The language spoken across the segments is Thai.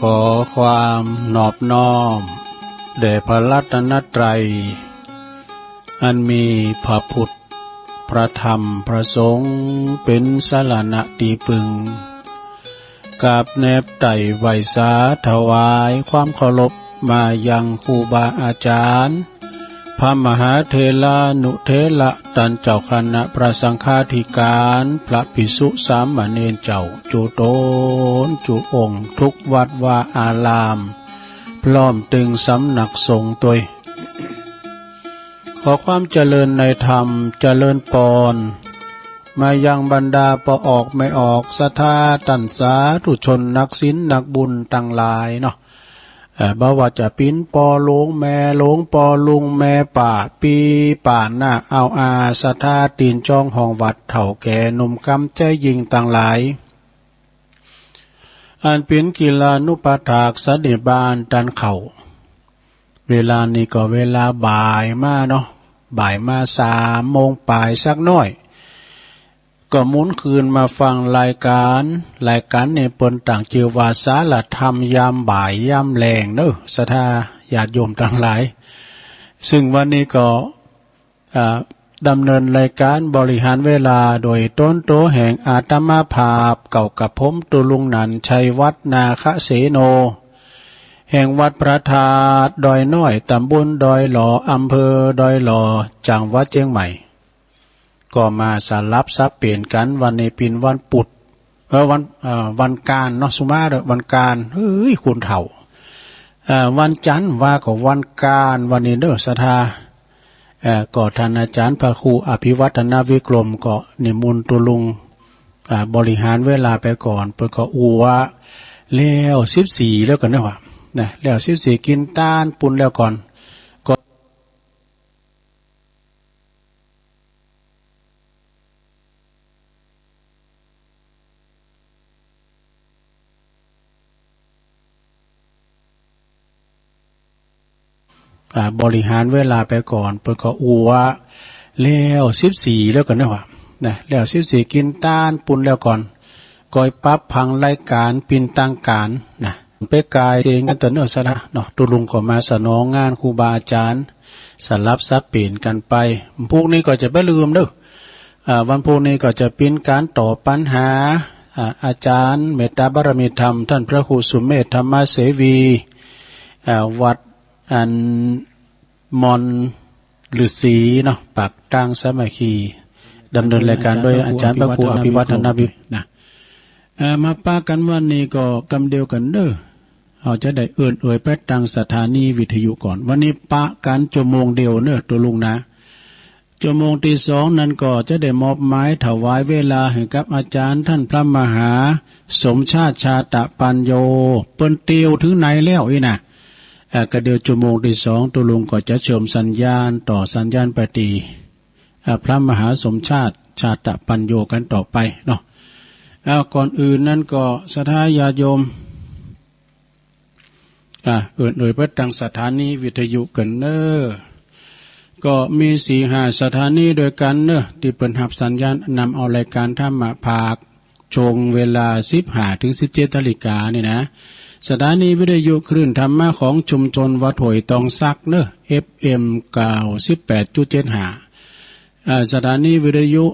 ขอความนอบน้อมแด่พระรัตนตรัยอันมีพระพุทธพระธรรมพระสงฆ์เป็นสรณะที่พึ่งกราบแนบไต่ไหวสาถวายความเคารพมายังครูบาอาจารย์พระมหาเถรานุเถระท่านเจ้าคณะพระสังฆาธิการพระภิกษุสามเณรเจ้าจุโตนจุองค์ทุกวัดวาอารามพร้อมตึงสำนักสงฆ์ตัวขอความเจริญในธรรมเจริญปอนมายังบรรดาปอออกไม่ออกศรัทธาตันสาธุชนนักศีลนักบุญต่างหลายเนาะบ่ว่าจะปิ้นปอหลวงแม่หลวงปอลุงแม่ป่าปีป่าหน้าเอาอาศรัทธาตีนจองห้องวัดเถ่าแก่หนุ่มกำใจยิงต่างหลายอันเป็นกีฬานุปถากสเดบานตันเข่าเวลานี้ก็เวลาบ่ายมาเนาะบ่ายมา3 โมงปลายสักน้อยก็หมุนคืนมาฟังรายการในเปิ้นต่างชื่อว่าสารธรรมยามบ่ายยามแลงเนอะศรัทธาญาติโยมทั้งหลายซึ่งวันนี้ก็ดำเนินรายการบริหารเวลาโดยต้นโตแห่งอาตมาภาพเก่ากับผมตุลุงนันชัยวัฒนาคเสโนแห่งวัดพระธาตุดอยน้อยตำบลดอยหล่ออำเภอดอยหล่อจังหวัดเชียงใหม่ก็มาสลับซับเปลี่ยนกันวันนี้เป็นวันปุดวันการเนาะสุมาเด้อวันการเฮ้ยคุณเฒ่าวันจันทร์ว่าก็วันการวันนี้เด้อศรัทธาก็ท่านอาจารย์พระครูอภิวัฒนาวิกรมก็นิมนต์ตัวลุงบริหารเวลาไปก่อนเพิ่นก็อัวแล้ว14แล้วกันนะว่านะแล้ว14กินต้านปุ่นแล้วก่อนบริหารเวลาไปก่อนเพิ่นก็อัวแล้ว14แล้วกันนะว่านะแล้ว14กินต้านปุ่นแล้วก่อนก้อยปั๊บพังรายการปินตั้งการนะไปกายเองกันตะเนาะซะนะเนาะตุลุงก็มาสนองงานครูบาอาจารย์สลับซับเปลี่ยนกันไปพวกนี้ก็จะไม่ลืมเด้อวันพวกนี้ก็จะเป็นการตอบปัญหาอาจารย์เมตตาบารมีธรรมท่านพระครูสุเมธธรรมเสวีวัดอันมอนฤาษีเนาะปากตั้งสามัคคีดำเนินรายการโดยอาจารย์พระครูอภิวัฒนาวินะมาปากันวันนี้ก็กำเดียวกันเด้อเอาจะได้เอ่ยไปตั้งสถานีวิทยุก่อนวันนี้ปะกันชั่วโมงเดียวเนอะตัวลุงนะชั่วโมงที่2นั้นก็จะได้มอบหมายถวายเวลาให้กับอาจารย์ท่านพระมหาสมชาติชาตปัญโยเปิ้นเตียวถึงไหนแล้วอีน่ะก็เดียวชั่วโมงที่2ตัวลุงก็จะเชื่อมสัญญาณต่อสัญญาณปฏิพระมหาสมชาติชาตปัญโยกันต่อไปเนาะก่อนอื่นนั้นก็ศรัทธาญาติโยมเอ่ยไปตั้งสถานีวิทยุกันเนอก็มี4-5 สถานีโดยกันเนอที่เปิดหับสัญญาณนำเอารายการธรรมภาคชงเวลา 15-17 นาฬิกานี่นะสถานีวิทยุคลื่นธรรมะของชุมชนวัดหวยตองซักเนอ FM 98.75สถานีวิทยุ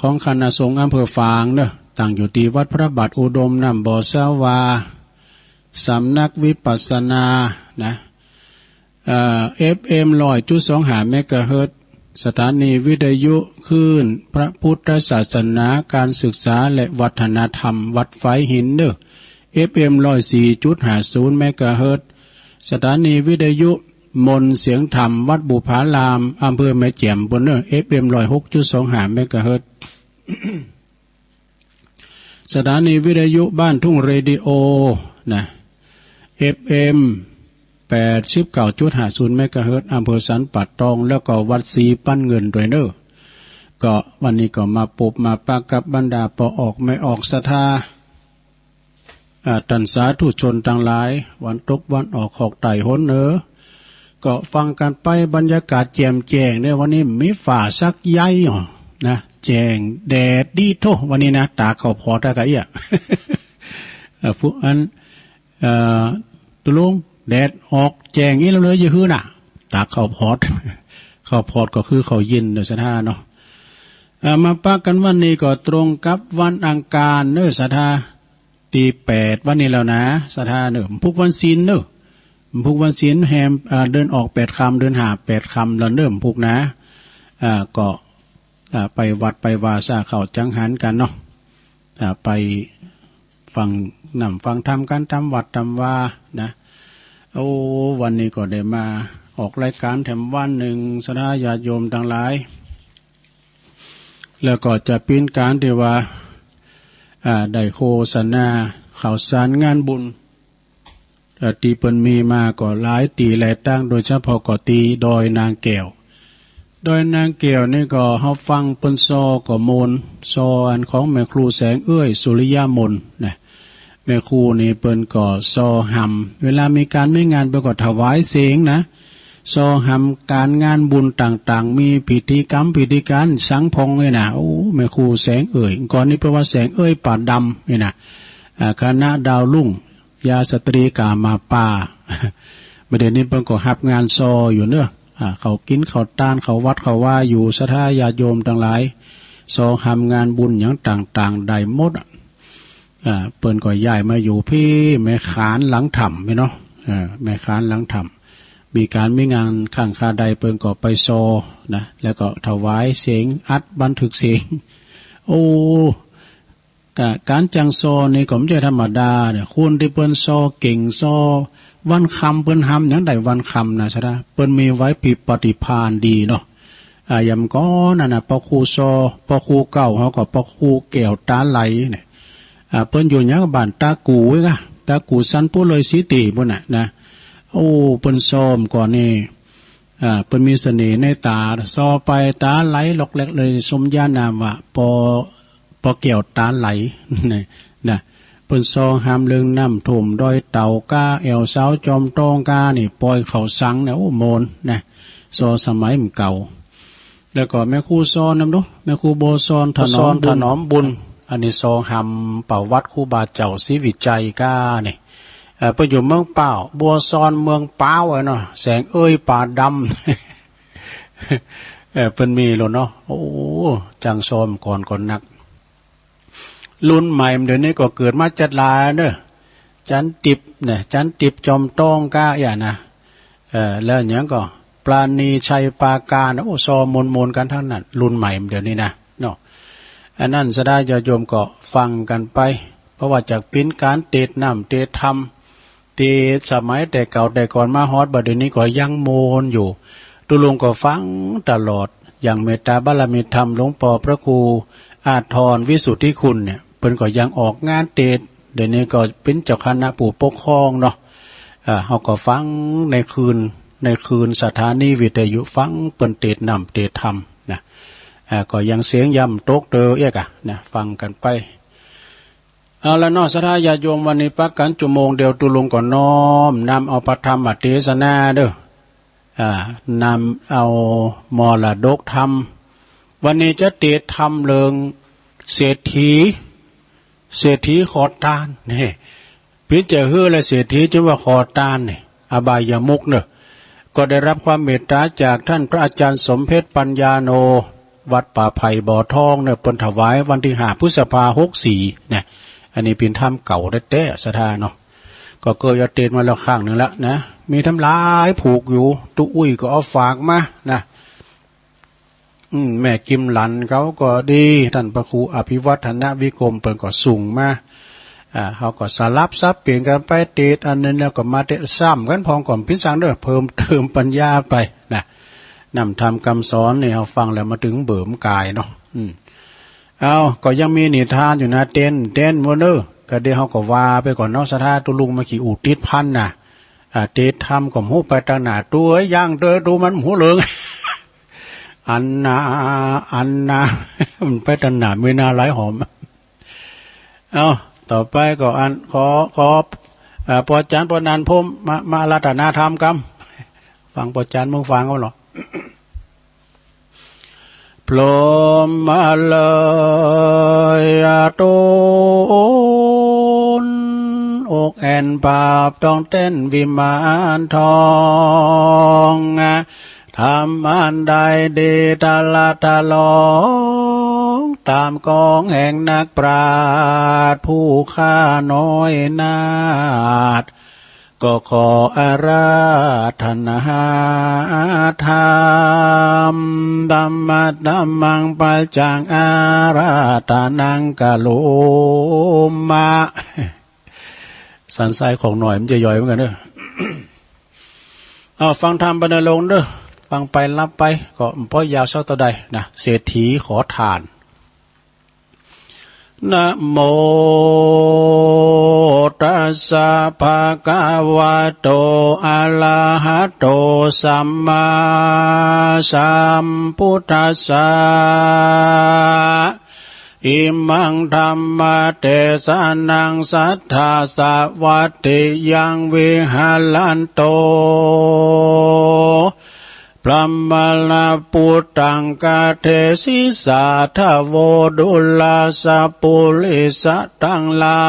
ของคณะสงฆ์อำเภอฝางเนอะตั้งอยู่ที่วัดพระบาทอุดมน้ำบ่อสาวาสำนักวิปัสสนานะFM 100.25 เมกะเฮิรตซ์สถานีวิทยุคลื่นพระพุทธศาสนาการศึกษาและวัฒนธรรมวัดไฟหินเนอะ FM 104.50 เมกะเฮิรตซ์สถานีวิทยุมนเสียงธรรมวัดบุพารามอำเภอแม่แจ่มบนเนอ FM 106.25 เมกะเฮิรตซ์สถานีวิทยุบ้านทุ่งเรดิโอนะ FM 89.50 เมกะเฮิรตซ์อำเภอสันปัดตองแล้วก็วัดศรีปั้นเงินด้วยเนอก็วันนี้ก็มาปบมาปากับบรรดาปอออกไม่ออกศรัทธาตันสาธุชนต่างหลายวันตกวันออกขอกไต่หนเนอก็ฟังกันไปบรรยากาศแจ่มแจ้งเนี่ยวันนี้มีฝ่าสักใหญ่นะแจ้งแดดดีโทวันนี้นะตาเขาพอตะกะเอี้ย ฟุอันตุลุงแดดออกแจงนี้แล้วเลยจะคือน่ะตากข้าวพอดข้าวพอดก็คือข้าวเย็นเด้อสัทธาเนาะมาปักกันวันนี้ก็ตรงกับวันอังคารเด้อสัทธาตี8วันนี้แล้วนะสัทธาเด้อพุกวันศีลเด้อพุกวันศีลแฮมเดินออก8 ค่ำเดินหา8 ค่ำแล้วเริ่มพุกนะก็ไปวัดไปวาซาเข้าจังหันกันเนาะไปฟังฟังธรรมกันทำวัดทำว่านะโอ้วันนี้ก็ได้มาออกรายการแถมวันหนึ่งสถาญาติโยมทั้งหลายแล้วก็จะเป็นการที่ว่าได้โฆษณาข่าวสารงานบุญตีเปิ้นมีมาก็หลายตีหลายตั้งโดยเฉพาะก็ตีดอยนางแก้วดอยนางแก้วนี่ก็เฮาฟังเปิ้นซอก็มนซออันของแม่ครูแสงเอ้ยสุริยามนนะแม่ครูนี่เปิ้นก็ซอหำเวลามีการไม่งานเปิ้นก็ถวายเสียงนะซอหำการงานบุญต่างๆมีพิธีกรรมพิธีการสังพงเลยนะโอ้แม่ครูแสงเอ้ยก่อนนี้แปลว่าแสงเอ้ยป่าดำนี่นะคณะดาวลุ่งยาสตรีกามาป่าประเด็นนี้เปิ้นก็รับงานซออยู่เนอะเขากินเขาต้านเขาวัดเขาว่าอยู่สถาญาติโยมทั้งหลายซอหำงานบุญอย่างต่างๆได้หมดเปิ้นก็ย้ายมาอยู่พี่แม่ขานหลังถ้ำเนาะแม่ขานหลังถ้ำมีการมีงานข้างคาใดเปิ้นก็ไปซอนะแล้วก็ถวายเสียงอัดบันทึกเสียงโอ้การจังซอนี่ก็ไม่ใช่ธรรมดาเนี่ยคุณที่เปิ้นซอเก่งซอวันคำเปิ้นทำอย่างใดวันคำนะใช่ไหมเปิ้นมีไว้ปีปฏิภาณดีเนาะยำก้อนน่ะปอคูซอปอคูเก่าเขาก็ปอคูแก้วตาไหลเนี่ยเปิ้นอยู่อย่างบ้านตากูไว้กะตากูสันผู้เลยสีตีพุ่นน่ะนะโอ้เปิ้นซ้อมก่อนนี่เปิ้นมีเสน่ห์ในตาซอไปตาไหลหลอกแหลกเลยสมญานามว่าปอแก้วตาไหลนี่นะเปิ้นซอหามเรื่องน้ำท่วมดอยเต่ากาแอวสาวจอมตองกานี่ปล่อยเขาสังเนี่ยโอ้โมนนะซอสมัยมันเก่าแล้วก็แม่ครูซอนำดูแม่ครูโบซอนถนอมบุญอันนี้ซอหำเป่าวัดครูบาเจ้าศรีวิจัยกาเนี่ยไปอยู่เมืองเป่าบัวซอนเมืองเป้าเนาะแสงเอ้ยป่าดำเป็นมีหรอเนาะโอ้จังซอมก่อนนักรุ่นใหม่เดี๋ยวนี้ก็เกิดมาจัดลาเนอะจันติบเนี่ยจันติบจอมต้องกาอย่างนะแล้วอย่างก็ปราณีชัยปาการโอ้ซอมนกันทั้งนั้นรุ่นใหม่เดี๋ยวนี้นะเนาะอันนั้นสดาญาโยมก็ฟังกันไปเพราะว่าจากปิ้นการเตดน้ำเตดธรรมเตดสมัยแต่เก่าแต่ก่อนมาฮอดบัดเดี๋ยวนี้ก็ยังโมนอยู่ตุลุงก็ฟังตลอดอย่างเมตตาบารมีธรรมหลวงปู่พระครูอาทรวิสุทธิคุณเนี่ยเพิ่นก็ยังออกงานเตดเดี๋ยวนี้ก็เป็นเจ้าคณะผู้ปกครองเนาะเขาก็ฟังในคืนสถานีวิทยุฟังเปิ้นเตดนำเตดธรรมนะก็ยังเสียงย่ำตกเตอเอียกนะฟังกันไปเอาละเนาะสถาญาติโยมวันนี้ปักกันชั่วโมงเดียวตุลุงก่อนน้อมนำเอาพระธรรมเทศนาเด้อนำเอามรดกธรรมวันนี้จะเตดธรรมเริงเศรษฐีขอทานนี่พิจารณาและเศรษฐีจึงว่าขอทานนี่อบายมุกเนอะก็ได้รับความเมตตาจากท่านพระอาจารย์สมเพชรปัญญาโนวัดป่าไผ่บ่อทองเนี่ยปนถวายวันที่5 พฤษภาคม 64เนี่ยอันนี้เป็นธรรมเก่าแท้ๆสถานเนาะก็เกิดยาเตนมาแล้วข้างหนึ่งแล้วนะมีทำลายผูกอยู่ตุ้อุ้ยก็เอาฝากมานะแม่กิมหลันเขาก็ดีท่านพระครูอภิวัฒนวิกรมเปิ่นก็ส่งมาเขาก็สลับซับเปลี่ยนกันไปเตดอันนึงแล้วก็มาเตะซ้ำกันพองก่อนพิสังเด้อเพิ่มเติมปัญญาไปนะนำทำคำสอนเนี่ยเราฟังแล้วมาถึงเบิ่มกายเนาะเอาก็ยังมีนิทานอยู่นะเต้นมัวเนอก็เดี๋ยวเขาก็ว่าไปก่อนเนาะสถาตุลุงมาขี่อูดติดพันน่ะเตดทำก็หูไปตาหนาตัวย่างเด้อดูมันหูเหลืองอันนามันไปตาหนาไม่น่าไหลหอมเอาต่อไปก็ขอปอจานปอนันพมมารัตนาธรรมกรรมฟังปอจานมึงฟังเขาหรอพรหมเลยตุน กแอนปาบต้องเต้นวิมานทองทำอันใดดีตาลาตาลองตามกองแห่งนักปราชญ์ผู้ข้าน้อยนาฏก็ขออาราธนาธรรมดัมมัดดัมมังปัจจังอาราธนังกะโลมะสันไซของหน่อยมันจะย่อยเหมือนกันเด้อ เอาฟังธรรมบรรณรงค์เด้อฟังไปรับไปก็พ่อยาวเช้าต่อใดนะเศรษฐีขอทานนะโมตัสสะภะคะวะโตอะระหะโตสัมมาสัมพุทธัสสะอิมังธัมมะเทศนังสัทธาสวัตติยังวิหาลันโตพระมลาปุตตังกาเทศิสาทโวดุลาสปุริสะทั้งหลา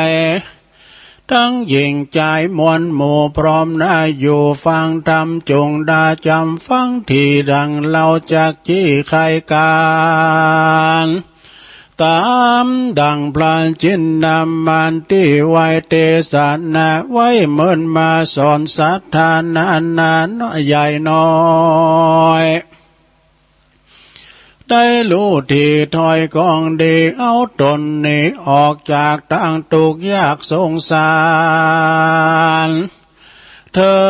ยทั้งยิ่งใจมวลหมู่พร้อมนาอยู่ฟังธรรมจงได้จำฟังที่ดังเราจากจี้ใครการตามดังพระจินนำมันที่ไว้เทศนาไว้เหมือนมาสอนสัทธานานาน้อยใหญ่น้อยได้รู้ที่ถอยกองดีเอาตนนี้ออกจากทางทุกข์ยากสงสารเถิ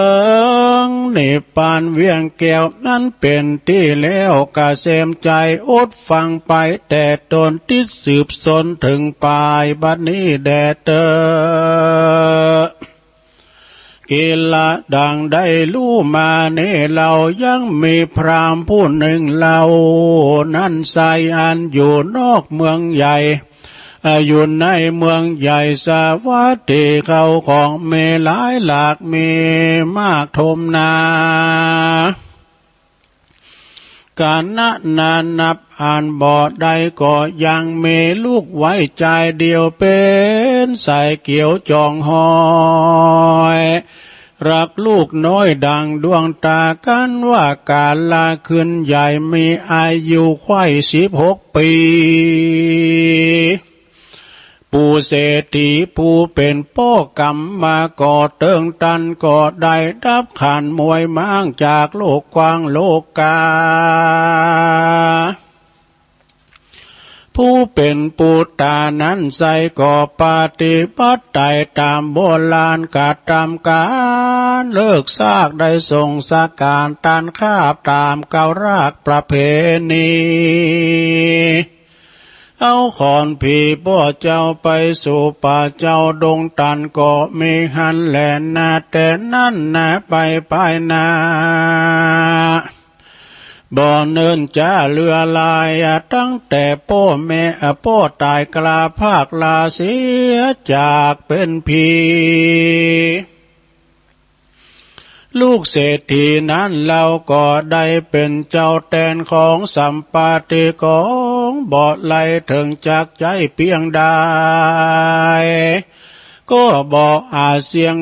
งนิพพานเวียงแก้วนั้นเป็นที่แล้วกะเสมใจอดฟังไปแต่ตนที่สืบสนถึงปลายบัดนี้แดเตอกิละดังได้รู้มาเน่เรายังมีพรามผู้หนึ่งเรานั้นใสอันอยู่นอกเมืองใหญ่อยู่ในเมืองใหญ่สวัสดีเขาของเมหลายหลากมีมากทมนาการนานับอ่านบ่ใดก็ยังมีลูกไว้ใจเดียวเป็นใส่เกี่ยวจองหอยรักลูกน้อยดังดวงตากันว่าการลาขึ้นใหญ่มีอายุไข่16 ปีผู้เศรษฐีผู้เป็นป้อกรรมมาก่อเติงตันก็ได้ดับขันมวยม้างจากโลกกว้างโลกกาผู้เป็นปุตตานั้นใส่ก่อปฏิบัติไตตามโบราณกาตามการเลิกซากได้ส่งสาการตันคาบตามเการากประเพณีเอาขอนผีพ่อเจ้าไปสู่ป่าเจ้าดงตันก็มีหันแหลนนาแต่นั่นนาไปนาบ่เนินจ้าเรือลายตั้งแต่พ่อแม่พ่อตายกลาภาคลาเสียจากเป็นผีลูกเศรษฐีนั้นเราก็ได้เป็นเจ้าแทนของสัมปติของบ่ไหลถึงจากใจเพียงใดก็บ่อาเสียง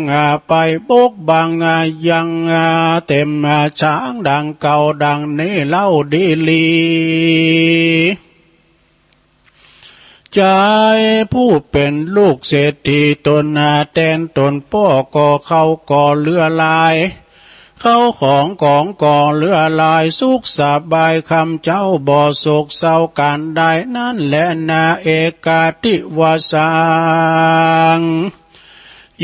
ไปบกบังยังเต็มช้างดังเก่าดังนี้เล่าดีลีใจผู้เป็นลูกเศรษฐีตนแทนตนพ่อก็เข้าก่อเรือลายเข้าของก่อเรือลายสุขสบายคำเจ้าบ่โศกเศร้าการใดนั่นแหละนาเอกาติวาสัง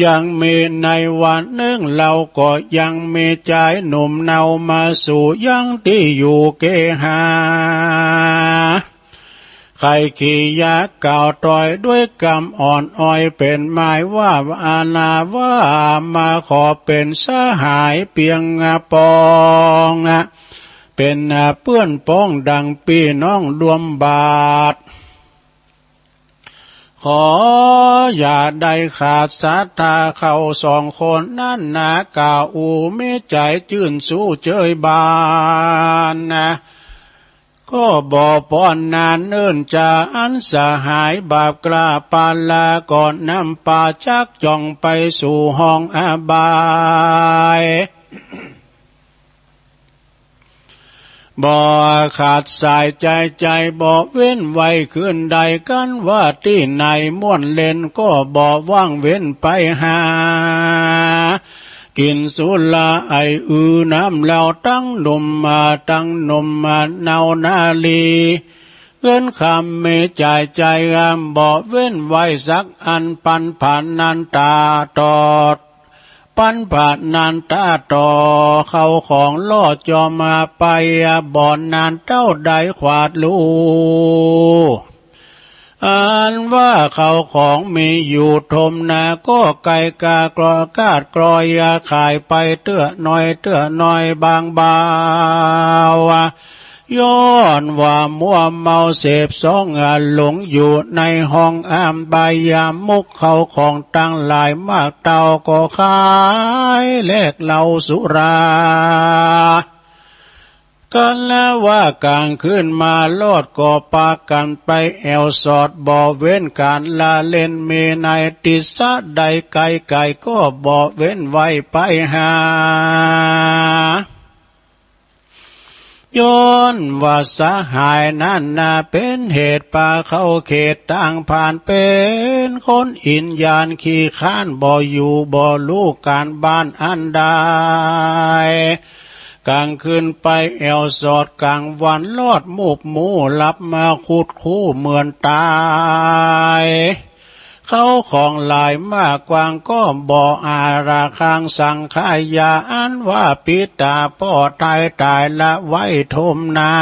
ยังมีในวันหนึ่งเราก็ยังมีใจหนุ่มเนามาสู่ยังที่อยู่เกหาใครขี่ยาเก่าต่อยด้วยกำอ่อนอ้อยเป็นหมายว่าอาณาว่ามาขอเป็นสหายเปียงปองเป็นเพื่อนป้องดังพี่น้องรวมบาทขออย่าได้ขาดศรัทธาเขา2 คนนั่นนะกล่าวอูไม่ใจจื่นสู้เจยบาน ก็บ่ป้อนนานเนิ่นจะอันสหายบาปกล้าปาลาก่อนนำป่าชักจ่องไปสู่ห้องอบายบ่ขาดสายใจบ่เว้นไว้ขึ้นใดกันว่าที่ไหนม่วนเล่นก็บ่ว่างเว้นไปหากินสุราไอน้ำแล้วตั้งหนุ่มมาตั้งหนุ่มมาเนานาลีเงินคำไม่ใจบ่เว้นไว้สักอันปันผ่านนันตาตอดปันผ่านนันตาต่อเข้าของล่อจอมาไปบ่อนนานเต้าใดขวาดลูอันว่าเขาของมีอยู่ทมนาก็ไก่กากรอกาดกรอยขายไปเตื้อน้อยบางบ่าวย้อนว่ามัวเมาเสพสองหลงอยู่ในห้องอ้ามใบยามมุกเขาของตั้งหลายมากเต่าก็ขายแลกเหล้าสุรากันแล้วว่ากลางคืนมาลอดก่อปากันไปแอวสอดบ่เว้นการละเล่นเมในติสะใดไก่ก็บ่เว้นไว้ไปหาย้อนว่าสหายนั่นน่ะเป็นเหตุป่าเข้าเขตต่างผ่านเป็นคนอินญาณขี้ข้านบ่อยู่บ่รู้การบ้านอันใดกลางคืนไปแอวสอดกลางวันลอดมูบหมูหลับมาคูดคู่เหมือนตายเขาของหลายมากกวางก็บ่อาราคางสังขายาอันว่าปิตาพ่อตายละไว้ทมนา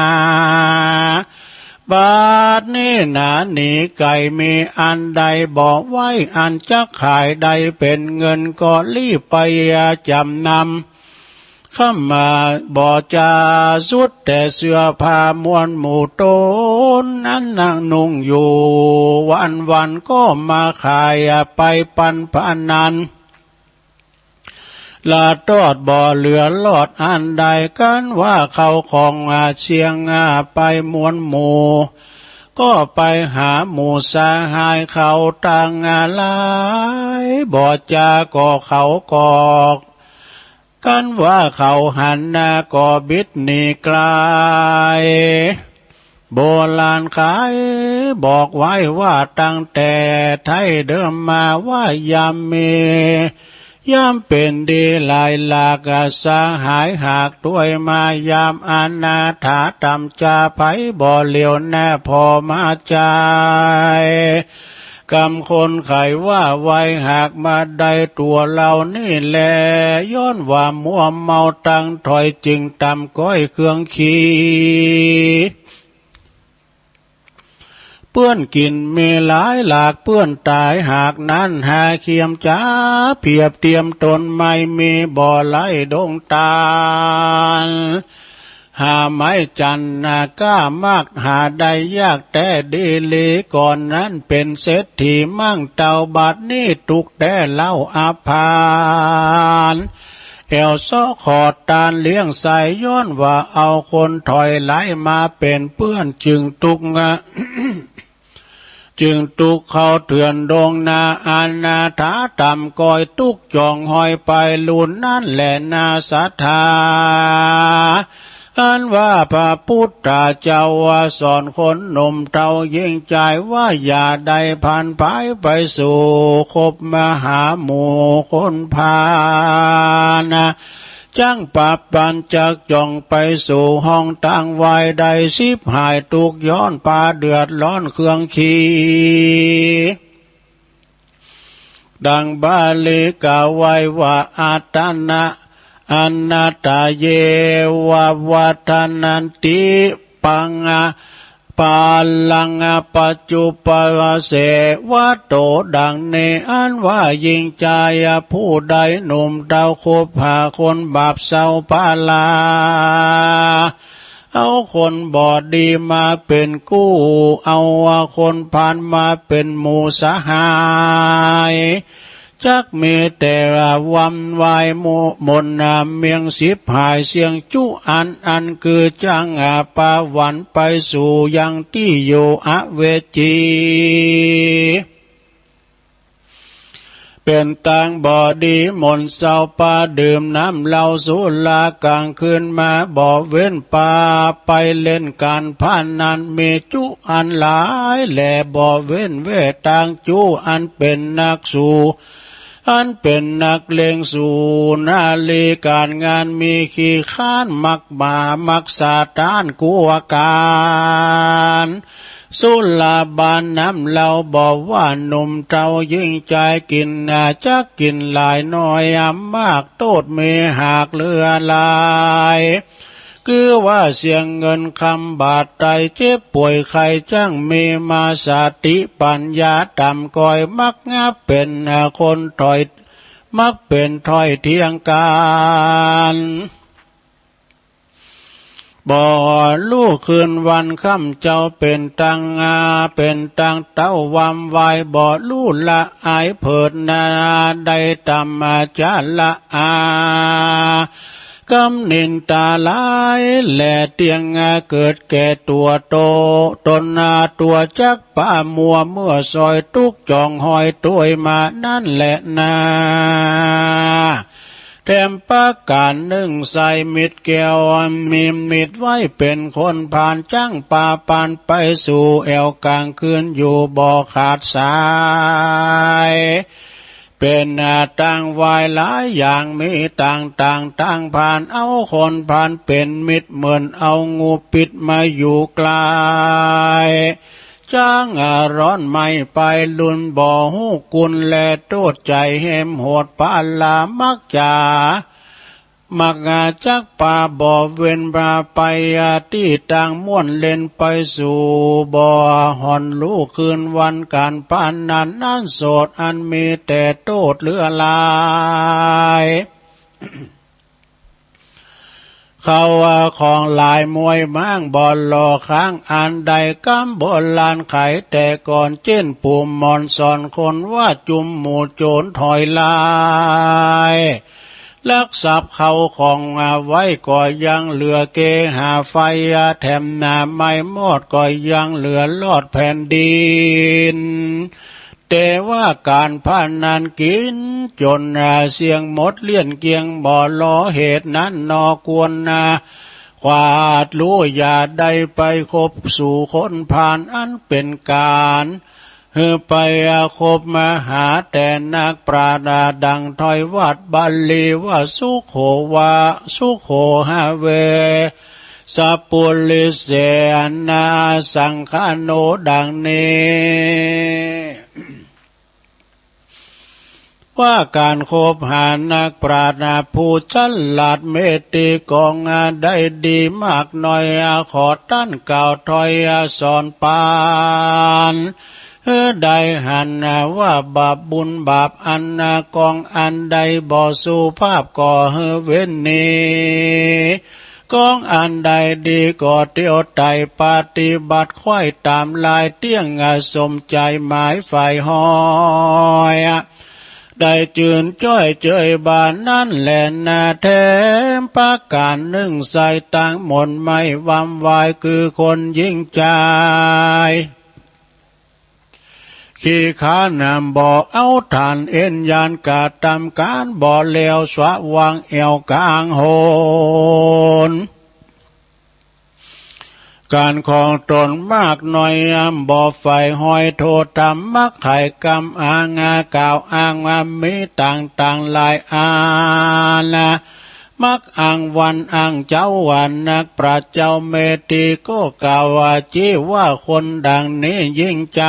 บาดนี้หนาหนีไก่มีอันใดบอกไว้อันจะขายใดเป็นเงินก็รีบไปจำนำข้ามาบ่จาสุดแต่เสื้อผ้ามวนหมู่โตนนั้นนั่งนุ่งอยู่วันก็มาขายไปปันพนันลาตอดบ่เหลือลอดอันใดกันว่าเขาของเชียงไปมวนหมู่ก็ไปหาหมู่สหายเขาต่างหลายบ่จาก็เขากอกกันว่าเขาหันหน้าก็บิดหนีไกลโบราณขายบอกไว้ว่าตั้งแต่ไทยเดิมมาว่ายามมียามเป็นดีหลายหลากสหายหากด้วยมายามอนาถาตำจาไผบ่เหลียวแน่พอมาใจกำคนไขว่าไว้หากมาได้ตัวเรานี่แลย้อนว่ามัวเมาตั้งถอยจึงตำก้อยเครื่องขี้เปื้อนกินมีหลายหลากเปื้อนตายหากนั้นหาเขียมจ้าเพียบเตรียมตนไม่มีบ่อไหลดงตาลหาไม้จันนาก้ามากหาได้ยากแต่ดีลีก่อนนั้นเป็นเศรษฐีมั่งเต่าบาทนี้ตุกแต่เล่าอาภานเอวซ้อขอดตาลเลี้ยงใส่ย้อนว่าเอาคนถอยไหลมาเป็นเพื่อนจึงตุกจึงตุกเขาเถื่อนดงนาอาณาถาต่ำก้อยตุกจองหอยไปลุนนั่นแหละนาสัทธาอันว่าพระพุทธเจ้าว่าสอนคนหนุ่มเท่ายิ่งใจว่าอย่าได้ผ่านไปไปสู่คบมหาหมู่คนพานะจังปรับปันจักจ่องไปสู่ห้องตั้งไว้ได้สิบหายตุกย้อนปาเดือดร้อนเครื่องขี้ดังบาลีกล่าวไว้ว่าอาตนะอนัตตาเยวะวัฏนันติปังปาลังปัจจุปเสวัตโตดังในอันว่ายิ่งใจผู้ใดหนุ่มเต้าคบหาคนบาปเศร้าปาลาเอาคนบอดดีมาเป็นกู้เอาคนผ่านมาเป็นหมู่สหาย จักมีแต่วันวายมนเมียงสิบหายเสียงจุอันคือจังปาวันไปสู่ยังที่อยู่อเวจีเป็นต่างบ่อดีมนเศร้าปาดื่มน้ำเหล้าสุรากลางคืนมาบ่เว้นปาไปเล่นการพนันมีจุอันหลายแหล่บ่เว้นเวต่างจุอันเป็นนักสู้อันเป็นนักเลงสู่นาลีการงานมีขี้ข้านมักมามักสาตานกัวการสุลาบานน้ำเหล้าบอกว่าหนุ่มเจ้ายิ่งใจกินจะกินหลายน้อยมากโทษเมหากเลือลายคือว่าเสียงเงินคำบาทใจเจ็บป่วยใครจ้างมีมาสติปัญญาต่ำก่อยมักงับเป็นคนถอยมักเป็นถอยเที่ยงการบ่ลูกคืนวันค่ำเจ้าเป็นตังเป็นตังเต้าวำวายบ่ลู่ละอายเผิดนาได้ตำมาจาละกำนินตาลายแหล่เตียงเกิดแก่ตัวโตตนตัวจักป่ามัวเมื่อซอยทุกจองหอยต้วยมานั่นแหละนาแถมประการหนึ่งใส่มิดแก้วมีมิดไว้เป็นคนผ่านจ้างป่าปานไปสู่แอวกลางคืนอยู่บ่อขาดสายเป็นต่างวายหลายอย่างมีต่างผ่านเอาคนผ่านเป็นมิตรเหมือนเอางูปิดมาอยู่ไกลจ้างร้อนไม่ไปลุนบ่อหูกุลแลโตดใจเห็มโหดปาลามักจามักจักป่าบ่อเว้นมาไปที่ต่างม่วนเล่นไปสู่บ่อหอนลูกคืนวันการปานนั้นนั่นโสดอันมีแต่โตดเลือลายเขาของหลายมวยม้างบอลลอค้างอันใดกำโบราณไขแต่ก่อนเจ้นปุ่มมอนสอนคนว่าจุมหมู่โจรถอยลายลักทรัพย์เขาของไว้ก็ยังเหลือเกหาไฟแถมหน้าไม่หมดก็ยังเหลือลอดแผ่นดินแต่ว่าการพานันกินจนเสียงหมดเลี่ยนเกียงบ่อล้อเหตุนั้นนอกวนขวาดรู้อย่าได้ไปคบสู่คนผ่านอันเป็นการไปคบมาหาแต่นักปราดาดังถอยวัดบาลีว่าสุโขวาสุโขหาเวสัพปุลิเสนาสังฆโนดังนี้ว่าการคบหานักปราชญ์ผู้ฉลาดเมตติกองได้ดีมากหน่อยขอท่านกล่าวถอยสอนปานได้หันว่าบาปบุญบาปอันกองอันใดบ่สุภาพก่อเว้นนี้กองอันใดดีก็เที่ยวไต่ปฏิบัติค่อยตามลายเตี้ยงสมใจหมายฝ่ายหอยได้จืนจ้อยเจยบานนั่นแหละนาแถมประการหนึ่งใส่ต่างหมนไม่วำวายคือคนยิ่งใจขี้ขานำบ่อเอาฐานเอ็นยานกาตำการบ่อเลวสวะวางเอวกลางโหนการของตนมากหน่อยบ่อไฟหอยโทษทำมักไข่กำอ้างกล่าวอ้างมีต่างหลายมักอ้างวันอ้างเจ้าวันนักปราชญ์เจ้าเมตีก็กล่าวว่าจีว่าคนดังนี้ยิ่งใจ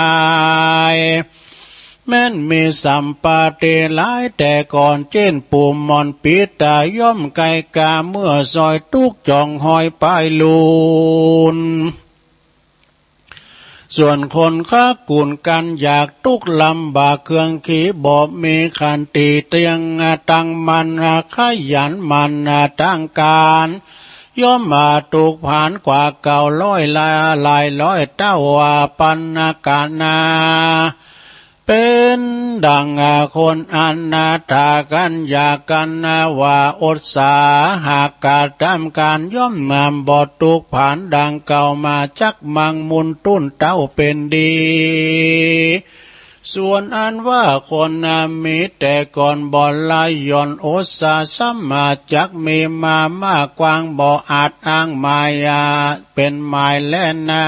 แม้นมีสัมปาติหลายแต่ก่อนเจ้นปุ่มมอนปิตาย่อมไกกาเมื่อซอยทุกจองหอยปลายลูนส่วนคนค้ากุนกันอยากทุกลำบากเครื่องขีบ่มีขันติเตียงตั้งมันขยันมันตั้งการย่อมมาตุกผ่านกว่าเก่าร้อยลายร้อยเต้าปันกานาเป็น ดังคนอันนาตากันอยากกันว่าอดสาหากกาทำการย่อมนำบ่ตุกผ่านดังเก่ามาจักมังมุนตุ้นเต้าเป็นดีส่วนอันว่าคนมีแต่ก่อนบ่ลายย่อนอดสาสัมมาจักมีมามากกวางบ่อาจอ้างมายาเป็นหมายแลนา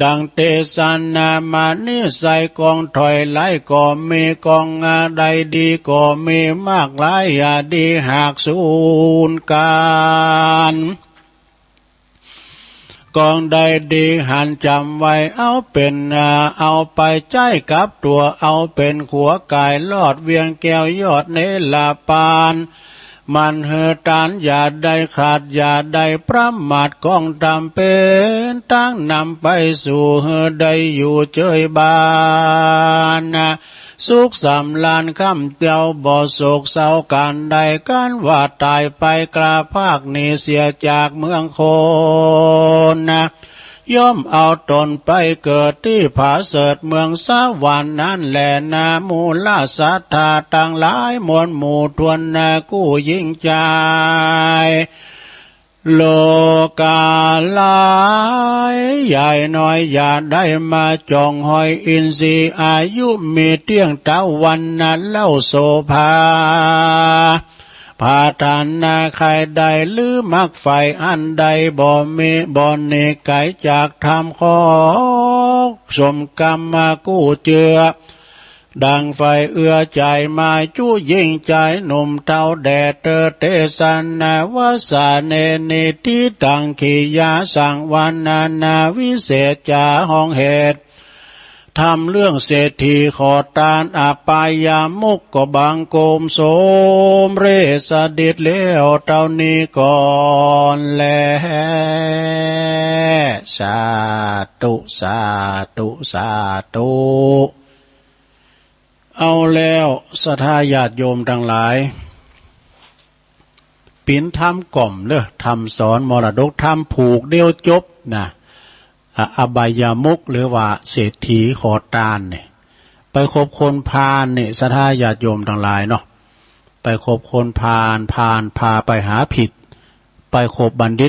ดังเตสันนามานิสัยกองถอยไหลก็มีกองใดดีก็มีมากหลายดีหากสูญการกองใดดีหันจำไว้เอาเป็นเอาไปใจกับตัวเอาเป็นขัวกายลอดเวียงแก้วยอดเนลาปานมันเฮตานอย่าได้ขาดอย่าได้ประมาทกองทำเป็นตั้งนำไปสู่เฮได้อยู่เจยบานสุขสำลานคำเตียวบ่โศกเศร้าการใดการว่าตายไปกราภาคนี้เสียจากเมืองโคนย่อมเอาตนไปเกิดที่ผาเสดเมืองสวรรค์นั้นแหละนามูลศรัทธาต่างหลายมวลหมู่ทวนกู้ยิ่งใจโลกาลายใหญ่น้อยอย่าได้มาจองหอยอินทรีย์อายุมีเตี้ยงตะวันนั้นเล่าโสภาพาทานนาใครใดหรือมักไฟอันใดบ่มีบ่เนไกจากธรรมขอสมกรรมมากู้เจือดังไฟเอื้อใจมาจู้ยิ่งใจหนุ่มเท่าแดดเตสันนาวาสาเนนิทิตังขียาสังวันนาวิเศษจาห้องเหตุทำเรื่องเศรษฐีขอตานอาปายามุกก็บังโกมโสมเรสดิดเลี้ยวเท่านี้ก่อนแลสาธุสาธุสาธุเอาแล้วศรัทธาญาติโยมทั้งหลายปิ่นทำกล่อมเด้อทำสอนมรดกทำผูกเดียวจบนะอบายามุกหรือว่าเศรษฐีขอทานเนี่ยไปคบคนพาลเนี่ยศรัทธาญาติโยมทั้งหลายเนาะไปคบคนพาลพาไปหาผิดไปคบบัณฑิ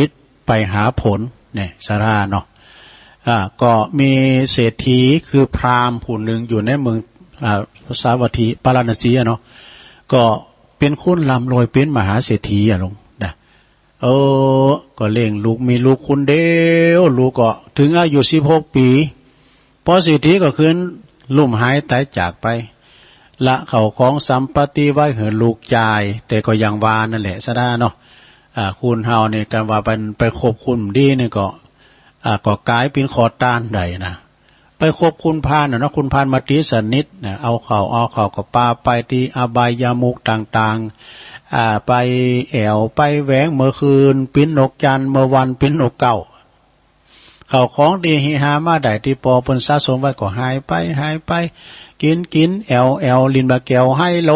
ตไปหาผลเนี่ยศรัทธาเนาะก็มีเศรษฐีคือพราหมณ์ผู้หนึ่งอยู่ในเมืองสาวัตถีปาราณสีเนาะก็เป็นคนร่ำรวยเป็นมหาเศรษฐีลงนะก็เลี้ยงลูกมีลูกคนเดียวลูกก็ถึงอายุ16 ปีพอเศรษฐีก็คืนลุ่มหายตายจากไปละเขาของสัมปติไว้เหินลูกจ่ายแต่ก็ยังวานั่นแหละซะได้เนาะคุณเฮาเนี่ยกันว่าไปคบคุณดีเนี่ยก็กลายเป็นขอทานใดนะไปคบคุณพานนะคุณพานมาตีสนิทนะเอาเขาก็ปาไปที่อบายามุกต่างๆไปแอวไปแหวงเมื่อคืนปิ้นนกจันเมื่อวันปิ้นนกเก่าเขาของดีฮิฮามาได้ที่ปอปนสะสมไว้ก็หายไปกินแอวลินบาแก้วให้โล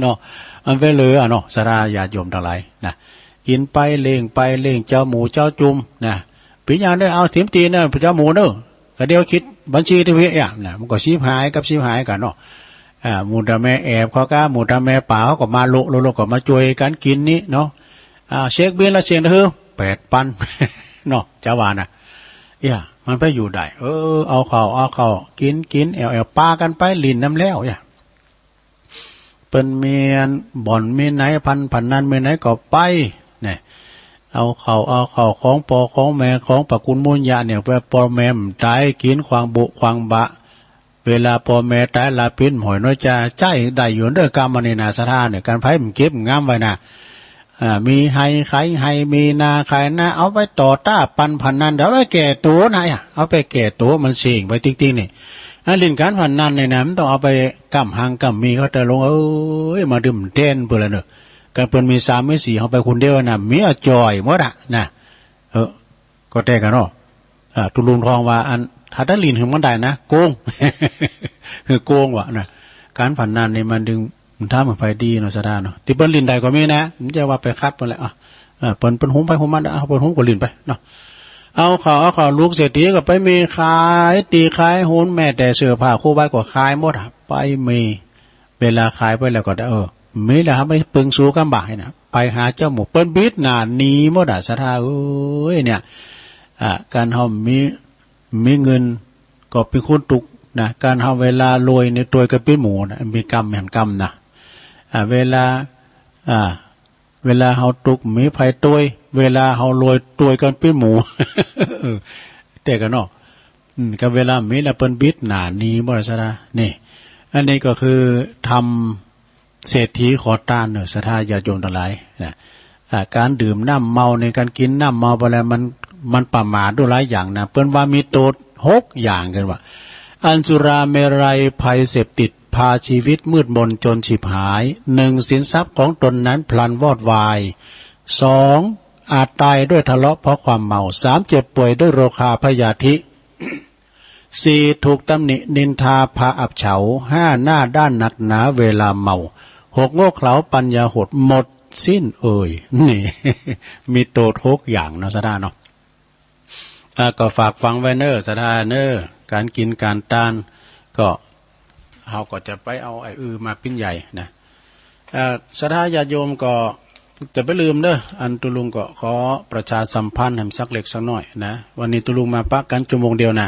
เนาะมันไปเลยเนาะสราญาติโยมทั้งหลายนะกินไปเล่งเจ้าหมูเจ้าจุ่มนะปีญาได้เอาถิมตีนนะเจ้าหมูเนอะก็เดียวคิดบัญชีที่เวียนะมันก็ชีพหายกันเนาะหมูตาแม่แอบเขาก็หมูตาแม่ป่าเขาก็มาโลก็มาช่วยกันกินนี่เนาะเช็คบินละเสียงเถอะ8,000 เนาะเจ้าวานะมันไปอยู่ได้เอาเขากินแอวปากันไปลินน้ำแล้วเป็นเมียนบ่อนมีไหนพันนั้นมีไหนก็ไปเนี่ยเอาเขาของปอของแม่ของปะกุลมุญญาเนี่ยไปปอแม่ตายกินควางบุควางบะเวลาปอแม่ตายลาปิ้นหอยน้อยจะใจได้อยู่เรื่องกรรมในนาสถานเนี่ยการไพ่มันเก็บงามไว้นะมีให้ใครให้มีนาใครนะเอาไปต่อต้าปันพันนั้นเดี๋ยวไปแก่ตัวนะเอาไปแก่ตัวมันเสี่ยงไปติ๊กๆนี่ลินการพันนั้นในน้ำต้องเอาไปกำหังกำมีเขาแต่ลงมาดื่มเต้นเพื่ออะไรเนอะการเปิ้นมี3มี4เขาไปคนเดียวนะเมียจอยหมดนะก็แต่กันเนาะตุลุงทองว่าอันถ้าได้ลินถึงมันได้นะโกง คือโกงวะนะการผันนันนี่มันดึงมันท่ามันไปดีเนาะสะดาเนาะที่เปิ้นลินได้ก็มีนะมันจะว่าไปคัดเปิ้นแหละเปิ้นหุมไปหุมมันเอาเปิ้นหุมก็ลินไปเนาะ เอาเขาลูกเศรษฐีก็ไปมีขายตีขายหุ้นแม่แต่เสื้อผ้าคู่ใบก็ขายหมดไปมีเวลาขายไปแล้วก็ไม่ละครับไม่ปึงสู้กำบากนะไปหาเจ้าหมูเปิ้นบิดหนาหนีหมดศรัทธาเอ้ยเนี่ยการทำมีเงินก็เป็นคนตุกนะการทำเวลารวยในตัวก็เป็นหมูนะมีกรรมแห่งกรรมนะเวลาเฮาตุกมีภัยตัวเวลาเฮารวยตัวกันเป็นหมู แต่กันเนาะกับเวลามีละเปิ้นบิดหนาหนีหมดศรัทธานี่อันนี้ก็คือทำเศรษฐีขอทานเนอะศรัทธาญาติโยมทั้งหลายนะการดื่มน้ำเมาในการกินน้ำเมาไปแล้วมันประมาทด้วยหลายอย่างนะเปิ้นว่ามีโทษ6อย่างกันว่าอันสุราเมรัยภัยเสพติดพาชีวิตมืดมนจนฉิบหาย1สินทรัพย์ของตนนั้นพลันวอดวาย2อาจตายด้วยทะเลาะเพราะความเมา3เจ็บป่วยด้วยโรคาพยาธิ4ถูกตำหนินินทาพาอับเฉา5หน้าด้านหนักหนาเวลาเมา6โง่เขลาปัญญาหดหมดสิ้นนี่ มีโทษ6อย่างเนาะสะดาเนาะก็ฝากฟังไว้เนอสะดาเนอการกินการทานก็เฮาก็จะไปเอาไอ้มาปิ้นใหญ่นะสะดาญาติโยมก็จะไปลืมเด้ออันตุลุงก็ขอประชาสัมพันธ์ให้สักเล็กสักน้อยนะวันนี้ตุลุงมาปักกันชั่วโมงเดียวนะ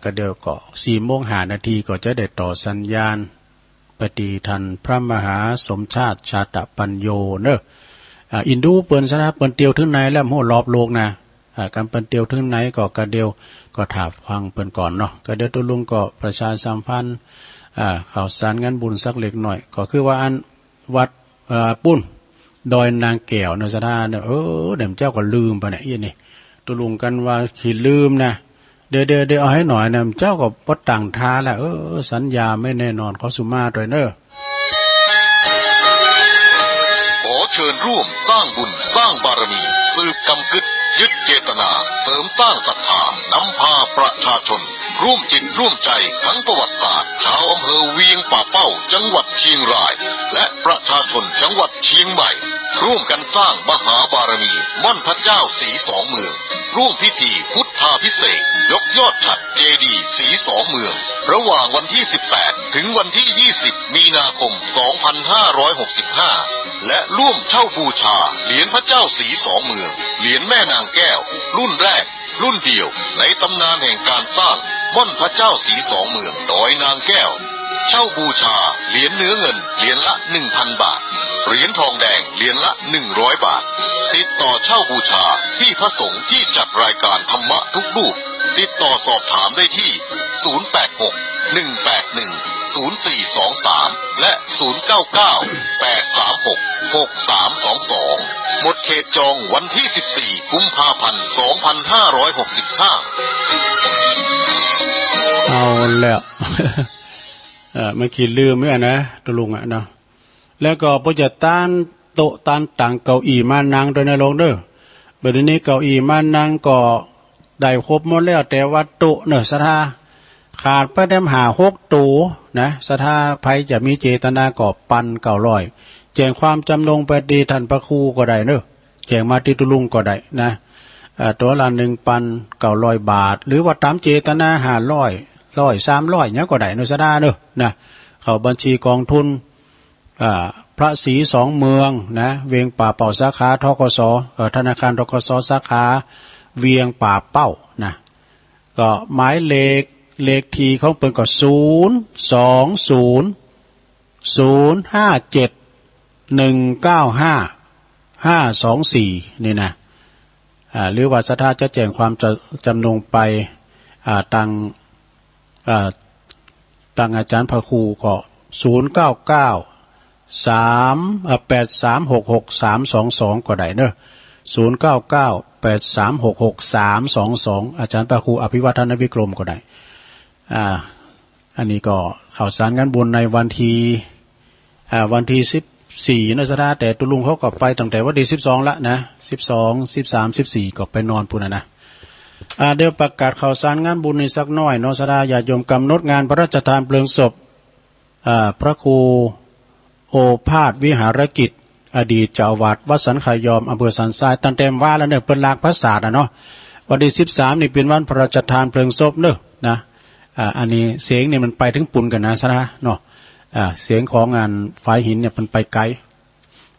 ก็เดี๋ยวก็4:05 น.ก็จะได้ต่อสัญญาณปฏิทันพระมหาสมชาติชาตปัญโยเนอะอินดูเปิ้นซะนะเปิ้นเตียวถึงไหนแล้วโหรอบโลกนะการเปิ้นเตียวถึงไหนก็กระเดียวก็ถามฟังเปิ้นก่อนเนาะก็เดี๋ยวตุลุงก็ประชาสัมพันธ์ข่าวสารงานบุญสักเล็กหน่อยก็คือว่าอันวัดปุ้นดอยนางแก้วเนอะซะนะเดี๋ยวเจ้าก็ลืมไปเนี่ยอีนี่ตุลุงกันว่าขี้ลืมนะเดี๋ยวเอาให้หน่อยนะเจ้าก็ปดต่างท้าแล้วสัญญาไม่แน่นอนขอสุมาด้วยเนอะขอเชิญร่วมสร้างบุญสร้างบารมีสืบกำกึดยึดเจตนาเสริมสร้างศรัทธานำพาประชาชนร่วมจิตร่วมใจทั้งประวัติศาสตร์ชาวอำเภอเวียงป่าเป้าจังหวัดเชียงรายและประชาชนจังหวัดเชียงใหม่ร่วมกันสร้างมหาบารมีม่อนพระเจ้าศรีสองเมืองร่วมพิธีพุทธาภิเษกยกยอดฉัตรเจดีย์ศรีสองเมืองระหว่างวันที่18ถึงวันที่20มีนาคม2565และร่วมเช่าบูชาเหรียญพระเจ้าศรีสองเมืองเหรียญแม่นางแก้วรุ่นแรกรุ่นเดียวในตำนานแห่งการสร้างม่อนพระเจ้าศรีสองเมืองดอยนางแก้วเช่าบูชาเหรียญเนื้อเงินเหรียญละ 1,000 บาทเหรียญทองแดงเหรียญละ 100 บาทติดต่อเช่าบูชาที่พระสงฆ์ที่จัดรายการธรรมะทุกรูปติดต่อสอบถามได้ที่086-181-0423และ099-836-6322หมดเขตจองวันที่14กุมภาพันธ์2565เอาแล้วไม่คิดลืมไม่นะตะลุงเนาะแล้วก็พอจะต้านโต๊ะต้านต่างเก้าอี้มานั่งโดยในโรงเด้อบัดนี้เก้าอี้มานั่งก็ได้ครบหมดแล้วแต่ว่าโต๊ะเนอะศรัทธาขาดไปได้หา6โต๊ะนะศรัทธาไผจะมีเจตนาก่อปัน900แจ้งความจำลงไปดีท่านพระครูก็ได้เนอะแจ้งมาที่ตุลุงก็ได้นะตัวละ 1,900 บาทหรือว่าตามเจตนา500 300เนี่ยก็ได้เนอะศรัทธาเนอะนะเข้าบัญชีกองทุนพระศรีสองเมืองนะเวียงป่าเป้าสาขาธกสธนาคารธกสสาขาเวียงป่าเป้านะก็หมายเลขที่ของเปิ้นก็020-057-195-524นี่นะหรือว่าศรัทธาจะแจ้งความจำนงไปตังอาจารย์พระครูก็099-83666322ก็ได้เนอะ099-83666322อาจารย์พระครูอภิวัฒนวิกรมก็ได้อันนี้ก็ข่าวสารงานบุญในวันที่14นะศรัทธาแต่ตุลุงเขาก็ไปตั้งแต่วันที่12ละนะ12 13 14ก็ไปนอนพุ่นนะเดี๋ยวประกาศข่าวสารงานบุญในสักน้อยเนาะศรัทธาญาติโยมกำหนดงานพระราชทานเพลิงศพพระครูโอภาสวิหารกิจอดีตเจ้าอาวาสวัดสันขายอมอำเภอสันทรายตั้งแต่ว่าแล้วเนี่ยเป็นลากพระศาสตร์เนาะ วันที่13นี่เป็นวันพระราชทานเพลิงศพเนอะนะอันนี้เสียงเนี่ยมันไปถึงปุ่นกันนะซะนะเนาะเสียงของงานฝายหินเนี่ยมันไปไกล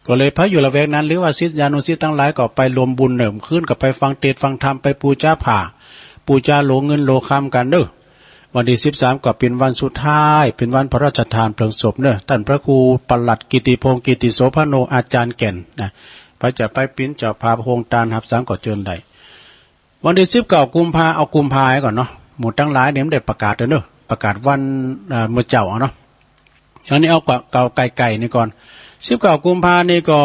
ก็เลยพระอยู่ละแวกนั้นหรือว่าศิษยานุศิษย์ทั้งหลายก็ไปรวมบุญเนิ่มขึ้นกับไปฟังเทศน์ฟังธรรมไปปูชาผ้าปูชาโลเงินโลคำกันเนอะวันที่13ก็เป็นวันสุดท้ายเป็นวันพระราชทานเพลิงศพเนอะท่านพระครูปลัดกิติพงศ์กิติโสภโนอาจารย์แก่นนะไปจะไปปิ้นเจ้าพาพงตาลหับสังก็เจิญได้วันที่19กุมภาเอากุมภาก่อนเนาะหมู่ทั้งหลายเนี่ยได้ประกาศเนอะประกาศวันเมื่อเจ้าเนาะอันนี้เอาเก่าไก่นี่ก่อน19กุมภานี่ก็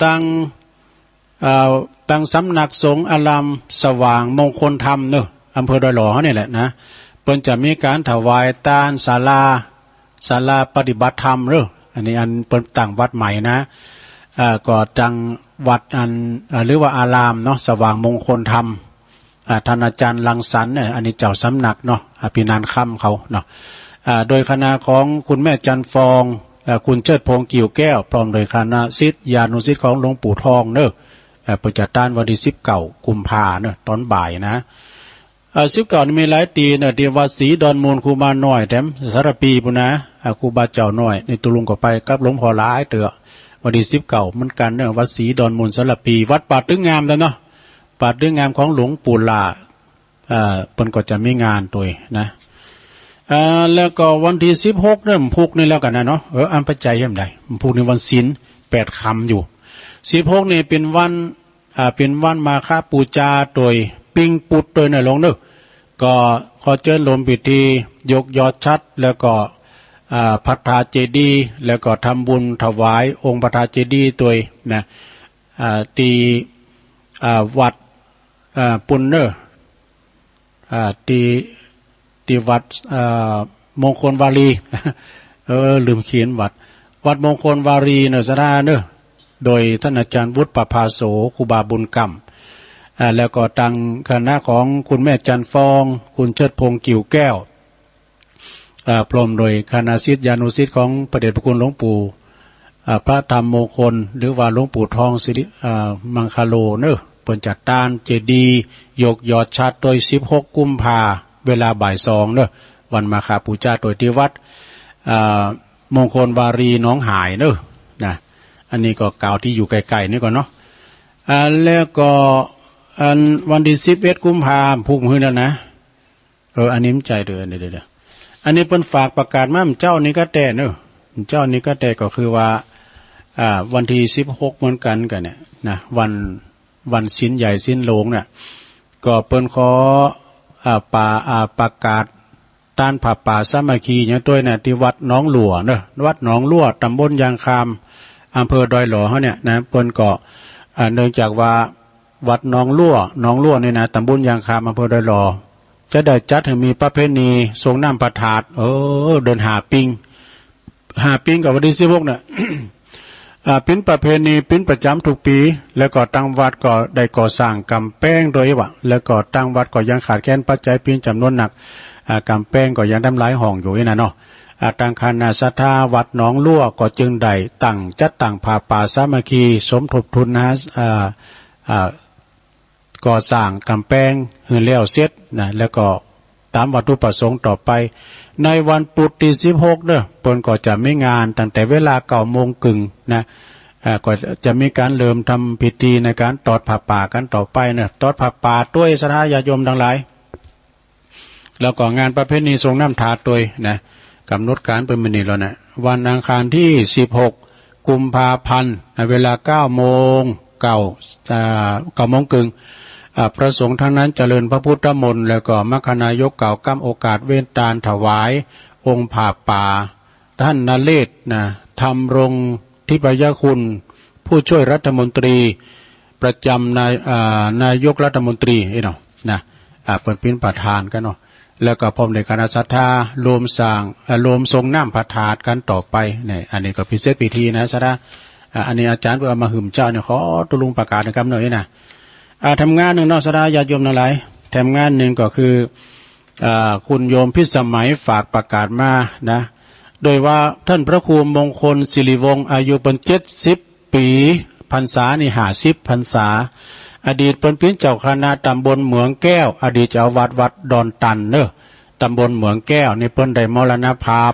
ตั้งสำนักสงฆ์อารามสว่างมงคลธรรมเนอะอำเภอดอยหล่อเขาเนี่ยแหละนะเปิ้นจะมีการถวายทานศาลาปฏิบัติธรรมเนอะอันนี้อันเปิ้นตั้งวัดใหม่นะก็จังวัดอันหรือว่าอารามเนาะสว่างมงคลธรรมท่านอาจารย์ลังสรรค์เนี่ยอันนี้เจ้าสำนักเนาะพี่นานค่ำเขาเนาะโดยคณะของคุณแม่จันฟองคุณเชิดพงษ์กิ่วแก้วพร้อมโดยคณะศิษยานุศิษย์ของหลวงปู่ทองเนอะประจัดต้านวันที่19กุมภาเนอะตอนบ่ายนะ19นี่มีหลายตีเนอะที่วัดศรีดอนมูลครูบาน้อยแถมสารปีปุ่นนะครูบาเจ้าน้อยในตุลุงก็ไปกับหลวงพ่อหลายเตอะวันที่19เหมือนกันเนอะวัดศรีดอนมูลสารปีวัดป่าตึงงามแล้วเนาะป่าตึงงามของหลวงปู่ลาเปิ้นก็จะมีงานตัวนะแล้วก็วันที่16เนี่ยพุกนี่แล้วกันนะเนาะอันปัจจัยยังไงพุกนี่วันศีล8ค่ำอยู่16นี่เป็นวันมาฆปูชาโดยปิงปุดโดยในหลวงเนอะก็ขอเชิญรวมพิธียกยอดชัดแล้วก็พัฒนาเจดีย์แล้วก็ทำบุญถวายองค์พระธาตุเจดีย์ตัวนะที่วัดปุณเนอร์ที่วัดมงคลวารีลืมเขียนวัดมงคลวารีเนอะสระเนอะโดยท่านอาจารย์วุฒิประภาโสครูบาบุญกรรมแล้วก็ตั้งคณะของคุณแม่จันฟองคุณเชิดพงษ์กิ่วแก้วพร้อมโดยคณะศิษยานุศิษย์ของพระเดชพระคุณหลวงปู่พระธรรมมงคลหรือว่าหลวงปู่ทองสิริมังคโลเนอะเปิดจัดต้านเจดีย์ยกยอดชัดโดย16กุมภาเวลาบ่าย2เนอะวันมาฆปูชาโดยที่วัดมงคลวารีน้องหายเนอะนะอันนี้ก็กล่าวที่อยู่ไกลๆนี่ก่อนเนาะแล้วก็วันที่11กุมภาพุ่งขึ้นแล้วนะอันนี้มันใจเดือนเดี๋ยวอันนี้เป็นฝากประกาศมาเจ้านี้ก็แต่เนอะเจ้านี้ก็แต่ก็คือว่าวันที่16เหมือนกันเนี่ยนะวันศีลใหญ่ศีลโลงเนี่ยก็เปิ้นขอประกาศต้านผับป่าสามัคคีอย่างตัวเนี่ยที่วัดหนองหลัวเนอะวัดหนองหลัวตำบลยางคามอำเภอดอยหล่อเขาเนี่ยนะเปิ้นก็เนื่องจากว่าวัดหนองหลัวเนี่ยนะตำบลยางคามอำเภอดอยหล่อจะได้จัดให้มีประเพณีทรงน้ำประทาดเดินหาปิงกับวันที่16เนี่ย เป็นประเพณีเป็นประจำทุกปีแล้วก็ตั้งวัดก็ได้ก่อสร้างกำแพงโดยวะแล้วก็ตั้งวัดก็ยังขาดแคลนปัจจัยปีนจำนวนหนักกำแพงก็ยังทำลายห้องอยู่นะเนาะทางคณะศรัทธาวัดหนองลั่วก็จึงได้จัดตั้งผ้าป่าสามัคคีสมทบทุนนะก่อสร้างกำแพงหือแล้วเสร็จนะแล้วก็ตามวัตถุประสงค์ต่อไปในวันพุธที่16เด้อเปิ้นก็จะมีงานตั้งแต่เวลา9:30นนะก็จะมีการเริ่มทำพิธีในการตอดผ้าป่ากันต่อไปเนี่ยตอดผ้าป่าด้วยศรัทธาญาติโยมทั้งหลายแล้วก็งานประเพณีทรงน้ำถาดด้วยนะกำหนดการเป็นมื้อนี้แล้วนะวันอังคารที่16กุมภาพันธ์เวลา9:09 นพระสงฆ์ทั้งนั้นเจริญพระพุทธมนต์แล้วก็มรรคนายกกล่าวกำโอกาสเว้นตาลถวายองค์ผ้าป่าท่านนเรศนะธรรมรงทิพยคุณผู้ช่วยรัฐมนตรีประจำนายกรัฐมนตรีเนาะนะเปิดเป็นประธานกันเนาะแล้วก็พร้อมในคณะศรัทธารวมสร้างรวมทรงน้ำพระธาตุกันต่อไปเนี่ยอันนี้ก็พิเศษพิธีนะซะนะอันนี้อาจารย์เพื่อมาหึมเจ้าเนี่ยขอตุลุงประกาศนะครับหน่อยนะทำงานหนึ่งนอกสดาญาติโยมทั้งหลายทำงานหนึ่งก็คือคุณโยมพิสมัยฝากประกาศมานะโดยว่าท่านพระครูมงคลศิริวงศ์อายุเป็น70 ปีพรรษานี่50 พรรษา อดีตเป็นเจ้าคณะตำบลเหมืองแก้วอดีตเจ้าวัดดอนตันเนอะตำบลเหมืองแก้วนี่เพิ่นได้มรณภาพ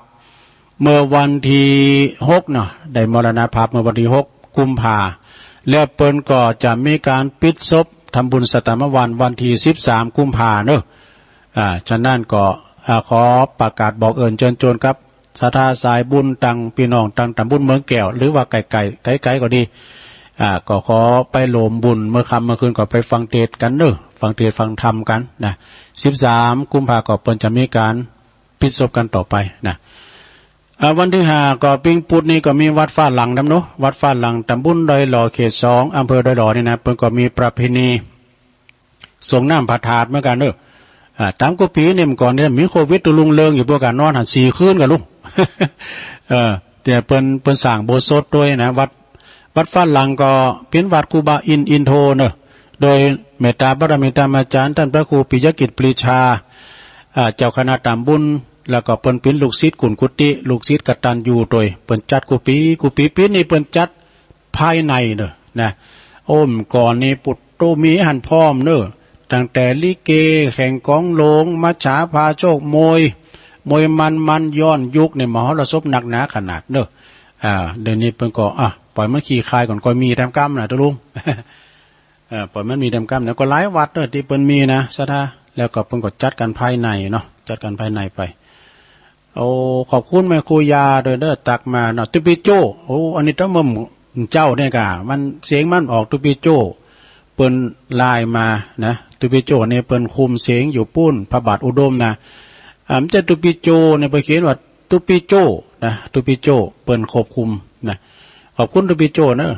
เมื่อวันที่6เนาะได้มรณภาพเมื่อวันที่6กุมภาแล้วเปิ้นก็จะมีการปิดศพทำบุญสตมวันที่13กุมภาเนอะฉะนั้นก็ขอประกาศบอกเอิญเชิญชวนครับศรัทธาสายบุญตังพี่น้องตังตำบุญเมืองแก้วหรือว่าไกลๆก็ดีก็ขอไปโลมบุญเมื่อค่ำเมื่อคืนก็ไปฟังเทศกันเนอะฟังเทศฟังธรรมกันนะ13กุมภาก็เปิ้นจะมีการปิดศพกันต่อไปนะวันที่5ก็ปิงปุดนี่ก็มีวัดฟ้าหลังนำเนาะวัดฟ้าหลังตำบลดอยหล่อเขต2อำเภอดอยหล่อนี่นะเปิ้นก็มีประเพณีส่งน้ำพระธาตุเหมือนกันเด้อตามกุปีนี่มันก่อนเนี่ยมีโควิดตุลุงเริงอยู่พวกกันนอนหัน4คืนกันลูก แต่เปิ้นสร้างโบสถ์ด้วยนะวัดฟ้าหลังก็เป็นวัดครูบาอินโทเนอะโดยเมตตาบารมีธรรมอาจารย์ท่านพระครูปิยกิจปรีชาเจ้าคณะตำบุญแล้วก็เปิ้นเป็นลูกศิษย์กุนกุฏิลูกศิษย์กตัญญูโดยเปิ้นจัดกุปีปีนี่เปิ้นจัดภายในเด้อนะโอ้มก่อนนี่ปุตโตมีหันพร้อมเด้อตั้งแต่ลิเกแข่งกองโลงมัจฉาพาโชคมวยมันย้อนยุคในมหรสพหนักหนาขนาดเด้อเดี๋ยวนี้เปิ้นก็ปล่อยมันขี้คายก่อนก็มีแต้มกรรมน่ะตะลุง ปล่อยมันมีแต้มกรรมแล้วก็หลายวัดเด้อที่เปิ้นมีนะซะท่าแล้วก็เพิ่นก็จัดกันภายในเนาะจัดกันภายในไปโอ้ขอบคุณแม่ครูยาโดยเด้อตักมาเนาะตุปิโจโอ้อันนี้ต้องมึเจ้าเนี่ยกะมันเสียงมันออกตุปิโจเปิ้นลายมานะตุปิโจเนี่ยเปิ้นคุมเสียงอยู่ปุ้นพระบาทอุดมนะมันจะตุปิโจเนี่ยไปเขียนว่าตุปิโจนะตุปิโจเปิ้นควบคุมนะขอบคุณตุปิโจเนอะ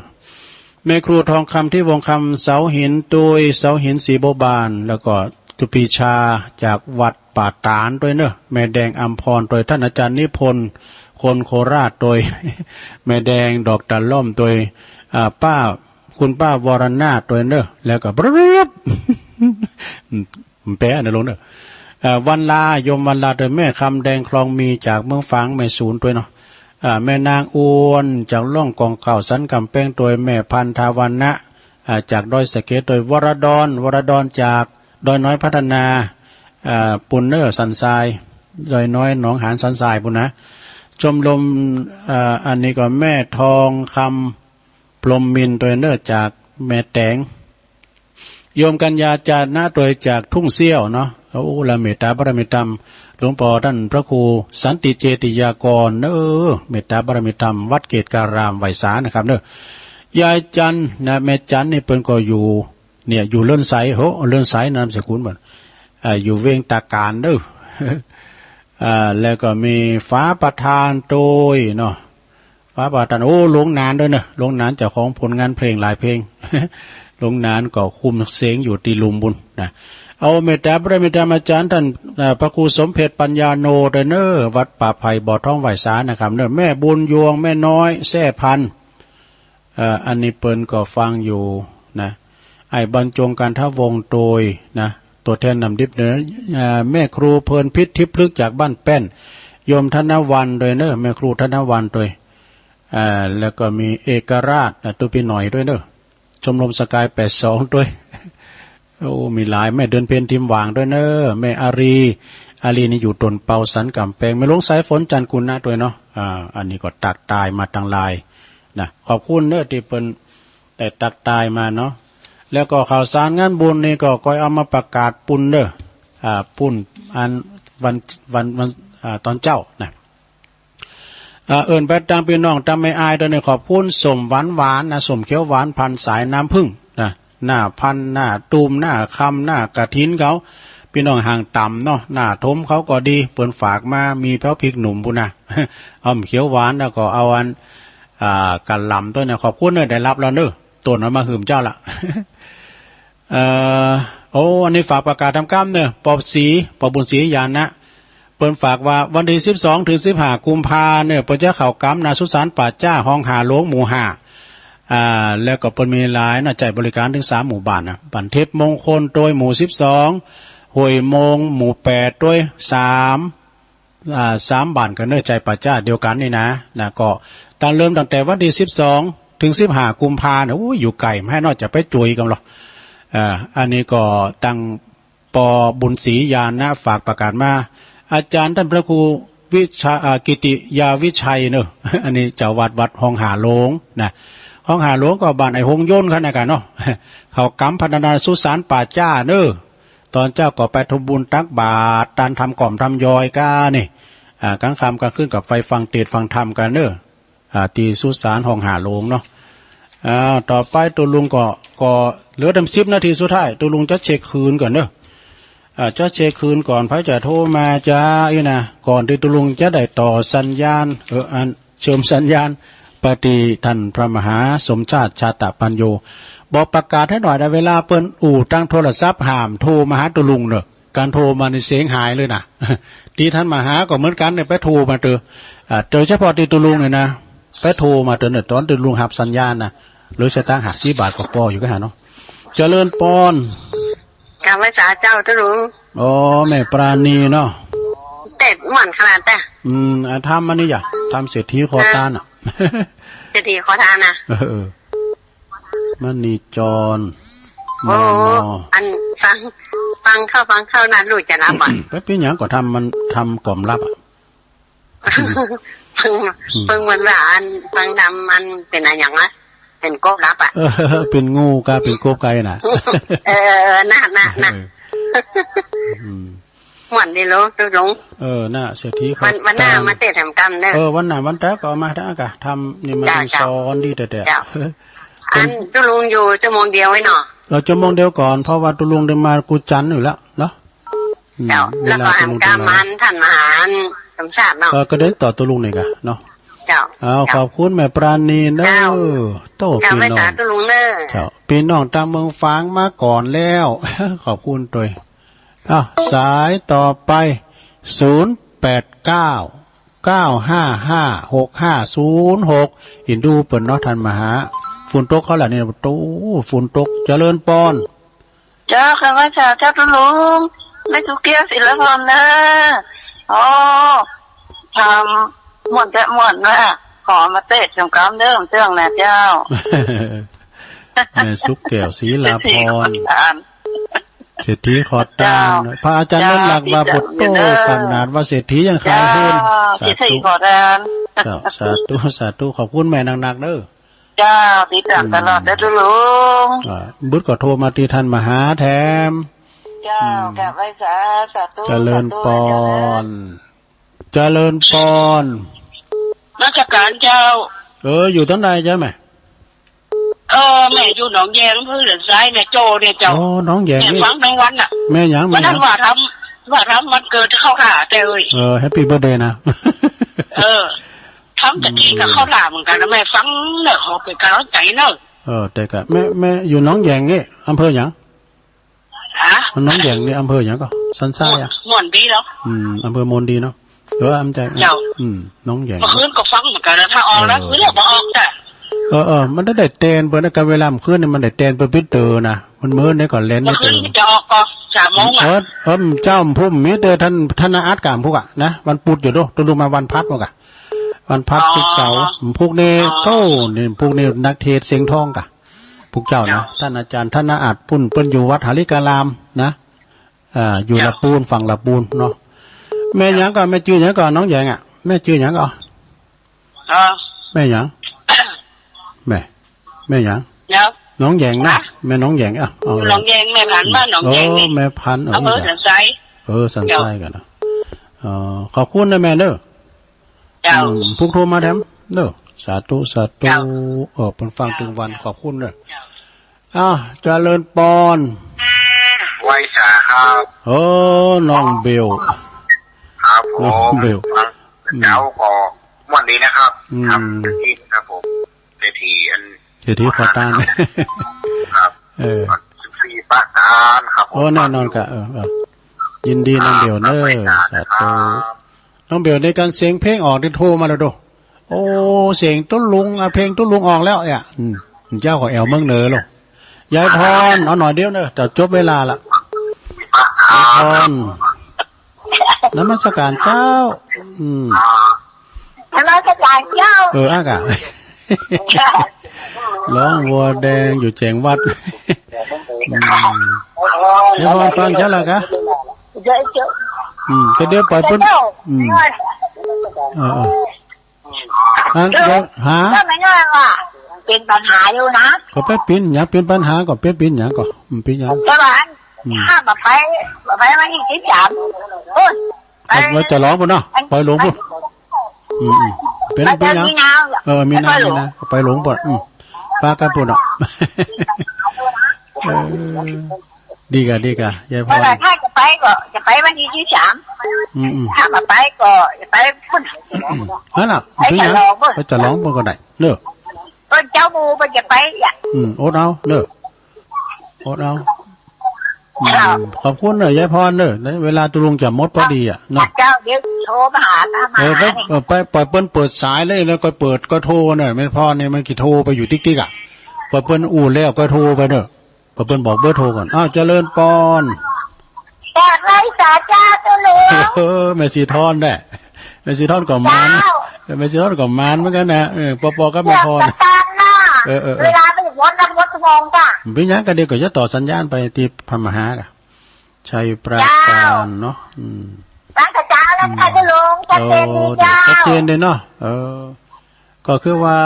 แม่ครูทองคำที่วงคำเสาหินโดยเสาหินสีโบบานแล้วก็ตุปีชาจากวัดป่าตานด้วยเนอะแม่แดงอัมพรโดยท่านอาจารย์นิพนธ์คนโคราชโดย แม่แดงดอกตะล่อมโดยคุณป้าวรนาถโดยเนอะแล้วก็บรึบ แปะนะลงเนอะวันลายมวันลาโดยแม่คำแดงคลองมีจากเมืองฝางแม่ศูนย์ด้วยเนาะแม่นางอวนจากล่องกองเก่าสันกำแป้งโดยแม่พันธาวันนะจากดอยสะเก็ดโดยวรดรจากดอยน้อยพัฒนาปุนเนอร์สันทรายดอยน้อยหนองหานสันทรายปุนนะชมรมอันนี้ก็แม่ทองคำพรหมมินโดยเนอร์จากแม่แตงโยมกัญญาจานะโดยจากทุ่งเซี่ยวเนาะโอ้ละเมตตาบารมีธรรมหลวงพ่อท่านพระครูสันติเจติยากรเนอเมตตาบารมีธรรมวัดเกตการามไวสานะครับเนอยายจันนะแม่จันนี่เปิ้นก็อยู่เนี่ยอยู่เลื่อนไสโหเลื่อนไสนามสกุลบ่อยู่เวียงตาการเด้อแล้วก็มีฟ้าประธานโดยเนาะฟ้าประธานโอ้หลวงนานด้วยเนาะหลวงนานเจ้าของผลงานเพลงหลายเพลง หลวงนานก็คุมเสียงอยู่ที่ลุมบุญนะเอาเมตตาพระเมตตาอาจารย์ท่านพระครูสมเพชรปัญญาโนเด้อเนอวัดป่าไผ่บ่อท้องไหวสานะครับเนอแม่บุญยวงแม่น้อยแซ่พันอันนี้เปิ้นก็ฟังอยู่นะไอ้บรรจงการทวงโดยนะตัวแทนนำดิบเนอแม่ครูเพลินพิษทิพลึกจากบ้านแป้นโยมธนวันโดยเนอแม่ครูธนวันโดยแล้วก็มีเอกราชตัวพี่หน่อยด้วยเนอชมรมสกาย82ด้วยโอ้มีหลายแม่เดินเพนทิมวางด้วยเนอแม่อารีนี่อยู่ตนเปาสันกำแพงไม่ลงสายฝนจันกุลนะด้วยเนาะอันนี้ก็ตักตายมาตังลายนะขอบคุณเนอที่เปิ้นแต่ตักตายมาเนาะแล้วก็ข่าวสารงานบุญนี่ก็ก้อยเอามาประกาศปุ้นเด้อปุ้นอันวันตอนเจ้านะเอิ้นไปตามพี่น้องตามไม่อายด้วยขอบคุณสมหวานนะสมเขียวหวานพันสายน้ำผึ้งนะหน้าพันหน้าตูมหน้าคำหน้ากระถินเขาพี่น้องห่างต่ำเนาะหน้าทมเขาก็ดีเปิ้นฝากมามีแพ้วพริกหนุ่มปุ่นนะ เอาเขียวหวานแล้วก็เอาอันกันลำตัวเนี่ยขอบคุณเนอะได้รับแล้วเนอะตัวนั้นมาหืมเจ้าละ โอ้อันนี้ฝากประกาศทำกรรมเนอะปอบบุญศรียานะเปิ้นฝากว่าวันที่12ถึง15กุมภาเนี่ยเปิ้นจะเข้ากรรมนาสุสานป่าจ้าห้องหาหลวงหมู่5แล้วก็เปิ้นมีหลายนะจ่ายบริการถึง3หมู่บ้านนะบันเทพมงคลโดยหมู่12ห้วยมงหมู่8ด้วย3บ้านกันเนอะใจป่าจ้าเดียวกันนี่นะก็เริ่มตั้งแต่วันที่12ถึง15กุมภาเนี่ยโอ้ยอยู่ไกลไม่ให้นอกจะไปจุยกันหรอก อันนี้ก็ตั้งปอบุญศรียานนะฝากประกาศมาอาจารย์ท่านพระครูวิชากิติยาวิชัยเนอะ อันนี้เจ้าวัดห้องหาโลงนะห้องหาโลงก็บ้านไอ้หงย่นกันนะกันเนาะ เขากำพัฒนาสุสานป่าจ้าเนอะตอนเจ้าก็ไปทำบุญตักบาตรตานทำกล่อมทำยอยก้านี่กลางค่ำกลางคืนกับไฟฟังเทศน์ฟังธรรมกันเนอะตีสุสานห้องหาโลงเนาะต่อไปตัวลุงก็เหลือ10 นาทีสุดท้ายตัวลุงจะเช็คคืนก่อนเนอะจะเช็คคืนก่อนพระจะโทรมาจ้าอีนะก่อนที่ตัวลุงจะได้ต่อสัญญาณอันเชื่อมสัญญาณปฏิท่านพระมหาสมชาติชาตปัญโยบอกประกาศให้หน่อยได้เวลาเปิ้นตั้งโทรศัพท์ห้ามโทรมาหาตัวลุงเนอะการโทรมาในเสียงหายเลยนะ ที่ท่านมหาก็เหมือนกันเนี่ยไปโทรมาเจอเฉพาะที่ตัวลุงเนี่ยนะไปโทรมาเนอะตอนตัวลุงหับสัญญาณนะหรือจะตั้งหัก10 บาทก็พออยู่ก็หาเนาะเจริญปอนกาไม่สาเจ้าตุลุงอ๋อแม่ปราณีเนาะเต็ดหม่อนขนาดแต่ทำมันนี่อย่าทำเศรษฐีขอทานอ่ะเศรษฐีขอทานนะมันนี่จรโอ้อันฟังเข้านั้นรู้จะรับอ่ะไปเป็นอย่างก็มันทำกล่อมรับอ่ะเพิ่งมันว่าอันฟังดำมันเป็นอะไรอย่างนะเป็นกบรับอ่ะเป็นงูกะเป็นกบไก่น่ะน่าหม่อนดีรู้ตุลุงน่าเศรษฐีวันหน้ามาเตะทำกรรมเนอะวันหน้าวันแรกก็มาทั้งกะทำนี่มันสอนดีแต่อันตุลุงอยู่ชั่วโมงเดียวไว้หน่อชั่วโมงเดียวก่อนเพราะว่าตุลุงเดินมากูจันอยู่แล้วเนาะแล้วก็ทำกรรมมันท่านมหาสมชาติเนาะก็เดินต่อตุลุงนี่กะเนาะขอบคุณแม่ปราณีเนอะโตปีน้องปีน้องตามเมืองฟางมาก่อนแล้วขอบคุณตัวสายต่อไป0899555656อินดูเปิดเนาะทันมาหาฝุ่นตกเขาแหละนี่ตู้ฝุ่นตกเจริญปอนเจ้าค่ะว่าเจ้าตุลุงไม่ทุกเกียรศิลปนนะอ๋อทำหม่อนนะขอมาเตะสงครามเดิมเรื่องนะเจ้าแม่สุกแก้วศรีลาพรเศรษฐีขอตานพระอาจารย์นั่นหลักว่าพุทโธขนาดว่าเศรษฐียังขายหุ้นสาธุสาธุขอบคุณแม่หนักๆเด้อเจ้าติดตามตลอดได้ทุลุงบุตรก็โทรมาที่ท่านมหาแถมเจ้าแก่ไว้สาธุเจริญปอนเจริญปอนราชการเจ้าอยู่ทั้งใดใช่ไหมแม่อยู่หนองแยงเพื่อเดินซ้ายเนี่ยโจเนี่ยเจ้าหนองแยงนี่ฟังทั้งวันอ่ะแม่ยังวันนั้นว่าทำวันเกิดเข้าข่าแต่แฮปปี้เบิร์ธเดย์นะทำแต่ที่กับเข้าหลาเหมือนกันนะแม่ฟังเนอะเขาเป็นการร้อนใจเนอะแต่ก็แม่อยู่หนองแยงนี่อำเภอหยังหนองแยงนี่อำเภอหยังก็สันทรายม่วนดีแล้วอำเภอมนดีเนาะอำใจน้องใหญ่เมื่อคืนก็ฟังเหมือนกันนะถ้าออกแล้วคือเรียกว่าออกแต่มันได้เต้นเปิดในการเวลาเมื่อคืนนี่มันได้เต้นเปิดพิเตอร์นะมันเมื่อในก่อนเล่นเมื่อคืนจะออกก็3 โมงอ่ะเจ้าพุ่มมีเตอร์ท่านอาร์ตกามพวกอ่ะนะวันปุดอยู่ด้วยตัวลงมาวันพัดพวกอ่ะวันพัดศุกร์เสาร์พวกนี้โต้นี่พวกนี้นักเทศเสียงทองกะพวกเจ้านะท่านอาจารย์ท่านอาร์ตปุ่นเปิ้นอยู่วัดหาริการามนะอยู่ละปูนฝั่งละปูนเนาะแม่ยังก็แม่ชื่อยังก็น้องแยงอ่ะแม่ชื่อยังก็แม่ยังแม่ยังน้องแยงนะแม่น้องแยงน้องแยงแม่พันบ้านน้องแยงแม่พันสันไซสันไซกันนะขอบคุณนะแม่เด้อพุกโทรมาแถมเด้อสาธุเป็นฟังถึงวันขอบคุณเลยเจริญปอนไว้สาครับน้องเบลครับผมเจ้าก็วันนี้นะครับทำที่ครับผมเศรษฐีขอตานครับ14 ประการครับแน่นอนกะยินดีน้องเบลเนอสาธุน้องเบลในการเสียงเพลงออกที่โทรมาแล้วดูเสียงตุ้ลุงเพลงตุ้ลุงออกแล้วเจ้าของแอลเมืองเหนือหรอยายพรเอาหน่อยเดียวเนอะจะจบเวลาละยายพรนมัสการเจ้านมัสการเจ้าอากาศร้องวัวแดงอยู่แจงวัด เดี๋ยวพอฟังจ้ะล่ะกะก็เดี๋ยวปล่อยเปิ้นนั่นเดี๋ยวหาก็ไม่ง่ายว่ะเป็นปัญหาอยู่นะก็เป็นปิ่นหยังเป็นปัญหาก็เป็นปิ่นหยังก็ปิ่นหยังแต่ว่าถ้าแบบไปวันที่13เราจะร้องบ่เนาะปล่อยหลงบ่เป็นหยังมีนาไปหลงบ่ปากันปุ่นเนาะดีกะยายพรถ้าจะไปวันที่13ถ้ามาไปก็จะไปพุ่นนั่นน่ะเป็นหยังก็จะร้องบ่ก็ได้เด้อเจ้าบูมันจะไปอ่ะโอ๊ตเอาเด้อโอ๊ตเอาขอบคุณเนอะยายพรเนอะเวลาตุลุงจะมดพอดีอ่ะเนาะเจ้าเดี๋ยวโทรมาหาไปปล่อยเปิ้นเปิดสายเลยแล้วก็เปิดก็โทรเนอะแม่พรเนี่ยมันกี่โทรไปอยู่ติ๊กๆอ่ะปล่อยเปิ้นอู้แล้วก็โทรไปเนอะปล่อยเปิ้นบอกเบอร์โทรก่อนเจริญปอนจากไรสาจ้าตุลุงแม่สีทอนได้แม่สีทอนก่อนมานแม่สีทอนก่อนมานเหมือนกันนะปอก็แม่พรเวลาไปถึงวัดชั่วโมงจ้ะเป็นยังกันเดียวก็จะต่อสัญญาณไปที่พมหาค่ะชัยปราการเนาะตั้งแต่เช้าแล้วค่ะตุลุงชัดเจนดีจ้าชัดเจนเลยเนาะก็คือว่า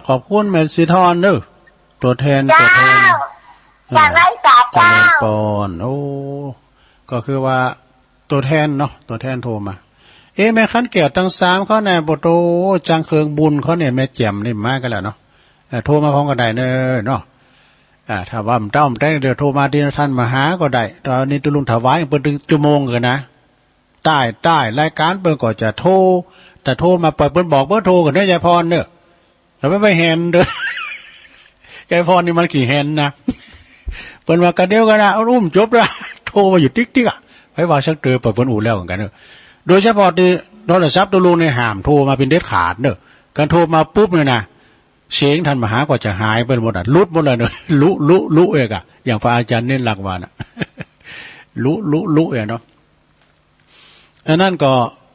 ขอบคุณแม่สีทอนเด้อตัวแทนจากไรสาจ้าปอนก็คือว่าตัวแทนเนาะตัวแทนโทรมาแม่ขันเกียรติทั้ง3เขาเนี่ยบ่โตจังเคืองบุญเขาเนี่ยแม่แจ่มนี่มากันแล้วเนาะโทรมาพร้อมกันได้เนาะถ้าว่ามันได้เดี๋ยวโทรมาที่ท่านมหาก็ได้ตอนนี้ตุลุงถวายเปิดถึงชั่วโมงกันนะใต้รายการเปิ้นก็จะโทรแต่โทรมาปล่อยเปิ้นบอกเบอร์โทรกันเด้อยายพรเด้อแล้วไม่แฮนเด้อยายพรนี่มันกี่แฮนนะเปิ้นว่ากระเดียวกันนะอุ้มจบแล้วโทรมาอยู่ติ๊กๆอ่ะให้ว่าชักเตอปล่อยเปิ้นอู่แล้วกันเด้อโดยเฉพาะที่โทรศัพท์ตุลุงในห้ามโทรมาเป็นเด็ดขาดเด้อการโทรมาปุ๊บเนี่ยนะเสียงท่านมหาก็จะหายไปหมดลุดหมดเลยเนอะลุเอกอะอย่างพระอาจารย์เน้นหลักวานะลุเอกเนาะนั่นก็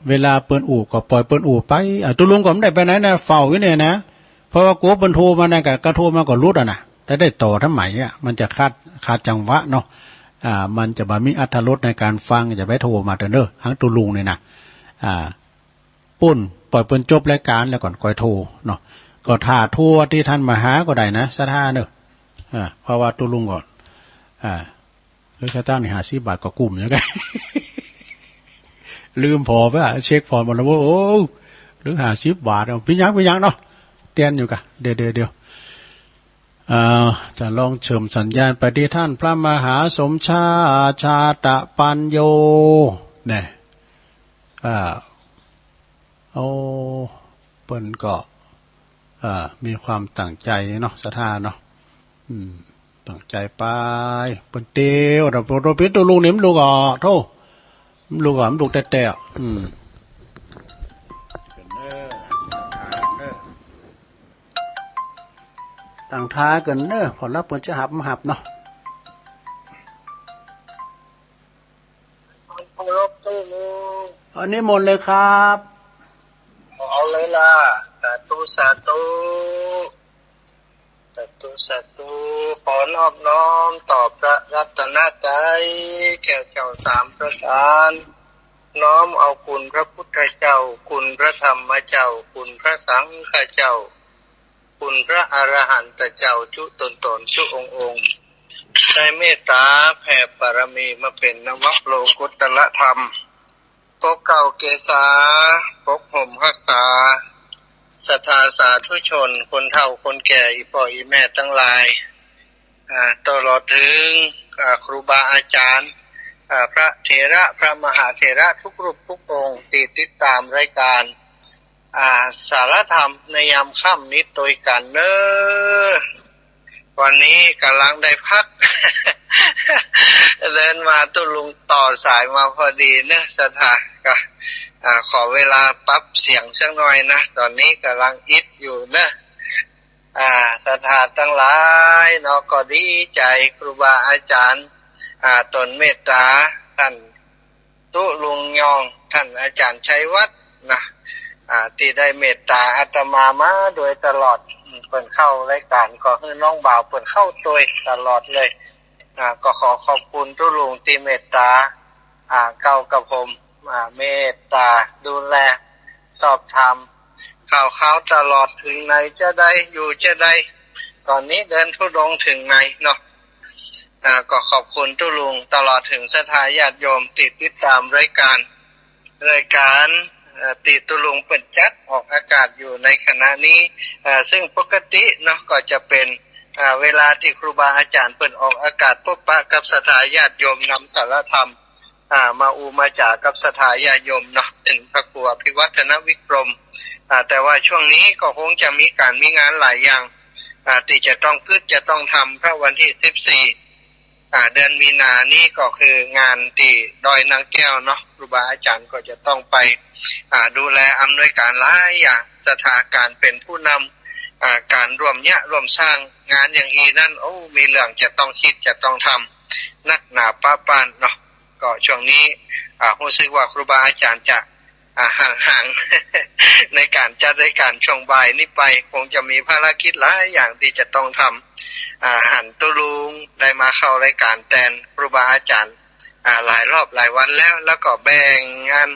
เวลาเปิ้นอู่ก็ปล่อยเปิ้นอู่ไปตุลุงก็ไม่ได้ไปไหนนะเฝ้าอยู่เนี่ยนะเพราะว่ากูเปิ้นโทรมานะก็โทรมาก็ลุดอ่ะนะได้ต่อทำไมอ่ะมันจะขาดจังหวะเนาะมันจะบ่มีอรรถรสในการฟังจะไปโทรมาเด้อทั้งตุลุงเนี่ยนะปุ่นปล่อยเปิ้นจบรายการแล้วก่อนค่อยโทรเนาะก็ถ่าทั่วที่ท่านมหาก็ได้นะสถานเนอะเพราะว่าตุลุงก่อนหรือชะตั้งนี่50 บาทก็กลุ่มยังไง ลืมพอไปเช็คพอมาแล้วว่าโอ้หรือ50 บาทพี่ยังเนาะเตียนอยู่กะเดี๋ยวจะลองเชิมสัญญาณไปที่ท่านพระมหาสมชาตะปัญโยเนี่ยเปิ้นก็มีความตั้งใจเนาะศรัทธาเนาะตั้งใจไปเปิ้นเตียวเราเป็นตัวลุงเนี่ยมันลูกโทมันลูกแต่ต่างท้ากันเนอะพอรับเปิ้นจะหับเนาะอันนี้หมดเลยครับเอาเลยล่ะสาธุขอนอบน้อมต่อพระรัตนตรัยแก่เจ้า3ประการน้อมเอาคุณพระพุทธเจ้าคุณพระธรรมเจ้าคุณพระสังฆเจ้าคุณพระอรหันตเจ้าจุตนจุองค์ได้เมตตาแผ่บารมีมาเป็นนวโลกุตตรธรรมปกเก่าเกษาปกห่มรักษาศรัทธาสาธุชนคนเฒ่าคนแก่อีพ่ออีแม่ทั้งหลายตลอดถึงครูบาอาจารย์พระเถระพระมหาเถระทุกรูปทุกองค์ที่ติดตามรายการสารธรรมในยามค่ำนี้ตัวกันเนอะวันนี้กำลังได้พัก เดินมาตุลุงต่อสายมาพอดีเนอะสถาก็ขอเวลาปรับเสียงสักหน่อยนะตอนนี้กำลังอิดอยู่เนอะสถาทั้งหลายเนาะก็ดีใจครูบาอาจารย์ตนเมตตาท่านตุลุงยองท่านอาจารย์ชัยวัฒน์นะที่ได้เมตตาอาตมามาโดยตลอด เปิดเข้ารายการก็คือน้องบ่าวเปิดเข้าตัวตลอดเลยก็ขอขอบคุณทุลุงที่เมตตาเก่ากับผมเมตตาดูแลสอบถามข่าวตลอดถึงไหนจะได้อยู่จะได้ตอนนี้เดินทุดงถึงไหนเนาะก็ขอบคุณทุลุงตลอดถึงศรัทธาญาติโยมติดตามรายการติตุลุงเปิดจัดออกอากาศอยู่ในขณะนี้ซึ่งปกติเนาะก็จะเป็นเวลาที่ครูบาอาจารย์เปิดออกอากาศพบปะกับศรัทธาญาติโยมนำสารธรรมมามาจากกับศรัทธาญาติโยมเนาะเป็นพระครูอภิวัฒนวิกรมแต่ว่าช่วงนี้ก็คงจะมีงานหลายอย่างที่จะต้องทำเพราะวันที่14เดือนมีนานี้ก็คืองานที่ดอยนางแก้วเนาะครูบาอาจารย์ก็จะต้องไปดูแลอำนวยการหลายอย่างสถานการเป็นผู้นำการร่วมสร้างงานอย่างอีนั่นมีเรื่องจะต้องคิดจะต้องทำนักหนาป้าปานเนาะก็ช่วงนี้รู้สึกว่าครูบาอาจารย์จะห่างในการจัดรายการช่วงบ่ายนี้ไปคงจะมีภารกิจหลายอย่างที่จะต้องทำหันตุลุงได้มาเข้ารายการแทนครูบาอาจารย์หลายรอบหลายวันแล้วก็แบ่งงาน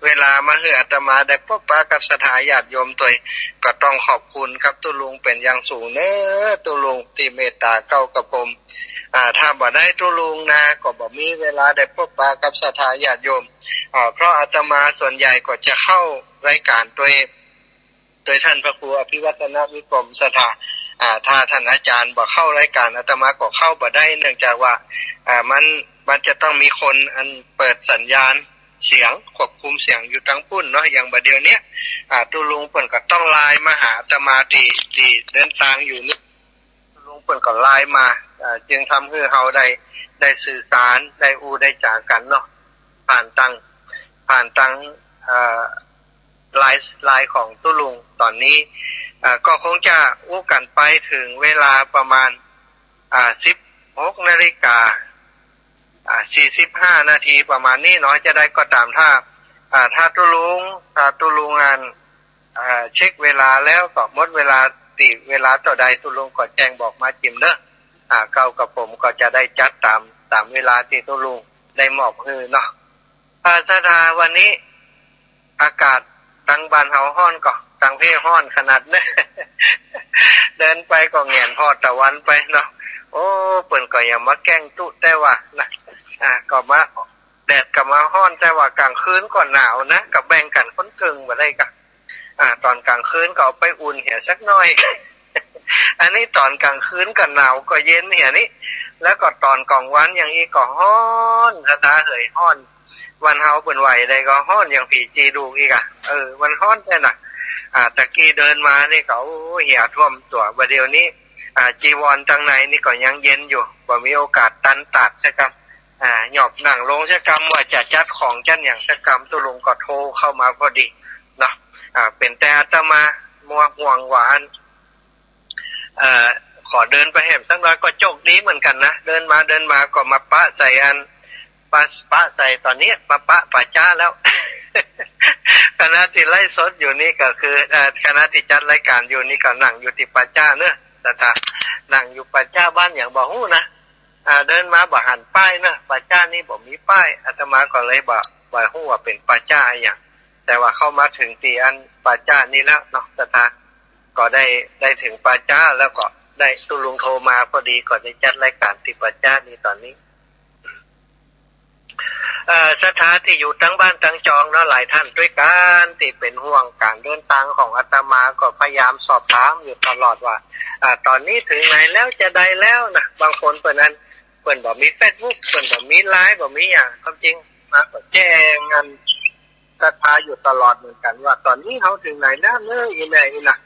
เวลามาให้อาตมาได้พบปะกับศรัทธาญาติโยมตัวก็ต้องขอบคุณครับตุลุงเป็นอย่างสูงเน้อตุลุงที่เมตตาเก่ากับผมถ้าบ่ได้ตุลุงนะก็บ่มีเวลาได้พบปะกับศรัทธาญาติโยมเพราะอาตมาส่วนใหญ่ก็จะเข้ารายการโดยท่านพระครูอภิวัฒนวิกรมศรัทธาถ้าท่านอาจารย์บ่เข้ารายการอาตมาก็เข้าบ่ได้เนื่องจากว่ามันจะต้องมีคนเปิดสัญญาณเสียงควบคุมเสียงอยู่ทั้งปุ้นเนาะอย่างบัดเดี๋ยวนี้ตุลุงเพิ่นก็ต้องไลน์มาหาอาตมาที่เดินทางอยู่นี่ตุลุงเพิ่นก็ไลน์มาจึงทำให้เฮาได้สื่อสารได้จากันเนาะผ่านตังไลน์ของตุลุงตอนนี้ก็คงจะอู้กันไปถึงเวลาประมาณ16 นาฬิกา45 นาทีประมาณนี้น้อยจะได้ก็ตามถ้าตุลุงงานเช็คเวลาแล้วก็หมดเวลาเวลาต่อใดตุลุงก็แจ้งบอกมาจิมเด้อเก่ากับผมก็จะได้จัดตามเวลาที่ตุลุงได้มอบให้เนาะศรัทธาวันนี้อากาศตั้งบ้านเฮาฮ้อนก็ตั้งเพฮ้อนขนาดนี้ เดินไปก็แหงนพอตะวันไปเนาะโอ้เปิ้นก็ยังมาแกล้งตุแต่ว่านะก็มาแดดก็มาฮ้อนแต่ว่ากลางคืนก็หนาวนะก็แบ่งกันคนกึ่งบ่ได้กะตอนกลางคืนก็เอาไปอุ่นเหี่ยสักหน่อย อันนี้ตอนกลางคืนก็หนาวก็เย็นเหี่ยนี่แล้วก็ตอนกลางวันอย่างนี้ก็ฮ้อนสะท้าเหยฮ้อนวันเฮาเปิ้นไหวได้ก็ฮ้อนอย่างผีจีดูอีกมันฮ้อนแท้น่ะตะกี้เดินมานี่ก็เหี่ยท่วมตัวบัดเดี๋ยวนี้จีวรทางในนี่ก็ยังเย็นอยู่บ่มีโอกาสตันตัดสักกำหยอบหนังลงสักกำว่าจะจัดของจัดอย่างสักกำตุลุงก็โทรเข้ามาพอดีเนาะเป็นแต่อาตมามัวห่วงหวานขอเดินไปแหมสักน้อยก็โชคดีเหมือนกันนะเดินมาก็มาปะใส่ปะใส่ตอนนี้ปะจ้าแล้ว คณะที่ไล่สดอยู่นี่ก็คือคณะที่จัดรายการอยู่นี่ก็นั่งอยู่ที่ปะจ้าเนอะแต่นั่งอยู่ปะจ้าบ้านอย่างบ่ฮู้นะเดินมาบ่หันป้ายนะปะจ้านี่บ่มีป้ายอาตมาก็เลยบ่ฮู้ว่าเป็นปะจ้าอย่างแต่ว่าเข้ามาถึงที่อันปะจ้านี่แล้วเนาะก็ได้ถึงปะจ้าแล้วก็ได้ตุลุงโทรมาพอดีก็ได้จัดรายการที่ปะจ้านี่ตอนนี้สถานที่อยู่ทั้งบ้านทั้งจองเนาะหลายท่านด้วยกันที่เป็นห่วงการเดินทางของอาตมาก็พยายามสอบถามอยู่ตลอดว่าตอนนี้ถึงไหนแล้วจะได้แล้วนะบางคนเพิ่นบอกมี Facebook เพิ่นบอกมี LINE บอกมีอย่างความจริงมาก็แจ้งงานศรัทธาอยู่ตลอดเหมือนกันว่าตอนนี้เฮาถึงไหนแล้วเนอะอีไหนนะ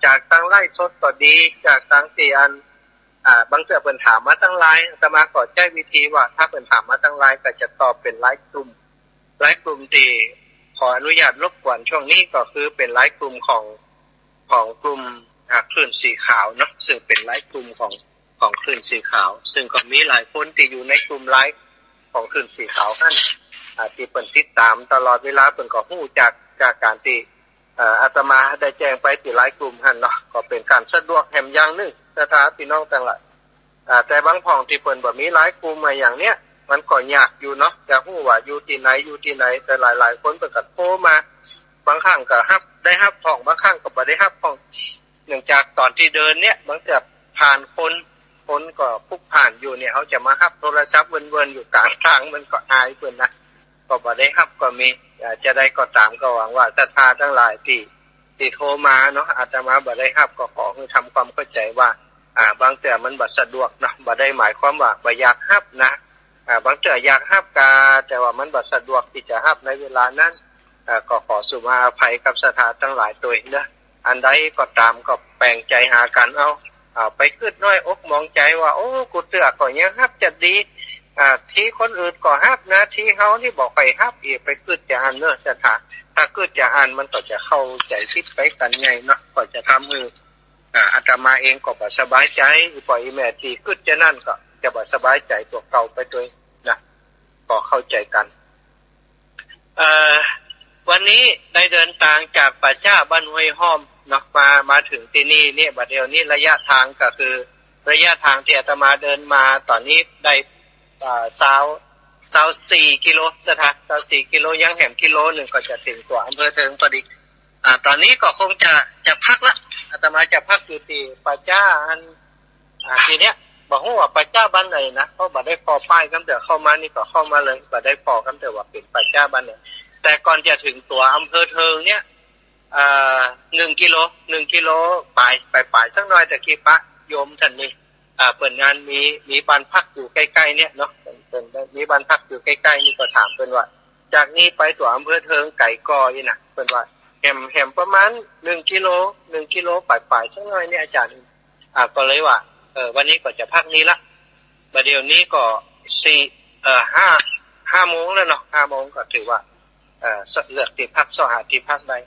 จากทางไลฟ์สดก็ดีจากทางที่อันบางเทื่อเพิ่นถามมาทางไลน์อาตมาก็แจ้งวิธีว่าถ้าเพิ่นถามมาทางไลน์ก็จะตอบเป็นไลฟ์กลุ่มที่ขออนุญาตรบกวนช่วงนี้ก็คือเป็นไลฟ์กลุ่มของกลุ่มคลื่นสีขาวเนาะซึ่งเป็นไลฟ์กลุ่มของคลื่นสีขาวซึ่งก็มีหลายคนที่อยู่ในกลุ่มไลฟ์ของคลื่นสีขาวนั่นที่เพิ่นติดตามตลอดเวลาเพิ่นก็ฮู้จากการที่ อาตมาได้แจ้งไปที่หลายกลุ่มหั่นเนาะก็เป็นการสะดวกแห่งอย่างนึงสถานพี่น้องทั้งหลายแต่บางพ่องที่เพิ่นบ่มีหลายกลุ่มมาอย่างเนี้ยมันก็ยากอยู่เนาะจะฮู้ว่าอยู่ที่ไหนแต่หลายๆคนเพิ่นก็โทรมาบางครั้งก็รับได้รับพ่องบางครั้งก็บ่ได้รับพ่องเนื่องจากตอนที่เดินเนี่ยบางทีผ่านคนก็พลุกผ่านอยู่เนี่ยเขาจะมารับโทรศัพท์เวินๆอยู่กลางทางมันก็อายเพิ่นนะก็บ่ได้รับก็มีจะได้ก็ตามก็หวังว่าศรัทธาทั้งหลายที่โทรมาเนาะอาตมาบ่ได้รับก็ขอให้ทำความเข้าใจว่าบางเทื่อมันบ่สะดวกเนาะบ่ได้หมายความว่าบ่อยากรับนะบางเทื่ออยากรับกาแต่ว่ามันบ่สะดวกที่จะรับในเวลานั้นก็ขอสุมาอภัยกับศรัทธาทั้งหลายตัวเองเด้ออันใดก็ตามก็แปลงใจหากันเอาไปคิดน้อยอกมองใจว่าโอ้กูเตือก็ยังรับจะดีที่คนอื่นก็รับนะที่เฮานี่บ่ค่อยรับอีกไปคิดจะอันเด้อศรัทธาถ้าคิดจะอันมันก็จะเข้าใจผิดไปกันใหญ่เนาะก็จะทำให้อาตมาเองก็บ่สบายใจปล่อยแม่ที่คิดจะนั่นก็จะบ่สบายใจตัวเก่าไปด้วยนะก็เข้าใจกันวันนี้ได้เดินทางจากป่าช้าบ้านห้วยห้อมเนาะมาถึงที่นี่เนี่ยบัดเดี๋ยวนี้ระยะทางก็คือระยะทางที่อาตมาเดินมาตอนนี้ได้24กิโลสถาน24กิโลยังแหมกิโลนึงก็จะถึงตัวอำเภอเทิงพอดีตอนนี้ก็คงจะพักละอาตมาจะพักอยู่ที่ป่าช้าอันทีเนี้ยบ่ฮู้ว่าป่าช้าบ้านไหนนะเพราะบ่ได้พอป้ายกันแต่เข้ามานี่ก็เข้ามาเลยบ่ได้พอกันแต่ว่าเป็นป่าช้าบ้านไหนแต่ก่อนจะถึงตัวอำเภอเทิงเนี่ย1กิโลปลายสักหน่อยแต่กี้ปะโยมท่านนี้เปิดงานมีบ้านพักอยู่ใกล้ๆเนี่ยเนาะเป็นมีบ้านพักอยู่ใกล้ๆนี่ก็ถามเพิ่นว่าจากนี้ไปตัวอำเภอเทิงไก่กอนี่น่ะเพิ่นว่าแหมประมาณ1กิโลปลายสักหน่อยเนี่ยอาจารย์ก็เลยว่าวันนี้ก็จะพักนี้ละบัดเดี๋ยวนี้ก็5โมงแล้วเนาะ5โมงก็ถือว่าเลือกที่พักหาที่พักได้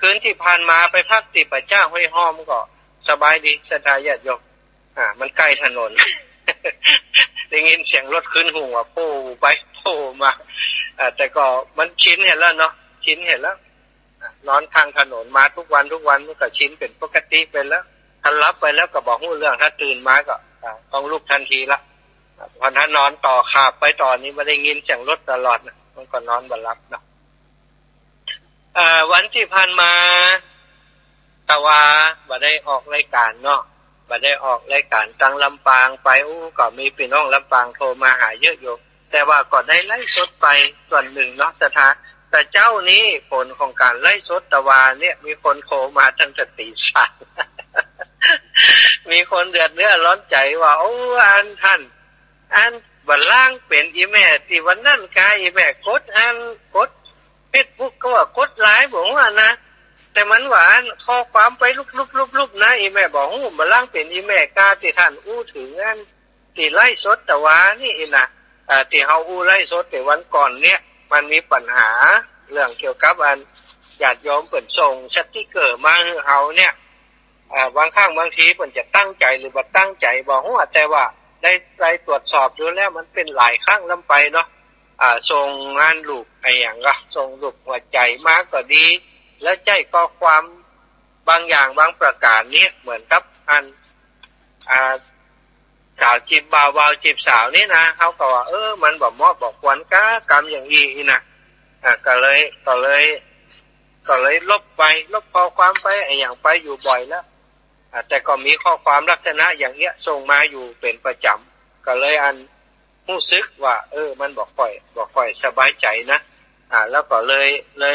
คืนที่ผ่านมาไปพักที่ป่าช้าห้วยห้อมก็สบายดีสบายญาติโยมมันใกล้ถนน ได้ยินเสียงรถขึ้นหูโผล่ไปโผล่มาแต่ก็มันชินเห็นแล้วเนาะชินเห็นแล้วนอนทางถนนมาทุกวันมันก็ชินเป็นปกติไปแล้วถ้ารับไปแล้วก็บอกฮู้เรื่องถ้าตื่นมาก็ต้องลุกทันทีละพอถ้านอนต่อขาบไปต่อนี้ไม่ได้ยินเสียงรถตลอดนะมันก็นอนบ่หลับเนาะวันที่ผ่านมาตะวาบ่ได้ออกรายการเนาะบ่ได้ออกรายการตังลำปางไปก็มีพี่น้องลำปางโทรมาหาเยอะอยู่แต่ว่าก็ได้ไล่สดไปส่วนหนึ่งเนาะสถานแต่เจ้านี้ผลของการไล่สดตะวาเนี่ยมีคนโทรมาตั้งแต่ตี 3 มีคนเดือดเนื้อร้อนใจว่าโอ้ท่านบัดล่างเป็นอีแม่ที่วันนั้นกายอีแม่กดFacebook ก็ว่ากดไลค์บอกว่านะแต่มันหวานข้อความไปลุบๆๆนะอีแม่บอกฮู้บัดล่างเป็นอีแม่กาที่ท่านถึงอันที่ไล่สดตะวานี่นะที่เฮาไล่สดแต่วันก่อนเนี่ยมันมีปัญหาเรื่องเกี่ยวกับอันญาติโยมเพิ่นส่งสติกเกอร์มาให้เฮาเนี่ยบางครั้งบางทีเพิ่นจะตั้งใจหรือบ่ตั้งใจบ่ฮู้แต่ว่าได้ตรวจสอบดูแล้วมันเป็นหลายครั้งลำไปเนาะส่งงานรูปไอ้หยังก็ส่งรูปหัวใจมาก็ดีแล้วใจก็ความบางอย่างบางประการนี้เหมือนกับอันสาวจีบบ่าวจีบสาวนี่นะเขาก็ว่ามันบ่เหมาะบ่ควรกรรมอย่างนี้นะก็เลยลบข้อความไปไอ้อย่างไปอยู่บ่อยแล้วแต่ก็มีข้อความลักษณะอย่างเงี้ยส่งมาอยู่เป็นประจำก็เลยอันรู้สึกว่ามันบ่ค่อยสบายใจนะแล้วก็เล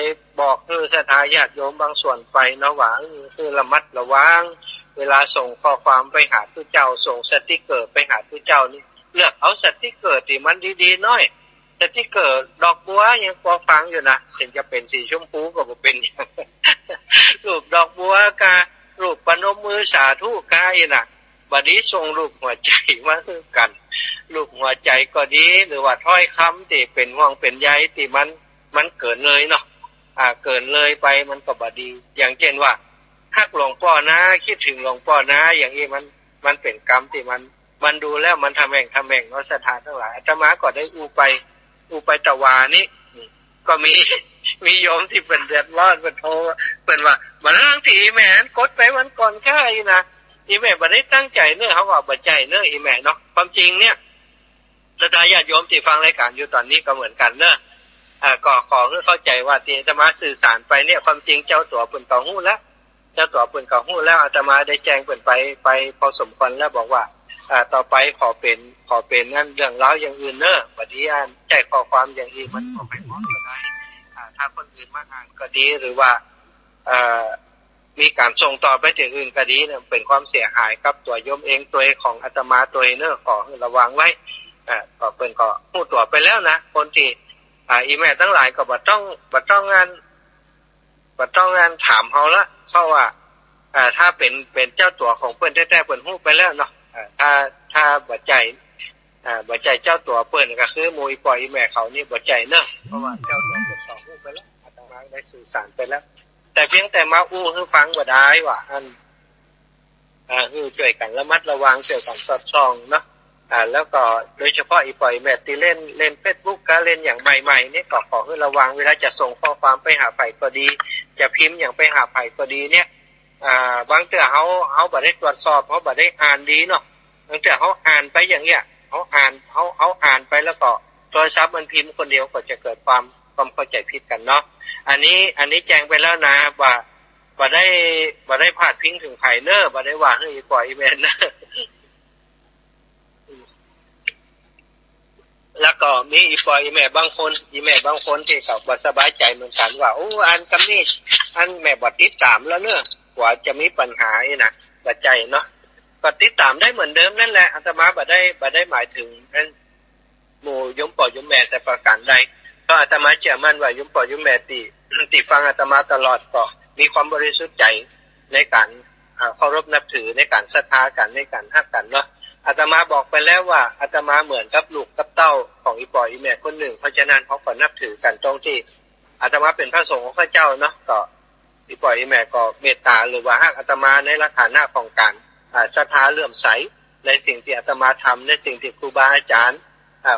ยบอกให้ศรัทธาญาติโยมบางส่วนไปเนาะว่าคือระมัดระวังเวลาส่งข้อความไปหาผู้เจ้าส่งสติกเกอร์ไปหาผู้เจ้านี่เลือกเอาสติกเกอร์ที่มันดีๆหน่อยสติกเกอร์ดอกบัวยังพอฟังอยู่นะถึงจะเป็นสีชมพูก็บ่เป็นรูปดอกบัวกะรูปปนมมือสาธุกายน่ะบัดนี้ส่งรูปหัวใจมาคือกันรูปหัวใจก็ดีหรือว่าถ้อยคำที่เป็นห่วงเป็นใยที่มันเกินเลยเนาะเกินเลยไปมันก็บ่ดีอย่างเช่นว่าฮักหลวงพ่อนะคิดถึงหลวงพ่อนะอย่างนี้มันเป็นกรรมที่มันดูแล้วมันทำแห่งเนาะศรัทธาทั้งหลายอาตมาก็ได้อูไปตะวานี้ก็ มีโยมที่เป็นเดือดร้อนเป็นโทรเป็นว่ามาล่างที่อีแม่กดไปวันก่อนค่าอีนะอีแม่บ่ได้ตั้งใจเนื้อเขาว่าบ่ใจเนื้ออีแม่เนาะความจริงเนี่ยศรัทธาญาติโยมที่ฟังรายการอยู่ตอนนี้ก็เหมือนกันเนอะก็ขอให้เข้าใจว่าที่อาตมาสื่อสารไปเนี่ยความจริงเจ้าตัวเพิ่นก็ฮู้แล้วเจ้าตัวเพิ่นก็ฮู้แล้วอาตมาได้แจ้งเพิ่นไปพอสมควรแล้วบอกว่าต่อไปขอเป็นนั่นเรื่องราวอย่างอื่นเนอะบัดนี้แจ้งข้อความอย่างอื่นมันก็ไปพร้อมกันได้ถ้าคนอื่นมาอ่านก็ดีหรือว่ามีการส่งต่อไปถึงอื่นก็ดีเนี่ยเป็นความเสียหายกับตัวโยมเองตัวของอาตมาตัวเนอะขอให้ระวังไว้ก็เพิ่นก็ฮู้ตัวไปแล้วนะคนที่อีแม่ทั้งหลายก็บ่ต้องงานถามเฮาละเพราะว่าถ้าเป็นเจ้าตัวของเพิ่นแท้ๆเพิ่นฮู้ไปแล้วเนาะถ้าบ่ใจเจ้าตัวเพิ่นก็คือหมู่อีปอยอีแม่เขานี่บ่ใจเนาะเพราะว่าเจ้าตัวเพิ่นก็ฮู้ไปแล้วอาตมาได้สื่อสารไปแล้วแต่เพียงแต่มาอู้ให้ฟังบ่ได้ว่าช่วยกันระมัดระวังช่วยกันสอดส่องเนาะแล้วก็โดยเฉพาะอีปอยแม่ที่เล่น Facebook ก็เล่นอย่างใหม่ๆนี่ก็ขอให้ระวังเวลาจะส่งข้อความไปหาไผก็ดีจะพิมพ์อย่างไปหาไผก็ดีเนี่ยบางเทื่อเฮาบ่ได้ตรวจสอบเฮาบ่ได้อ่านดีเนาะบางเทื่อเฮาอ่านไปอย่างเงี้ยเฮาอ่านไปแล้วก็โทรศัพท์มันพิมพ์คนเดียวก็จะเกิดความเข้าใจผิดกันเนาะอันนี้แจ้งไปแล้วนะว่าบ่ได้พาดพิงถึงไผเน้อบ่ได้ว่าให้อีปอยอีแม่นนะแล้วก็มีอีปอยอีแม่บางคนที่เขาบ่สบายใจเหมือนกันว่าโอ้อันกำนี้อันแม่บ่ติดตามแล้วเนอะกว่าจะมีปัญหาอีนะบ่ใจเนาะก็ติดตามได้เหมือนเดิมนั่นแหละอาตมาบ่ได้หมายถึงนั้นหมู่โยมพ่อโยมแม่แต่ประการใดก็อาตมาเชื่อมั่นว่าโยมพ่อโยมแม่ที่ฟังอาตมาตลอดก็มีความบริสุทธิ์ใจในการเคารพนับถือในการศรัทธากันในการฮักกันเนาะอาตมาบอกไปแล้วว่าอาตมาเหมือนกับลูกกับเต้าของอีปอยอีแม่คนหนึ่งเพราะฉะนั้นเขาก็นับถือกันตรงที่อาตมาเป็นพระสงฆ์ของพระเจ้าเนาะก็อีปอยอีแม่ก็เมตตาหรือว่าฮักอาตมาในลักษณะของการศรัทธาเลื่อมใสในสิ่งที่อาตมาทำในสิ่งที่ครูบาอาจารย์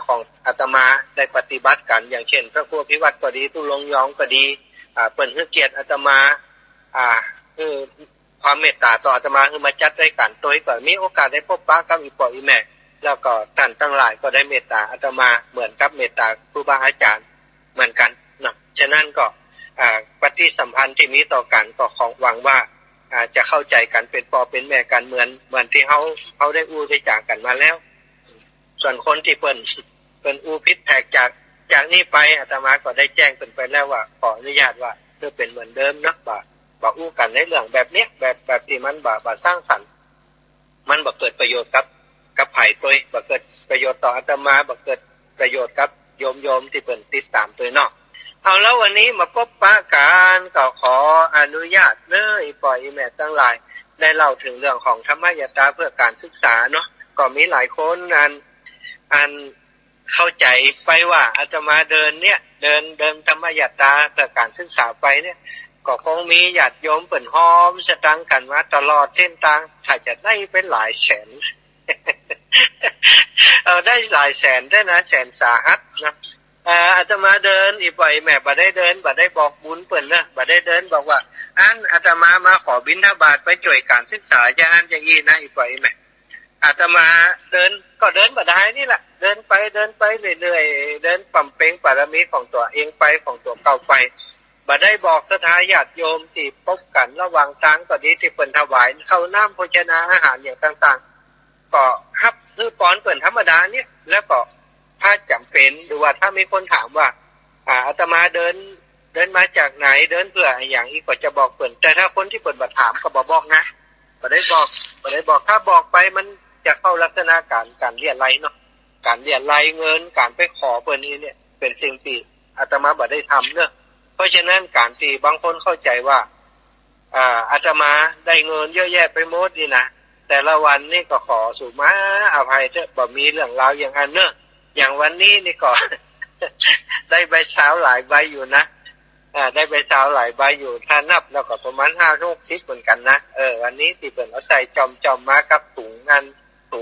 ของอาตมาได้ปฏิบัติกันอย่างเช่นพระครูพิวัตรก็ดีตุลงยองก็ดีเปิ่นให้เกียรติอาตมาคือความเมตตาต่ออาตมาคือมาจัดรายการตัวก็มีโอกาสได้พบปะกับอีปอยอีแม่แล้วก็ท่านทั้งหลายก็ได้เมตตาอาตมาเหมือนกับเมตตาครูบาอาจารย์เหมือนกันเนาะฉะนั้นก็ปฏิสัมพันธ์ที่มีต่อกันก็ของหวังว่าจะเข้าใจกันเป็นพ่อเป็นแม่กันเหมือนที่เขาได้อู้ได้จากกันมาแล้วส่วนคนที่เปิ้นอู้ผิดแผกจากนี้ไปอาตมาก็ได้แจ้งเพิ่นไปแล้วว่าขออนุญาตว่าเพื่อเป็นเหมือนเดิมเนาะบ่อู้กันในเรื่องแบบเนี้ยแบบที่มันบ่สร้างสรรค์มันบ่เกิดประโยชน์กับไผตัวบ่เกิดประโยชน์ต่ออาตมาบ่เกิดประโยชน์กับโยมที่เพิ่นติดตามตัวเนาะเอาแล้ววันนี้มาพบปะกันก็ขออนุญาตเด้ออีปอยอีแม่ทั้งหลายได้เล่าถึงเรื่องของธรรมยตราเพื่อการศึกษาเนาะก็มีหลายคนอันเข้าใจไปว่าอาตมาเดินธรรมยตราเพื่อการศึกษาไปเนี่ยก็คงมีญาติโยมเปิ่นหอมสตังกันมาตลอดเส้นทางถ้าจะได้เป็นหลายแสน ได้หลายแสนได้นะแสนสาหัสนะอาตมาเดินอีปอยแม่บ่ได้เดินบ่ได้บอกบุญเปิ่นนะบ่ได้เดินบอกว่าอาตมามาขอบิณฑบาตไปช่วยการศึกษาอย่างนี้นะอีปอยแม่อาตมาเดินก็เดินบ่ได้นี่แหละเดินไปเรื่อยๆเดินปั่มเป่งบารมีของตัวเองไปของตัวเก่าไปบ่ได้บอกศรัทธาญาติโยมที่พบกันระหว่างทางก็ดีที่เพิ่นถวายข้าวน้ำโภชนาอาหารอย่างต่างๆก็รับคือปอนเพิ่นธรรมดาเนี่ยแล้วก็ถ้าจำเป็นหรือว่าถ้ามีคนถามว่าอาตมาเดินมาจากไหนเดินเพื่ออย่างนี้ก็จะบอกเพิ่นแต่ถ้าคนที่เพิ่นบ่ถามก็บ่บอกนะบ่ได้บอกถ้าบอกไปมันจะเข้าลักษณะการเรียรัยเนาะการเรียรัยเงินการไปขอเพิ่นนี้เนี่ยเป็นสิ่งที่อาตมาบ่ได้ทำเนาะเพราะฉะนั้นการที่บางคนเข้าใจว่าอาตมาได้เงินเยอะแยะไปหมดนี่นะแต่ละวันนี่ก็ขอสู่มาอภัยเถอะบ่มีเรื่องราวอย่างนั้นเนอะอย่างวันนี้นี่ก็ ได้ใบเช้าหลายใบอยู่นะได้ใบเช้าหลายใบอยู่ถ้านับแล้วก็ประมาณ5-60เหมือนกันนะวันนี้ที่เพิ่นเอาใส่จอมมากับถุ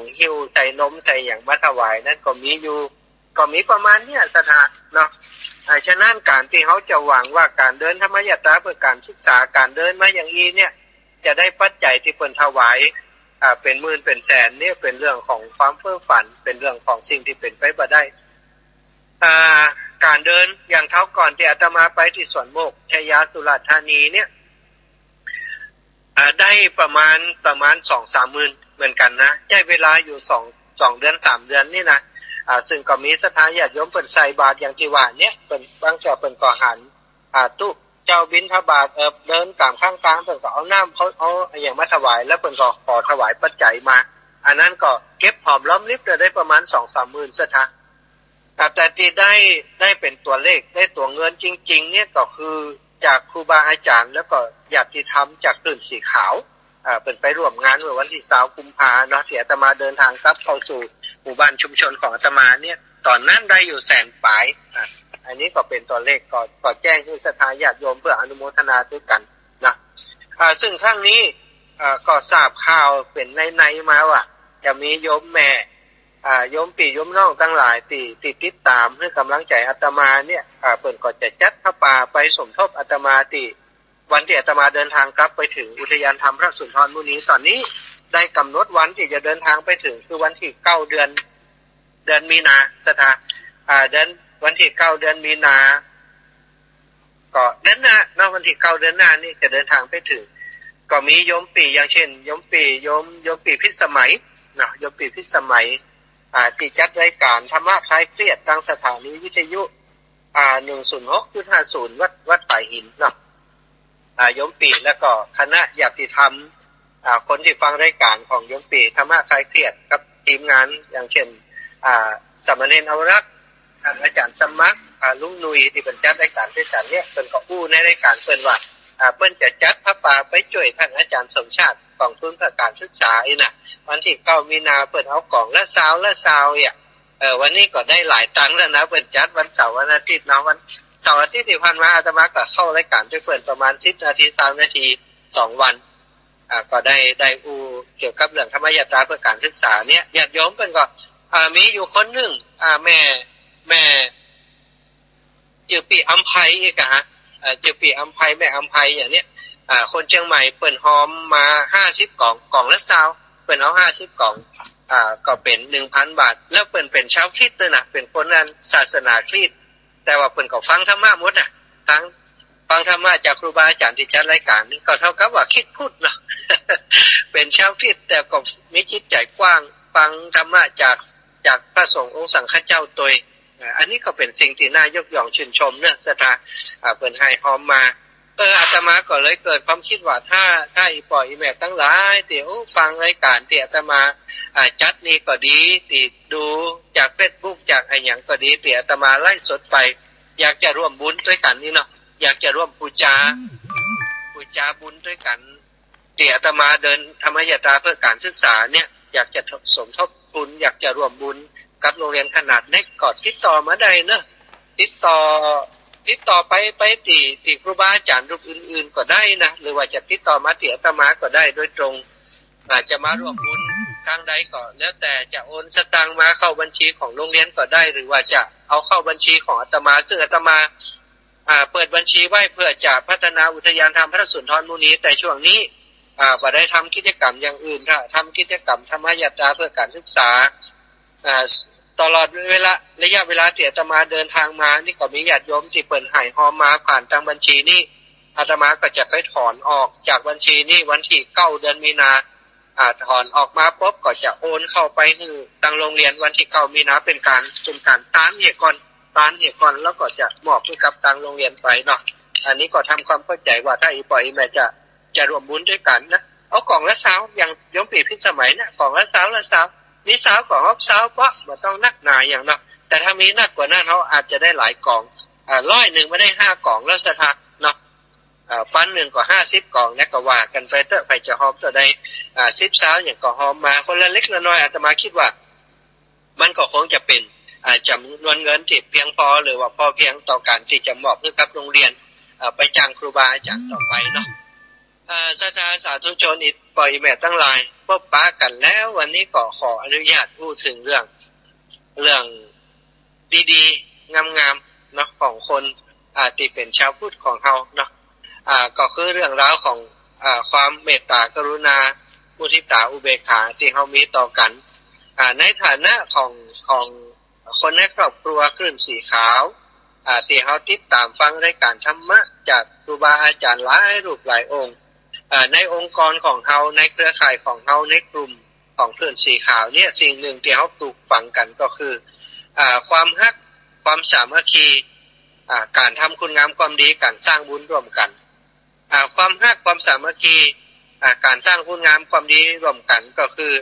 งหิ้วใส่นมใส่อย่างมาถวายนั่นก็มีอยู่ก็มีประมาณเนี้ยสถาเนาะ ฉะนั้นการที่เขาจะหวังว่าการเดินธรรมยตราเพื่อการศึกษาการเดินมาอย่างนี้เนี่ยจะได้ปัจจัยที่เพิ่นถวายเป็นหมื่นเป็นแสนเนี่ยเป็นเรื่องของความเพ้อฝันเป็นเรื่องของสิ่งที่เป็นไปบ่ได้การเดินอย่างเท่าก่อนที่อาตมาไปที่สวนโมกชัยยาสุราษฎร์ธานีเนี่ยได้ประมาณ 2-3 หมื่นเหมือนกันนะใช้เวลาอยู่2เดือน3เดือนนี่นะซึ่งก็มีสถานญาติโยมเปิ่นใส่บาตรอย่างที่ว่าเนี่ยเปิ่นบางเจ้าเปิ่นก็หันตู้เจ้าบิณฑบาตเดินตามข้างทางเปิ่นก็เอาน้ำเอาอย่างมาถวายแล้วเปิ่นก็ขอถวายปัจจัยมาอันนั้นก็เก็บหอมรอมริบได้ประมาณ 2-3 หมื่นซะทะแต่ที่ได้เป็นตัวเลขได้ตัวเงินจริงๆเนี่ยก็คือจากครูบาอาจารย์แล้วก็ญาติธรรมจากคลื่นสีขาวเป็นไปร่วมงานเมื่อวันที่20 กุมภาพันธ์เนาะที่อาตมาเดินทางกลับเข้าสู่หมู่บ้านชุมชนของอาตมาเนี่ยตอนนั้นได้อยู่100,000 ปลายอันนี้ก็เป็นตัวเลขก็แจ้งให้ศรัทธาญาติโยมเพื่ออนุโมทนาด้วยกันนะซึ่งครั้งนี้ก็ทราบข่าวเป็นในมาว่าจะมีโยมแม่โยมพี่โยมน้องทั้งหลายที่ติดตามให้กำลังใจอาตมาเนี่ยเพิ่นก็จะจัดผ้าป่าไปสมทบอาตมาที่วันที่อาตมาเดินทางกลับไปถึงอุทยานธรรมพระสุนทรมุนีตอนนี้ได้กำหนดวันที่จะเดินทางไปถึงคือวันที่9เดือนมีนาสถาเดือนวันที่9เดือนมีนาก็นั้นนะเนาะวันที่9เดือนหน้านี่จะเดินทางไปถึงก็มีโยมปีอย่างเช่นโยมปีพิสมัยเนาะโยมปีพิสมัยที่จัดรายการธรรมะคลายเครียดทางสถานีวิทยุ106.50วัดป่าหินเนาะโยมปีแล้วก็คณะญาติธรรมคนที่ฟังรายการของโยมปีธรรมะคลายเครียดกับทีมงานอย่างเช่นสามเณรอวรักษ์ท่านอาจารย์สมัครลุงนุยที่เป็นจัดรายการด้วยกันเนี่ยเป็นก็อู้ในรายการเพิ่นว่าเพิ่นจะจัดพระป่าไปช่วยท่านอาจารย์สมชาติกองทุนเพื่อการศึกษาอีน่ะวันที่9มีนาเพิ่นเอากล่องละซาวเนี่ยวันนี้ก็ได้หลายตังค์แล้วนะเพิ่นจัดวันเสาร์วันอาทิตย์เนาะวันเสาร์อาทิตย์ที่ผ่านมาอาตมาก็เข้ารายการด้วยเพิ่นประมาณ10 นาที20 นาที2 วันก็ได้อู้เกี่ยวกับเรื่องธรรมยตราเพื่อการศึกษาเนี่ยญาติโยมเพิ่นก็มีอยู่คนนึงแม่ชื่อปีอัมไพอีกฮะชื่อปีอัมไพแม่อัมไพอย่างเนี้ยคนเชียงใหม่เปิ้นหอมมา50 กล่องละ20เปิ้นเอา50 กล่องก็เป็น 1,000 บาทแล้วเปิ้นเป็นชาวคริสต์น่ะเป็นคนนั้นศาสนาคริสต์แต่ว่าเปิ้นก็ฟังธรรมะหมดน่ะทั้งฟังธรรมะจากครูบาอาจารย์ที่จัดรายการนี่ก็เท่ากับว่าคิดพูดเนาะ เป็นชาวคริสต์แต่ก็มีจิตใจกว้างฟังธรรมะจากพระสงฆ์องค์สังฆเจ้าตัวอันนี้ก็เป็นสิ่งที่น่ายกย่องชื่นชมเนี่ยศรัทธาเปิ้นให้หอมมาอาตมาก็เลยเกิดความคิดว่าถ้าอีปล่อยอีแม่ทั้งหลายที่ฟังรายการที่อาตมาจัดนี่ก็ดีที่ดูจาก Facebook จากอะไรอย่างก็ดีที่อาตมาไล่สดไปอยากจะร่วมบุญด้วยกันนี่เนาะอยากจะร่วมบูชาบุญด้วยกันที่อาตมาเดินธรรมยตราเพื่อการศึกษาเนี่ยอยากจะสมทบทุนอยากจะร่วมบุญกับโรงเรียนขนาดเล็กก็ติดต่อมาได้เนาะติดต่อไปที่ครูบาอาจารย์รูปอื่นๆก็ได้นะหรือว่าจะติดต่อมาที่อาตมาก็ได้โดยตรงอาจจะมาร่วมบุญทางใดก็แล้วแต่จะโอนสตางค์มาเข้าบัญชีของโรงเรียนก็ได้หรือว่าจะเอาเข้าบัญชีของอาตมาซึ่งอาตมาเปิดบัญชีไว้เพื่อจะพัฒนาอุทยานธรรมพระสุนทรมุนีแต่ช่วงนี้บ่ได้ทำกิจกรรมอย่างอื่นถ้าทำกิจกรรมธรรมยตราเพื่อการศึกษาตลอดระยะเวลาที่อาตมาเดินทางมานี่ก็มีญาติโยมที่เปิดให้หอมมาผ่านทางบัญชีนี่อาตมาก็จะไปถอนออกจากบัญชีนี่วันที่9เดือนมีนาถอนออกมาปุ๊บก็จะโอนเข้าไปให้ทางโรงเรียนวันที่9มีนาเป็นการต้านเหตุก่อนแล้วก็จะมอบให้กับทางโรงเรียนไปเนาะอันนี้ก็ทำความเข้าใจว่าถ้าอีปล่อยอีแม่จะร่วมบุญด้วยกันนะเอากล่องละ20อย่างโยมปีพิสมัยนะกล่องละ20มี20ก็ฮอบ20ก็บ่ต้องนักหนาอย่างเนาะแต่ถ้ามีนักกว่านั้นเขาอาจจะได้หลายกล่อง100ไม่ได้5กล่องแล้วสถานเนาะปัน1ก็50กล่องแล้วก็ว่ากันไปเถอะไปจะฮอบตัวใด10 20อย่างก็ฮอมมาคนละเล็กละน้อยอาตมาคิดว่ามันก็คงจะเป็นจำนวนเงินที่เพียงพอหรือว่าพอเพียงต่อการที่จะมอบให้กับโรงเรียนไปจ้างครูบาอาจารย์ต่อไปเนาะศรัทธาสาธุชนอีกปล่อยแม่ทั้งหลายพบปะกันแล้ววันนี้ก็ขออนุญาตพูดถึงเรื่องดีๆงามๆ เนาะของคนที่เป็นชาวพุทธของเฮาเนาะก็คือเรื่องราวของความเมตตากรุณามุทิตาอุเบกขาที่เฮามีต่อกันในฐานะของคนในครอบครัวคลื่นสีขาวที่เฮาติดตามฟังรายการธรรมะจากครูบาอาจารย์หลายรูปหลายองค์ในองค์กรของเฮาในเครือข่ายของเฮาในกลุ่มของคลื่นสีขาวเนี่ยสิ่งหนึ่งที่เฮาปลูกฝังกันก็คือความฮักความสามัคคีการทำคุณงามความดีการสร้างบุญร่วมกันความฮักความสามัคคีการสร้างคุณงามความดีร่วมกันก็คือ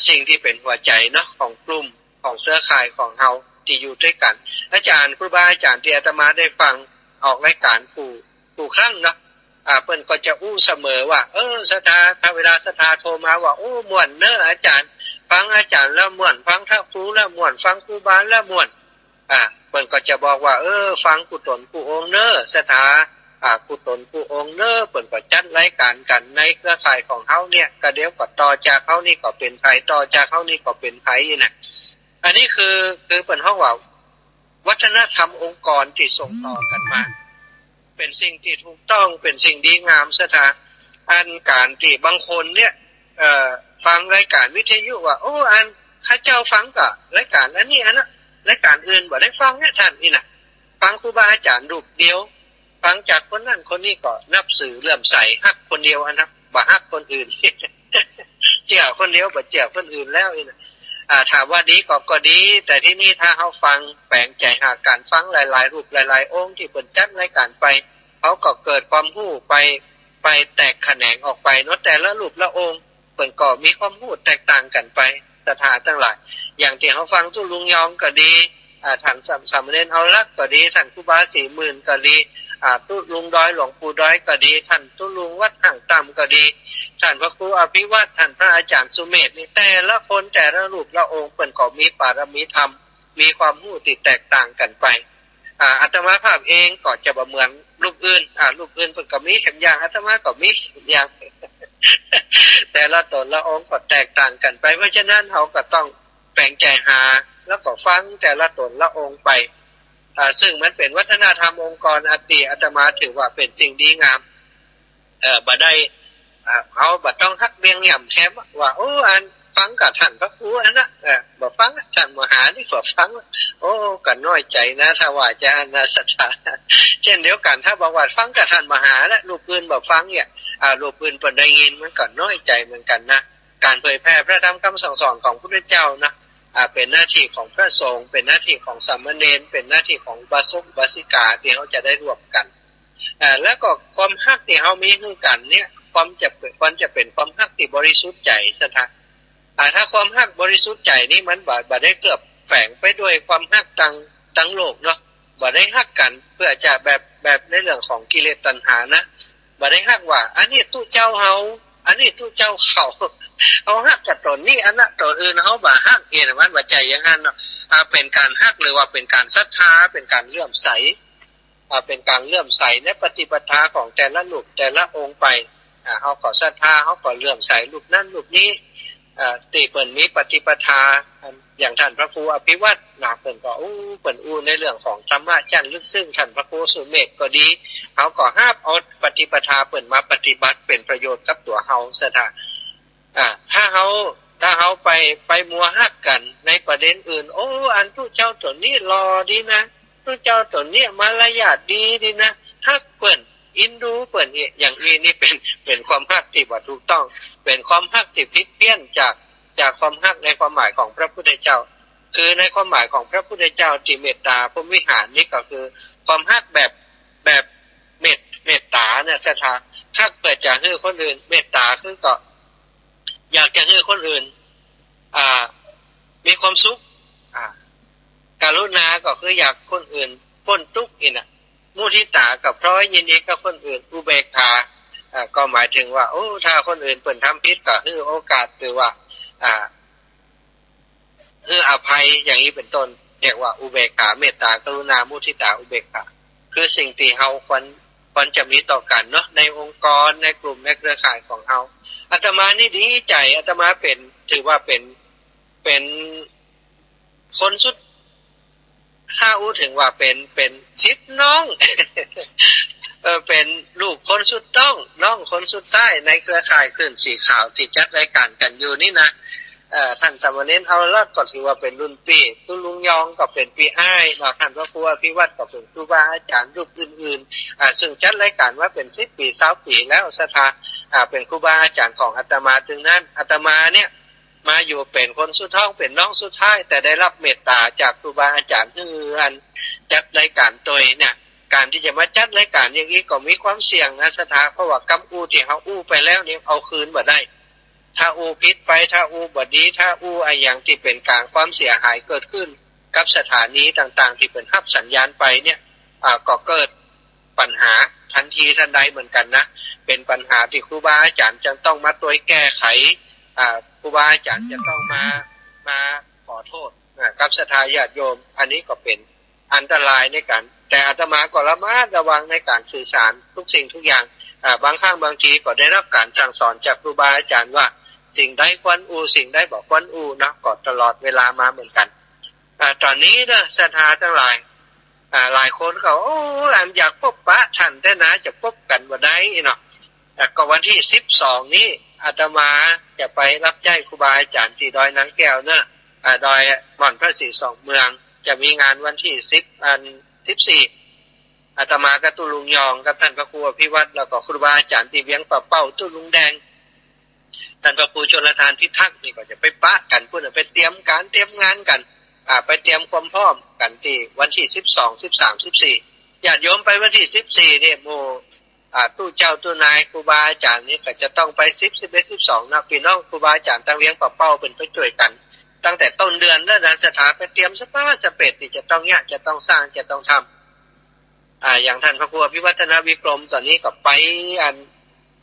สิ่งที่เป็นหัวใจเนาะของกลุ่มของเครือข่ายของเฮาที่อยู่ด้วยกันอาจารย์ครูบาอาจารย์ที่อาตมาได้ฟังออกรายการผู้ครั้งเนาะเพิ่นก็จะอู้เสมอว่าศรัทธาถ้าเวลาศรัทธาโทรมาว่าโอ้ม่วนเน้ออาจารย์ฟังอาจารย์แล้วม่วนฟังพระครูแล้วม่วนฟังครูบาแล้วม่วนเพิ่นก็จะบอกว่าฟังกุตนผู้องค์เน้อศรัทธากุตนผู้องค์เน้อเพิ่นก็จัดรายการกันในเครือข่ายของเฮาเนี่ยก็เดี๋ยวก็ต่อจากเฮานี่ก็เป็นไผต่อจากเฮานี่ก็เป็นไผน่ะอันนี้คือเพิ่นเฮาว่าวัฒนธรรมองค์กรที่ส่งต่อกันมาเป็นสิ่งที่ถูกต้องเป็นสิ่งดีงามศรัทธาอันการที่บางคนเนี่ยฟังรายการวิทยุว่าอันข้าเจ้าฟังก็รายการอันนี้อันน่ะรายการอื่นบ่ได้ฟังเนี่ยท่านนี่น่ะฟังครูบาอาจารย์รูปเดียวฟังจากคนนั้นคนนี้ก็นับสื่อเลื่อมใสฮักคนเดียวอันนะบ่ฮักคนอื่น เจ้าคนเดียวบ่เจ้าคนอื่นแล้วนี่น่ะถามว่าดีก็ดีแต่ที่นี่ถ้าเฮาฟังแปลงใจหาการฟังหลายๆรูปหลายๆองค์ที่เพิ่นจัดรายการไปเขาก็เกิดความรู้ไปแตกแขนงออกไปเนาะแต่ละรูปละองค์เพิ่นก็มีความรู้แตกต่างกันไปศรัทธาทั้งหลายอย่างที่เฮาฟังตุลุงยองก็ดีท่านสามเณรเอาลักก็ดีท่านครูบาสีหมื่นก็ดีตุลุงดอยหลวงปู่ดอยก็ดีท่านตุลุงวัดห่างต่ำก็ดีท่านพระครูอภิวัตท่านพระอาจารย์สุเมธนี่แต่ละคนแต่ละรูปละองค์เพิ่นก็มีปารมีธรรมมีความรู้ที่แตกต่างกันไปอาตมาภาพเองก็จะบ่เหมือนรูปอื่นรูปอื่นเพิ่นก็มีอย่างอาตมาก็มีอย่าง แต่ละตนละองค์ก็แตกต่างกันไปเพราะฉะนั้นเฮาก็ต้องแปลงใจหาแล้วก็ฟังแต่ละตนละองค์ไปซึ่งมันเป็นวัฒนธรรมองค์กรอาตมาถือว่าเป็นสิ่งดีงามบ่ได้เอาบ่ต้องฮักเบียงหย่ำแท้ว่าอันฟังกับท่านพระครูอันน่ะบ่ฟังท่านมหานี่ก็ฟังก็น้อยใจนะถ้าว่าจะอนาศรัทธาเช่นเดียวกันถ้าบอกว่าฟังกับท่านมหาและรูปอื่นบ่ฟังเนี่ยรูปอื่นเพิ่นได้ยินมันก็น้อยใจเหมือนกันนะการเผยแพร่พระธรรมคำสั่งสอนของพระพุทธเจ้านะเป็นหน้าที่ของพระสงฆ์เป็นหน้าที่ของสามเณรเป็นหน้าที่ของบาสกบาสิกาที่เขาจะได้ร่วมกันแล้วก็ความฮักที่เขามีคือกันเนี่ยความจะเป็นความฮักที่บริสุทธิ์ใจซะถ้าความฮักบริสุทธิ์ใจนี่มันบ่ได้เกือบแฝงไปด้วยความฮักตั้งโลกเนาะบ่ได้ฮักกันเพื่อจะแบบในเรื่องของกิเลสตัณหานะบ่ได้ฮักว่าอันนี้ตู้เจ้าเฮาอันนี้ตู้เจ้าเขาเอาฮักกับตนนี่อันน่ะตนอื่นเฮาบ่ฮักมันบ่ใจอย่างนั้นเนาะเป็นการฮักหรือว่าเป็นการศรัทธาเป็นการเลื่อมใสเป็นการเลื่อมใสในปฏิปทาของแต่ละรูปแต่ละองค์ไปเฮาก็ศรัทธาเฮาก็เลื่อมใสรูปนั้นรูปนี้ที่เพิ่นมีปฏิปทาอย่างท่านพระครูอภิวัตรเพิ่นก็เพิ่นในเรื่องของธรรมะชั้นลึกซึ้งท่านพระครูสุเมธก็ดีเฮาก็ห้ามเอาปฏิปทาเพิ่นมาปฏิบัติเป็นประโยชน์กับตัวเฮาซะถ้าเฮาไปมัวฮักกันในประเด็นอื่นอันผู้เจ้าตัวนี้รอดีนะผู้เจ้าตัวนี้มารยาทดีนะฮักเพิ่นอินดูเปิ่นอย่างนี้นี่เป็นความฮักที่บ่ถูกต้องเป็นความฮักที่ผิดเพี้ยนจากความฮักในความหมายของพระพุทธเจ้าคือในความหมายของพระพุทธเจ้าที่เมตตาพรหมวิหารนี่ก็คือความฮักแบบเมตตาเนี่ยศรัทธาฮักเปิดจะให้คนอื่นเมตตาคือก็อยากจะให้คนอื่นมีความสุขกรุณาก็คืออยากคนอื่นพ้นทุกข์นี่น่ะมุทิตากับพร้อยยินดีกับคนอื่นอุเบกขาก็หมายถึงว่าถ้าคนอื่นเปิ่นทำผิดก็ให้โอกาสหรือว่าให้อภัยอย่างนี้เป็นต้นเรียกว่าอุเบกขาเมตตากรุณามุทิตาอุเบกขาคือสิ่งที่เฮาควรจะมีต่อกันเนาะในองค์กรในกลุ่มในเครือข่ายของเฮาอาตมานี่ดีใจอาตมาถือว่าเป็นคนสุด ถ้าอู้ถึงว่าเป็นชิดน้อง เป็นลูกคนสุดน้องคนสุดท้ายในเครือข่ายคลื่นสีขาวที่จัดรายการกันอยู่นี่นะท่านสามเณรเอาละก็ถือว่าเป็นรุ่นปีตุลุงยองก็เป็นปีอ้ายท่านพระครูอภิวัตรก็เป็นครูบาอาจารย์รูปอื่นๆซึ่งจัดรายการว่าเป็น10 ปี20 ปีแล้วศรัทธาเป็นครูบาอาจารย์ของอาตมาถึงนั้นอาตมาเนี่ยมาอยู่เป็นคนสุดท้องเป็นน้องสุดท้ายแต่ได้รับเมตตาจากครูบาอาจารย์ที่จัดรายการตัวเนี่ยการที่จะมาจัดรายการอย่างนี้ก็มีความเสี่ยงนะศรัทธาเพราะว่ากำอู้ที่เขาอู้ไปแล้วนี่เอาคืนบ่ได้ถ้าอูพิษไปถ้าอูบดีถ้าอูไออย่างที่เป็นการความเสียหายเกิดขึ้นกับสถานีต่างๆที่เป็นรับสัญญาณไปเนี่ยก็เกิดปัญหาทันทีทันใดเหมือนกันนะเป็นปัญหาที่ครูบาอาจารย์จะต้องมาตัวแก้ไขครูบาอาจารย์จะต้องมาขอโทษกับศรัทธาญาติโยมอันนี้ก็เป็นอันตรายในการแต่อาตมาก็ระมัดระวังในการสื่อสารทุกสิ่งทุกอย่างบางครั้งบางทีก็ได้รับการสั่งสอนจากครูบาอาจารย์ว่าสิ่งใดควรอูสิ่งใดบอกควรอูนะก็ตลอดเวลามาเหมือนกันตอนนี้นะศรัทธาทั้งหลายหลายคนก็อยากพบปะท่านได้นะจะพบกันวันใดเนาะก็วันที่12นี้อาตมาจะไปรับใช้ครูบาอาจารย์ที่ดอยนางแก้วเนอะดอยม่อนพระศรีสองเมืองจะมีงานวันที่14อาตมากับตุลุงยองกับท่านพระครูอภิวัตรแล้วก็ครูบาอาจารย์ที่เวียงป่าเป้าตุลุงแดงท่านพระครูชลทานพิทักษ์นี่ก็จะไปปะกันเพื่อไปเตรียมการเตรียมงานกันไปเตรียมความพร้อมกันที่วันที่12 13 14ญาติโยมไปวันที่14เนี่ยโมตู้เจ้าตู้นายครูบาอาจารย์นี่ก็จะต้องไป10 11 12นะพี่น้องครูบาอาจารย์ตั้งเวียงป่าเป้าเป็นไปช่วยกันตั้งแต่ต้นเดือนแล้วนะสถานไปเตรียมสเปดที่จะต้องจะต้องสร้างจะต้องทำอย่างท่านพระครูอภิวัฒนวิกรมตอนนี้ก็ไป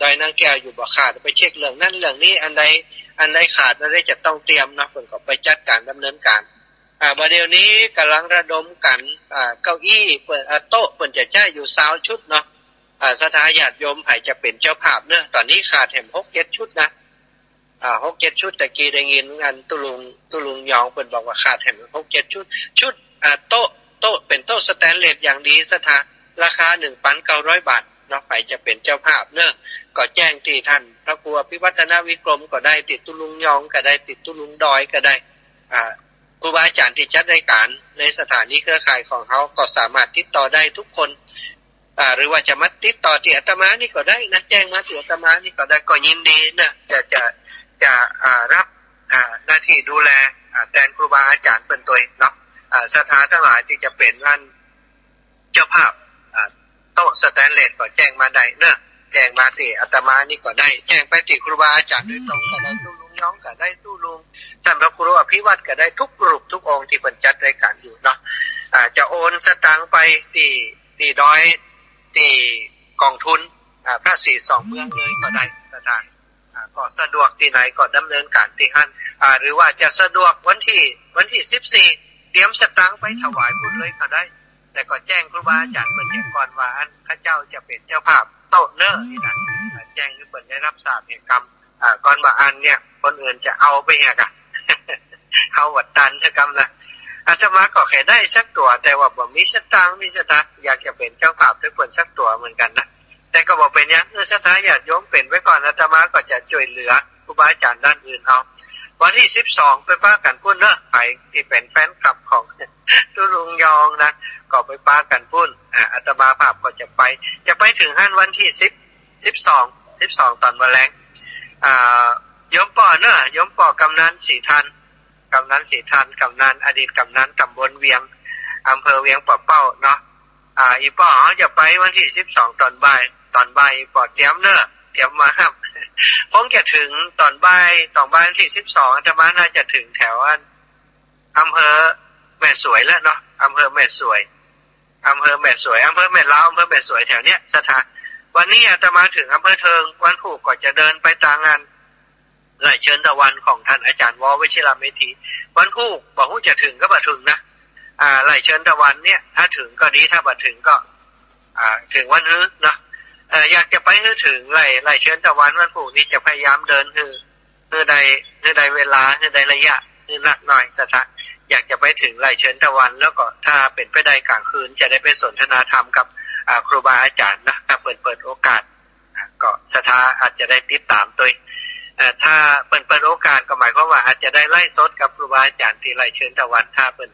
ดอยนางแก้วอยู่บ่ขาดไปเช็คเรื่องนั้นเรื่องนี้อันใดขาดอันใดจะต้องเตรียมนะเพิ่นก็ไปจัดการดำเนินการบัดเดี๋ยวนี้กำลังระดมกันเก้าอี้เปิดโต๊ะเพิ่นจะใช้อยู่20ชุดเนาะสถาญาติโยมไผจะเป็นเจ้าภาพเนอะตอนนี้ขาดแห่ง 6-7 ชุดนะ6-7 ชุดตะกี้ได้ยินงานตุลุงยองเพิ่นบอกว่าขาดแห่ง 6-7 ชุดโต๊ะเป็นโต๊ะสแตนเลสอย่างดีสถาราคา 1,900 บาทเนาะไผจะเป็นเจ้าภาพเนอะก็แจ้งที่ท่านพระครูอภิวัฒนวิกรมก็ได้ติดตุลุงยองก็ได้ติดตุลุงดอยก็ได้ครูบาอาจารย์ที่จัดรายการในสถานีเครือข่ายของเขาก็สามารถติดต่อได้ทุกคนหรือว่าจะมาติดต่อที่อาตมานี่ก็ได้นะแจ้งมาที่อาตมานี่ก็ได้ก็ยินดีนะจะรับหน้าที่ดูแลแทนครูบาอาจารย์เป็นตัวเนาะสถานทั้งหลายที่จะเป็นท่านเจ้าภาพโต๊ะสแตนเลสก็แจ้งมาได้เนอะแจ้งมาที่อาตมานี่ก็ได้แจ้งไปที่ครูบาอาจารย์โดยตรงก็ได้ตู้ลุงน้องก็ได้ตู้ลุงท่านพระครูอภิวัตรก็ได้ทุกรูปทุกองค์ที่เพิ่นจัดรายการอยู่เนาะจะโอนสตางค์ไปที่ดอยที่กองทุนพระศรีสองเมืองเลยก็ได้สถานก็สะดวกที่ไหนก็ดำเนินการที่หั่นหรือว่าจะสะดวกวันที่14เตรียมสตางค์ไปถวายบุญเลยก็ได้แต่ก็แจ้งครูบาอาจารย์เพิ่นแจ้งก่อนว่าข้าเจ้าจะเป็นเจ้าภาพโต๊ะเนอร์นี่นะแจ้งให้เพิ่นได้รับทราบเหตุกรรมก่อนว่าเนี่ยคนอื่นจะเอาไปแหกเอาวัดตันสักกรรมนะอาตมาก็แค่ได้สักตัวแต่ว่าบ่มีสตางค์มีสตางค์อยากจะเป็นเจ้าภาพด้วยเพิ่นสักตัวเหมือนกันนะแต่ก็บอกเป็นอย่างสถาญาติโยมเป็นไว้ก่อนอาตมาก็จะช่วยเหลือครูบาอาจารย์ด้านอื่นเอาวันที่12ไปป้ากันพุ่นเนอะใครที่เป็นแฟนคลับของตุลุงยองนะก็ไปป้ากันพุ่นอาตมาภาพก็จะไปถึงวันที่12ตอนวันแรงโยมป่อเนอะโยมป่อกำนันศรีทันกำนันอดีตกำนันตำบลเวียงอำเภอเวียงป่าเป้าเนาะอีป่อจะไปวันที่12ตอนบ่ายป่อเตรียมเนอะเตรียมมาครับคงจะถึงตอนบ่ายวันที่12อาตมาน่าจะถึงแถวอำเภอแม่สวยแล้วเนาะอำเภอแม่สวยอำเภอแม่ลาวอำเภอแม่สวยแถวเนี้ยสถานวันนี้อาตมาถึงอำเภอเทิงวันผูกก็จะเดินไปตามงานไหลเชิญตะวันของท่านอาจารย์ววชิรเมธีวันผูกบอกว่าจะถึงก็บ่ถึงนะไหลเชิญตะวันเนี่ยถ้าถึงก็ดีถ้าบ่ถึงก็ถึงวันฮึเนาะอยากจะไปให้ถึงไหลเชิญตะวันวันผูกนี้จะพยายามเดินให้ได้เวลาให้ได้ระยะให้หนักหน่อยสถาน อยากจะไปถึงไร่เชิญตะวันแล้วก็ถ้าเป็นไปได้กลางคืนจะได้ไปสนทนาธรรมกับครูบาอาจารย์นะถ้าเปิดโอกาสก็ศรัทธาอาจจะได้ติดตามตัวถ้าเปิดโอกาสก็หมายความว่าอาจจะได้ไล่สดกับครูบาอาจารย์ที่ไร่เชิญตะวันถ้าเปิ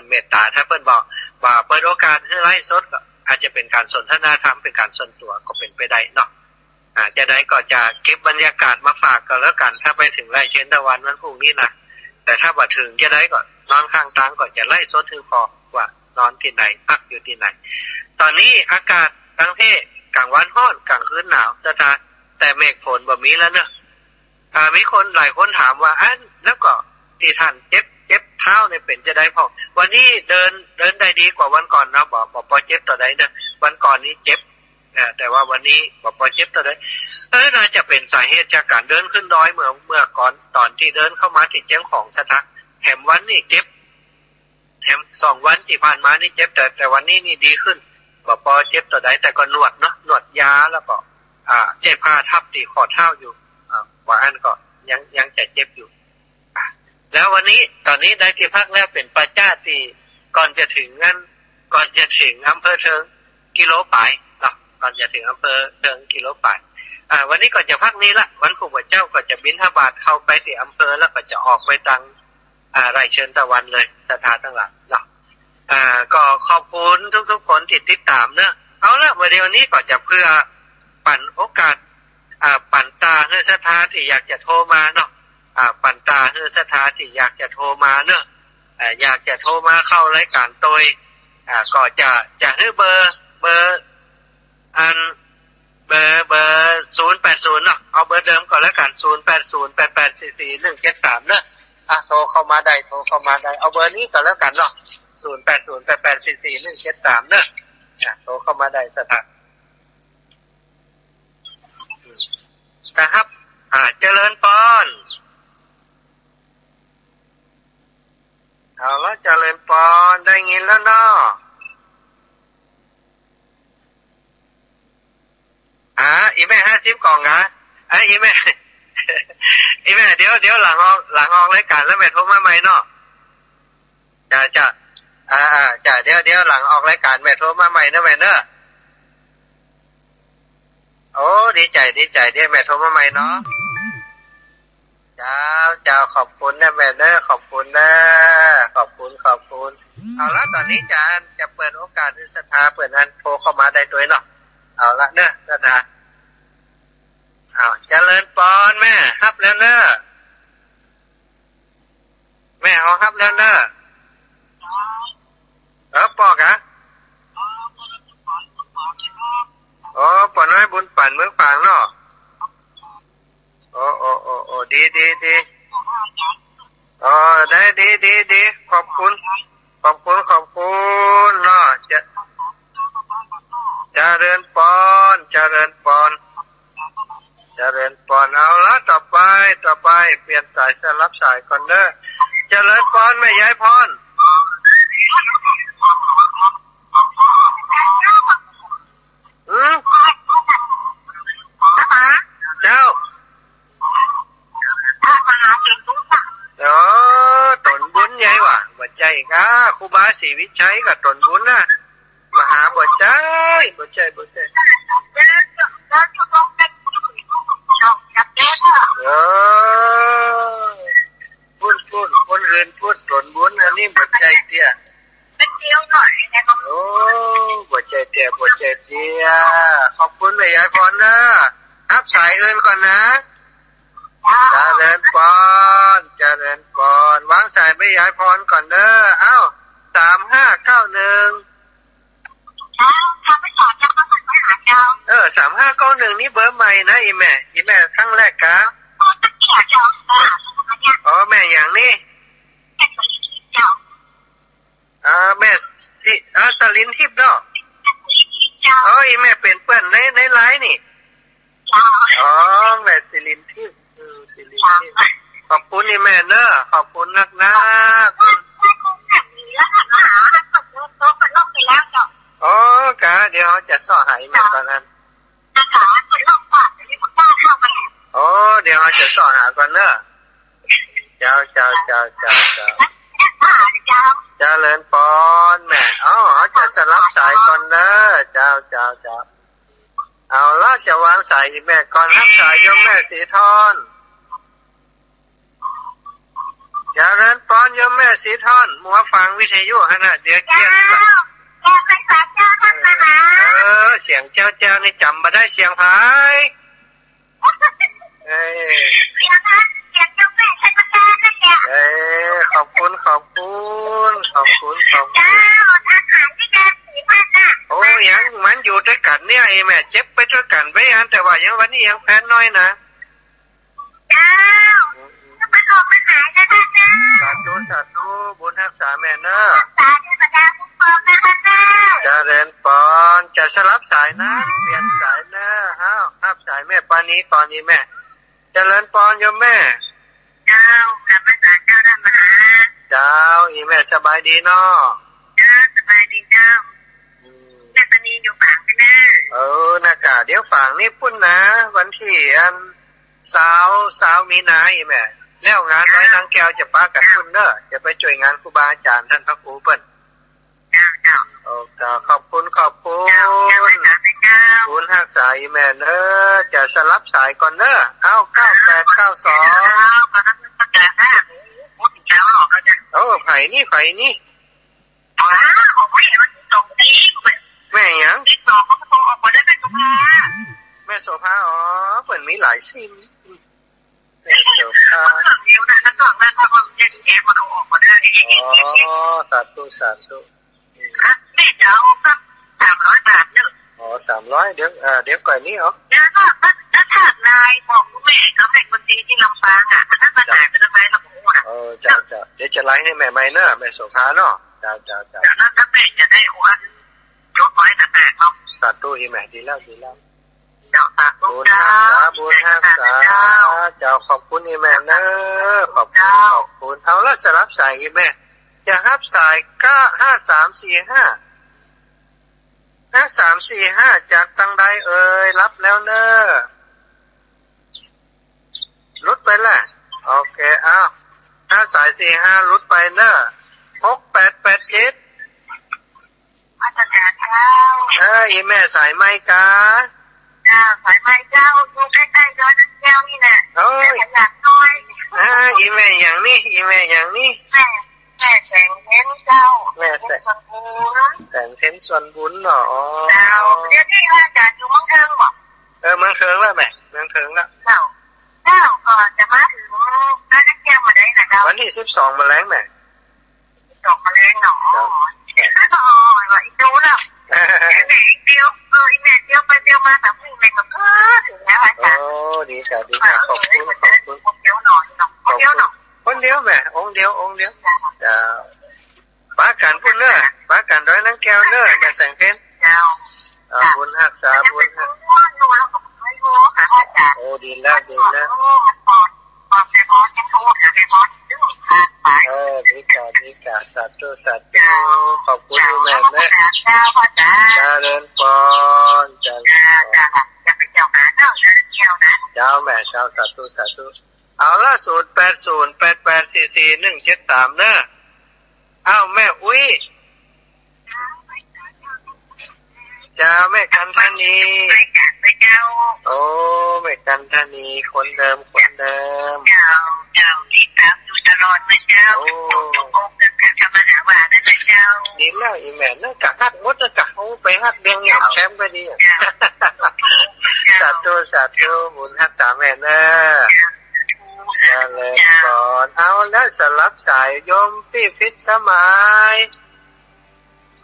ดเมตตาถ้าเปิดบอกว่าเปิดโอกาสให้ไล่สดก็อาจจะเป็นการสนทนาธรรมเป็นการส่วนตัวก็เป็นไปได้เนาะจะได้ก็จะเก็บบรรยากาศมาฝากกันแล้วกันถ้าไปถึงไร่เชิญตะวันวันพรุ่งนี้นะแต่ถ้าบ่ถึงจะได้ก็นอนข้างทางก็จะไล่สดคือพอว่านอนที่ไหนพักอยู่ที่ไหนตอนนี้อากาศทั้งที่กลางวันร้อนกลางคืนหนาวสถานแต่เมฆฝนบ่มีแล้วเนอะมีคนหลายคนถามว่าแล้วก็ที่ท่านเจ็บเท้าเนี่ยเป็นจะได้พอวันนี้เดินได้ดีกว่าวันก่อนนะบอกพอเจ็บต่อใดเนอะวันก่อนนี้เจ็บแต่ว่าวันนี้บอกพอเจ็บต่อใดน่าจะเป็นสาเหตุจากการเดินขึ้นดอยเมื่อก่อนตอนที่เดินเข้ามาที่เจียงของสถานแถมวันนี้เจ็บแถม2 วันที่ผ่านมานี่เจ็บแต่วันนี้นี่ดีขึ้นบอกพอเจ็บต่อใดแต่ก็นวดเนาะนวดยาแล้วก็เจ็บผ้าทับที่ข้อเท้าอยู่ว่าอันก็ยังจะเจ็บอยู่แล้ววันนี้ตอนนี้ได้ที่พักแล้วเป็นประจ้าตีก่อนจะถึงอำเภอเทิงกิโลปลายเนาะก่อนจะถึงอำเภอเทิงกิโลปลายวันนี้ก่อนจะพักนี้ละวันพระเจ้าก็จะบิณฑบาตเข้าไปที่อำเภอแล้วก็จะออกไปทางไร่เชิญตะวันเลยสถานต่างๆเนาะก็ขอบคุณทุกๆคนที่ติดตามเนอะเอาละวันเดียวนี้ก็จะเพื่อปั่นโอกาสปั่นตาให้สถานที่อยากจะโทรมาเนาะปั่นตาให้สถานที่อยากจะโทรมาเนอะอยากจะโทรมาเข้ารายการตัวก็จะให้เบอร์เบอร์080เนาะเอาเบอร์เดิมก่อนแล้วกัน0808844173เนอะโทรเข้ามาได้เอาเบอร์นี้ก่อนแล้วกันเนาะ0808844173เนอะโทรเข้ามาได้สถานนะครับเจริญพรเอาละเจริญพรได้ยินแล้วเนาะอีแม่50 กล่องนะอีแม่ เดี๋ยวหลังออกรายการแล้วแม่โทรมาใหม่เนาะจะเดี๋ยวหลังออกรายการแม่โทรมาใหม่นะแม่เนอะโอ้ดีใจเดี๋ยวแม่โทรมาใหม่เนาะเจ้าขอบคุณนะแม่เนอะขอบคุณนะขอบคุณเอาละตอนนี้จะเปิดโอกาสให้ศรัทธาเปิดอันโทรเข้ามาได้ด้วยเนาะเอาละเนอะศรัทธาเจริญพรแม่ฮับแล้วเนอะแม่เอาฮับแล้วเนอะปอกปอน้อยบุญปั่นเมืองฝางเนาะโอ้ดีได้ดีขอบคุณเนาะเจริญพรเอาละต่อไปเปลี่ยนสายรับสายก่อนเด้อเจริญพรแม่ยายพรเจ้าตนบุญใหญ่ว่ะบ่ใจครูบาศรีวิชัยกับตนบุญนะมหาบ่ใจพูดคนอื่นพูดตนบุญอันนี้บ่ใจเตี้ยบ่ใจเตี้ยขอบคุณแม่ยายพรนะอัพสายอื่นก่อนนะเจริญพรวางสายแม่ยายพรก่อนเด้อ3591 3591นี่เบอร์ใหม่นะอีแม่ครั้งแรกกะแม่อย่างนี้แม่สลินทิพย์เนาะอีแม่เป็นเพื่อนในไลน์นี่แม่สลินทิพย์ขอบคุณอีแม่เนอะขอบคุณนักกะเดี๋ยวจะสอหายแม่ตอนนั้นเดี๋ยวจะสอหาก่อนเนอะเจ้า เจริญปอนแม่จะสลับสายก่อนเด้อเจ้าเอาละจะวางสายอีแม่ก่อนรับสายโยมแม่สีทอนเจริญปอนโยมแม่สีทอนมัวฟังวิทยุฮะนะเดี๋ยวเกียนเสียงเจ้านี่จำมาได้เสียงพายขอบคุณโอ้ยังมันอยู่ด้วยกันเนี่ยไอ้แม่เจ็บไปด้วยกันไปอันแต่ว่ายังวันนี้ยังแพ้น้อยนะสาธุบุญรักษาแม่เนอะจะเรียนปอนจะสลับสายนะเปลี่ยนสายนะรับสายแม่ปานี้ตอนนี้แม่จะเรียนปอนโยมแม่เจ้าอีแม่สบายดีเนาะสบายดีเจ้าแม่ปานี้อยู่ฝั่งกันนะนะคะเดี๋ยวฝั่งนี่ปุ่นนะวันที่สาวมีนาอีแม่แล้วงานน้อยนางแก้วจะป้ากับคุณเนอะจะไปช่วยงานครูบาอาจารย์ท่านพระครูเปิ้ลขอบคุณคุณหักสายแม่เนอะจะสลับสายก่อนเนอะ9892ไผ่นี่แม่ยังแม่โสภาเปิ่นมีหลายซิมแม่โสภาสาธุแม่จะเอาสัก300 บาทเนอะ300เดี๋ยวก่อนนี้ถ้าขาดลายบอกแม่เขาให้คนดีที่ลำปางถ้ามาหายไปทำไมล่ะจ้าเดี๋ยวจะไลฟ์ให้แม่ใหม่เนอะแม่โสภาเนาะจ้าถ้าแม่จะได้หัวยกไว้แต่เนาะสาธุอีแม่ดีแล้วบุญรักษาเจ้าขอบคุณอีแม่เนอะขอบคุณเอาละสลับสายอีแม่จะรับสายก็5345จากตังใดรับแล้วเนอะลุดไปละโอเค5สาย45ลุดไปเนอะ6887อีแม่สายไม้กาสายไม้เจ้าอยู่ใกล้ๆดอยน้ำแก้วนี่แหละอยากน้อยอีแม่อย่างนี้แม่แสงเพ้นเจ้าแม่แสงเพ้นส่วนบุญเนาะเจ้าเดี๋ยวที่ว่าจะอยู่เมืองเทิงบ่เมืองเทิงแล้วแม่เมืองเทิงแล้วเจ้าก็จะมาถึงดอยน้ำแก้วมาได้นะเจ้าวันที่12มาแล้วแม่12มาแล้วเนาะว่าอีดูแล้วแม่เดียวอีแม่เดียวไปเดียวมาแต่ไม่แม่ก็ถึงแล้วอาจารย์ดีค่ะขอบคุณคนเดียวหน่อยคนเดียวแม่องค์เดียวป้ากันพุ่นเนอะป้ากันร้อยนังแก้วเนอะแม่แสงเพชรบุญรักษาบุญดีแล้วดีค่ะสาธุขอบคุณแม่เนอะเจริญปอนเจ้าแม่เจ้าสาธุเอาละ0808844173เนอะแม่อุ้ยจ้าแม่กันธนีโอ้แม่กันธนีคนเดิมเจ้าที่ตามอยู่ตลอดนะเจ้าจะมาหาว่านะเจ้าดีแล้วอีแม่นั่นกะฮักมดนะกะไปฮักเบียงหยาบแชมป์ไปดีสาธุบุญรักษาแม่เนอะเลยก่อนเอาแล้วสลับสายโยมพี่ฟิตสมัย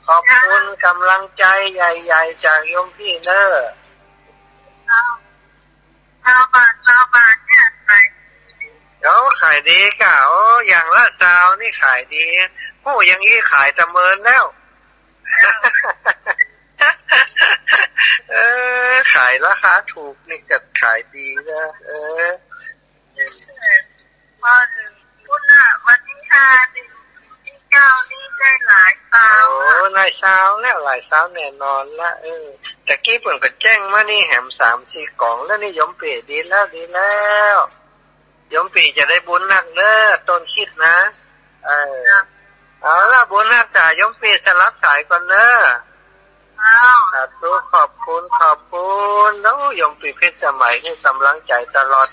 ขอบคุณกำลังใจใหญ่ๆจากโยมพี่เนอะบาทเนี่ยขายดีกะอย่างละซาวนี่ขายดีอย่างนี้ขายตะเมินแล้วขายราคาถูกนี่ก็ขายดีนะวันที่5ที่9นี่ได้หลายสาวหลายสาวแล้วหลายสาวแน่นอนละแต่กี้เพิ่นก็แจ้งมานี่แหม 3-4 กล่องแล้วนี่ยมปีดีแล้วยมปีจะได้บุญนักเด้อต้นคิดนะ เอาล่ะบุญรักษายมปีสลับสายก่อนเนอะสาธุขอบคุณแล้วยมปีเพชรสมัยให้กำลังใจตลอด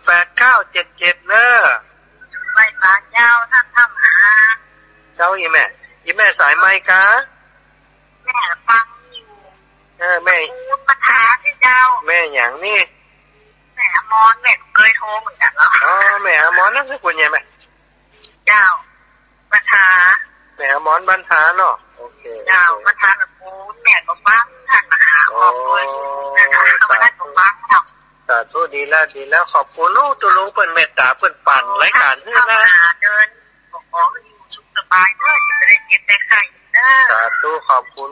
8977เนอะไม่ปาเจ้าท่านทำหาเจ้าอีแม่สายไม้กะแม่ฟังอยู่แม่ประธานที่เจ้าแม่หยังนี่แม่มอนแม่เคยโทรเหมือนกันแล้วแม่มอนนั่นคือคุณยังไงเจ้าประธานแม่มอนบรรทาเนาะโอเคเจ้าประธานกับปูแม่ก็ฟังท่านมหาขอบคุณนะคะเขาได้ก็ฟังเนาะสาธุดีแล้วขอบคุณลูกตุลุงเปิ่นเมตตาเปิ่นปั่นรายการให้นะเดินของอยู่สุขสบายเด้อจะได้เก็บได้ไข่เด้อสาธุขอบคุณ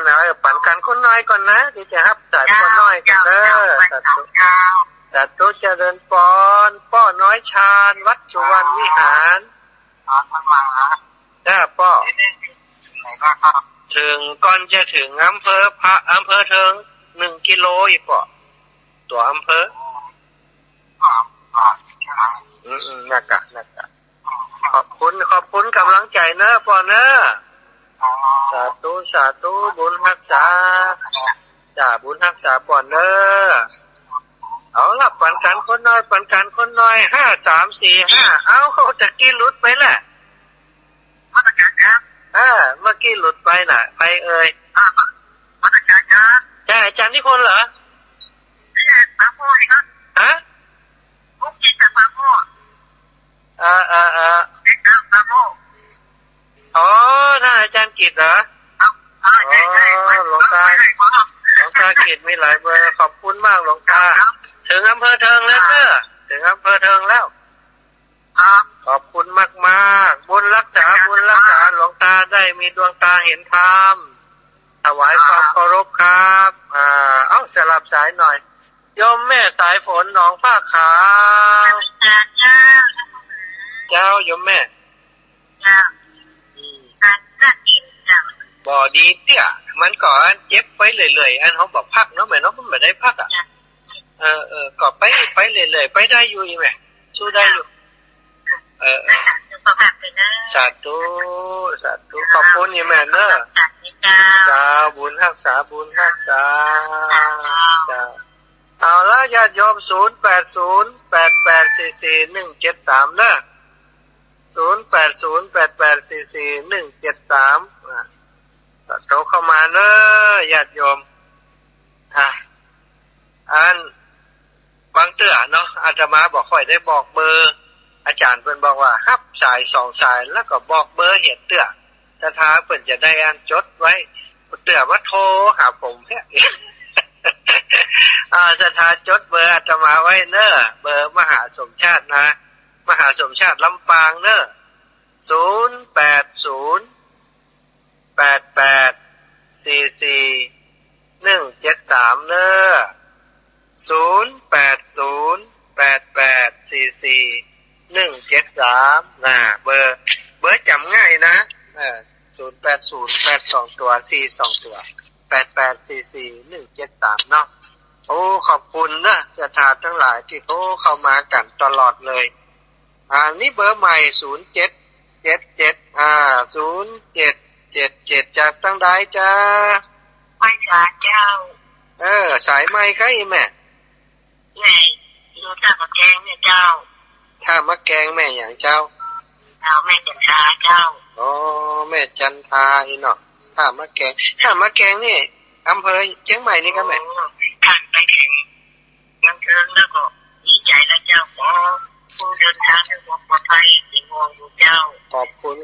นะปั่นกันคนน้อยก่อนนะที่จะรับสายคนน้อยกันเด้อสาธุเจริญพรป้อน้อยชาญวัดสุวรรณวิหารทั้งหลายป้อถึงก่อนจะถึงอำเภอถึง1 กิโลอีกป่อตัวอำเภอนักกะขอบคุณกำลังใจเนอะป่อเนอะสาธุบุญรักษาบุญรักษาป่อเนอะเอาล่ะปันกันคนน้อย5 3 4 5เอาตะกี้หลุดไปแหละมาตรการครับเมื่อกี้หลุดไปน่ะไปเอ่ยมาตรการครับใช่อาจารย์นิพนธ์เหรอปาโม่สิครับพวกกินกับปาโม่เด็กกับปาโม่ท่านอาจารย์กิตเหรอหลวงตากิตมีหลายเบอร์ขอบคุณมากหลวงตาถึงอำเภอเทิงแล้วเนอะถึงอำเภอเทิงแล้วขอบคุณมากบุญรักษาหลวงตาได้มีดวงตาเห็นธรรมถวายความเคารพครับสลับสายหน่อยโยมแม่สายฝนหนองฟ้าขาวเจ้าโยมแม่บ่ดีเตี้ยมันก่อนเจ็บไปเรื่อยๆอันเขาบอกพักเนาะแม่เนาะมันไม่ได้พักก็ไปเรื่อยๆไปได้อยู่อีแม่สู้ได้อยู่สาธุขอบคุณอีแม่เนอะจ้าบุญรักษาจ้าเอาละญาติโยม0808844173นะ0808844173โทรเข้ามาเนอะญาติโยมอันบางเตื้อเนาะอาตมาบอกค่อยได้บอกเบอร์อาจารย์เพิ่นบอกว่าฮับสาย2สายแล้วก็บอกเบอร์เห็นเตื้อถ้าท้าเพิ่นจะได้อันจดไว้เตื้อว่าโทรหาผมแท้สถานจดเบอร์อาตมาไว้เนอะเบอร์มหาสมชาตินะมหาสมชาติลำปางเนอะ0808844173เนอะ0808844173เบอร์จำง่ายนะ080882ตัว42ตัว88444173เนาะโอ้ขอบคุณนะศรัทธาทั้งหลายที่โทรเข้ามากันตลอดเลยนี่เบอร์ใหม่07770777จากตั้งใดจ้าไม่สาเจ้าสายไม้ก็อีแม่อยู่ท่ามะแกงเนี่ยเจ้าท่ามะแกงแม่อย่างเจ้าแม่จันทาเจ้าแม่จันทาอีเนาะท่ามะแกงนี่อำเภอเชียงใหม่นี่ก็แม่ท่านไปถึงยังเทิงแล้วก็ดีใจแล้วเจ้าขอผู้เดินทางด้วยความปลอดภัยเป็นห่วงอยู่เจ้าขอบคุณ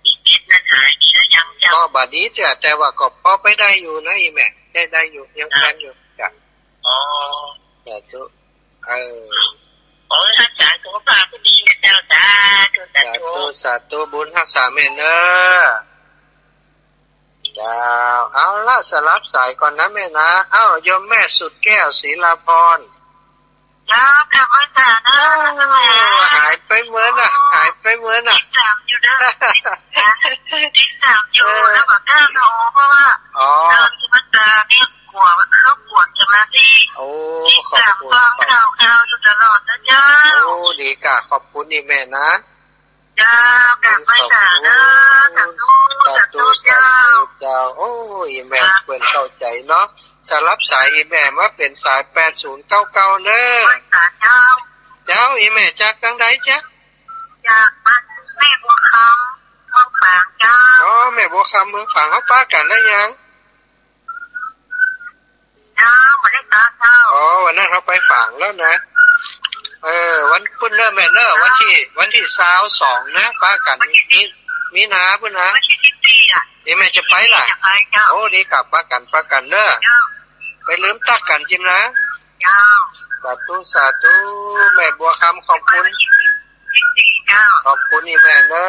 อีกนิดนะหายดีแล้วยังเจ้าก็บาดนี้เสียแต่ว่าก็พอไปได้อยู่นะอีแม่ได้อยู่ยังแฟนอยู่จ้ะแต่จุรักษาสุขภาพก็ดีนะเจ้าสาธุบุญรักษาแม่เนอะจ้าเอาละสลับสายก่อนนะแม่นะโยมแม่สุดแก้วศรีลาพรกลับมาจ้าหายไปเหมือนน่ะติดตามอยู่นะแล้วก็ก้าวโน้เพราะว่าเดินสมาตาเนี่ยกลัวว่าเขาปวดสมาธิติดตามฟังข่าวอยู่ตลอดนะเจ้าดีกะขอบคุณนี่แม่นะ เจ้ากลับไปสาเด้อกลับตู้กลับตู้เจ้า เจ้าโอ้ยแม่เพิ่นเข้าใจเนาะสารับสายอีแม่มาเป็นสาย8099เด้อ สาเจ้า เจ้าอีแม่จากทางใดจ๊ะ จากบ้านแม่บัวคำห้องฝางเจ้า อ๋อแม่บัวคำเมืองฝางเฮาป้ากันได้ยัง เจ้ามาได้ตาเจ้า อ๋อวันนั้นเขาไปฝางแล้วนะวันพุ่นเนอแม่เนอวันที่22นะป้ากันมีนาพุ่นนะ วันที่14อ่ะ อีแม่จะไปล่ะ จะไปเจ้า โอ้ดีกลับป้ากันเนอ เจ้า ไปลืมตักกันจิมนะ เจ้า สาธุแม่บัวคำขอบคุณ 14เจ้า ขอบคุณอีแม่เนอ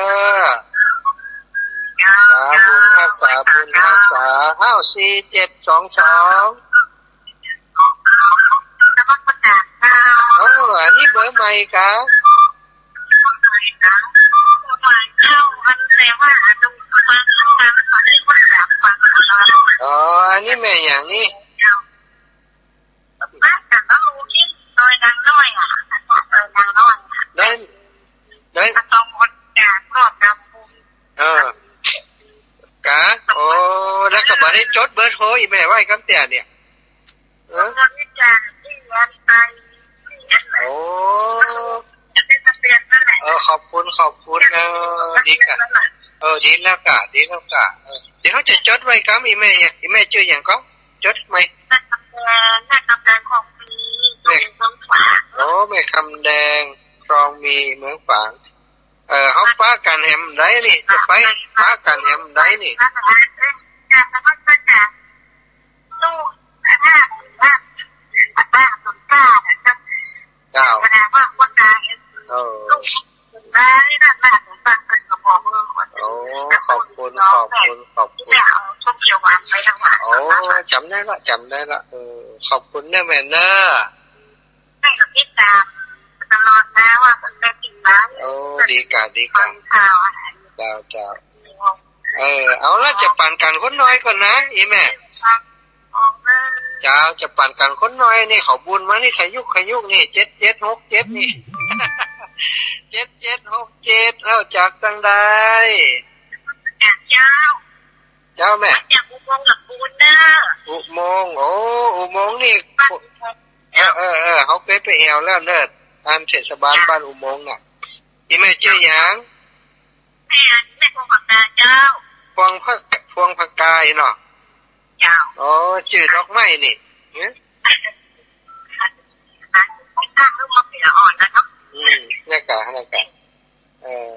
เจ้า บุญรักษาอ้าว4722 แล้วก็ประกาศเจ้า อันนี้เบอร์ใหม่กะ เจ้าอันแต่ว่าต้องฟังฟัง อ๋ออันนี้แม่อย่างนี้ บ้านแต่ก็รู้ที่โดยดังน้อยอ่ะดังน้อย ได้ ต้องหมดจากรอบดำบุญ กะโอ้แล้วก็บ่ได้จดเบอร์โทรอีแม่ไว้คำเตี้ยเนี่ยเงินจากที่เรียนไป โอ้ จะเป็นเรียนนั่นแหละ ขอบคุณดีกะดีแล้วกะเดี๋ยวเขาจะจดไว้ครับอีแม่ชื่ออย่างก็จดไหม แม่กำแพงของปีตรงเมืองฝาง โอ้แม่คำแดงครองมีเมืองฝางเขาป้ากันแหมได้นี่จะไปป้ากันแหมได้นี่เจ้าโอ้ขอบคุณโอ้จำได้ละขอบคุณเนี่ยแม่เนอโอ้ดีกะเจ้าเอาละจะปั่นกันคนน้อยก่อนนะอีแม่เจ้าจะปั่นกันคนน้อยนี่เขาบุญมานี่ขยุกนี่7767นี่7767เอาจากทางใดเจ้าแม่อุโมงค์โอ้อุโมงค์นี่เขาไปแอวแล้วเนิดตามเทศบาลบ้านอุโมงค์น่ะอีแม่ชื่อหยังพวงผักกายเนาะอ๋อชื่อดอกไม้นี่นี่กะ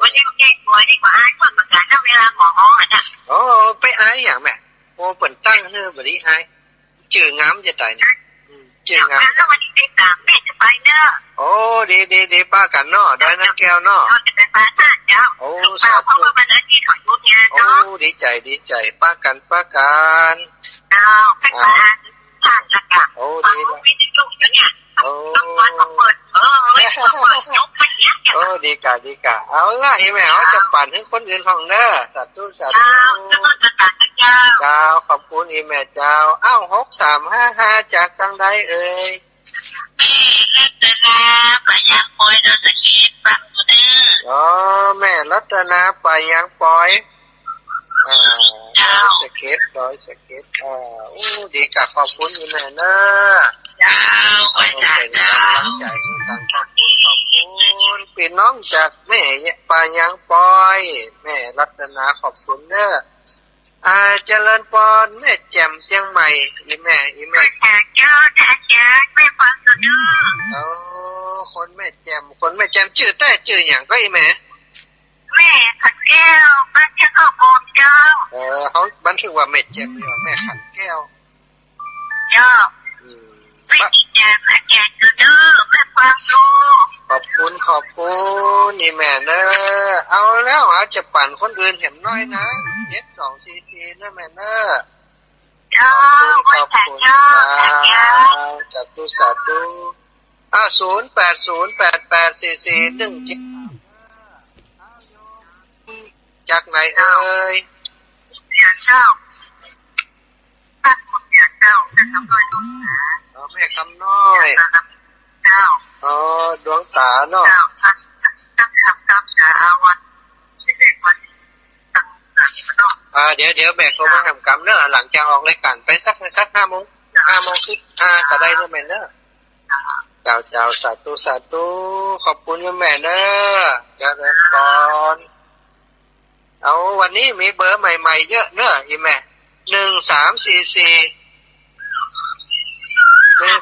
วันนี้เก่งกว่าดีกว่าอ้ายเปิดประกาศเวลาของห้องอ่ะ โอ้ไปอายอย่างแม่โอ้เปิ่นตั้งเฮ้อบริอายชื่องามจะตายนี่ชื่องามแล้ววันที่13แม่จะไปเด้อโอ้ดีป้ากันเนาะดอยนั้นแก้วเนาะจะไปป้าท่านเจ้าโอ้สาธุเพราะว่าวันอาทิตย์ของยุทธเนี่ยเนาะโอ้ดีใจป้ากันเจ้าไปป้าท่านละกันโอ้ดีละวิทยุเนี่ยโอ้ต้องเปิดยกไปเนี่ยโอ้ดีกะเอาละอีแม่เขาจะปั่นให้คนอื่นของเด้อสาธุเจ้าขอบคุณอีแม่เจ้าอ้าว6355จากทางใดเอ่ยแม่รัตนาไปยังปอยสเก็ตดีกะขอบคุณอีแม่เนอะเป็นกำลังใจให้กันขอบคุณพี่น้องจากแม่ปายังปอยแม่รัตนาขอบคุณเนอะเจริญพรแม่แจ่มเชียงใหม่อีแม่แม่ฟังกันเนอะคนแม่แจ่มชื่ออย่างก็อีแม่ขันแก้วบ้านเจ้าโกมเจ้าเขาบันทึกว่าแม่แจ่มนี่ว่าแม่ขันแก้วเจ้าแม่แจ่มแก่คือเด้อแม่ฟังลูกขอบคุณนี่แม่เนอะเอาแล้วจะปั่นคนอื่นเห็นน้อยนะ7244นะแม่เนอะขอบคุณจัตุสาธุ08088441จากไหนเอ่ยเจ้าตั้งคนเจ้าคำน้อยแม่คำน้อยเจ้าดวงตาเนาะตั้งคำอาวัน เดี๋ยวแม่โทรมาทำกรรมเนอะหลังจากออกรายการไปสัก5 โมงก็ได้เนอะแม่เนอะเจ้าสาธุขอบคุณแม่เนอะเจริญพรเอาวันนี้มีเบอร์ใหม่ๆเยอะเนอะอีแม่1344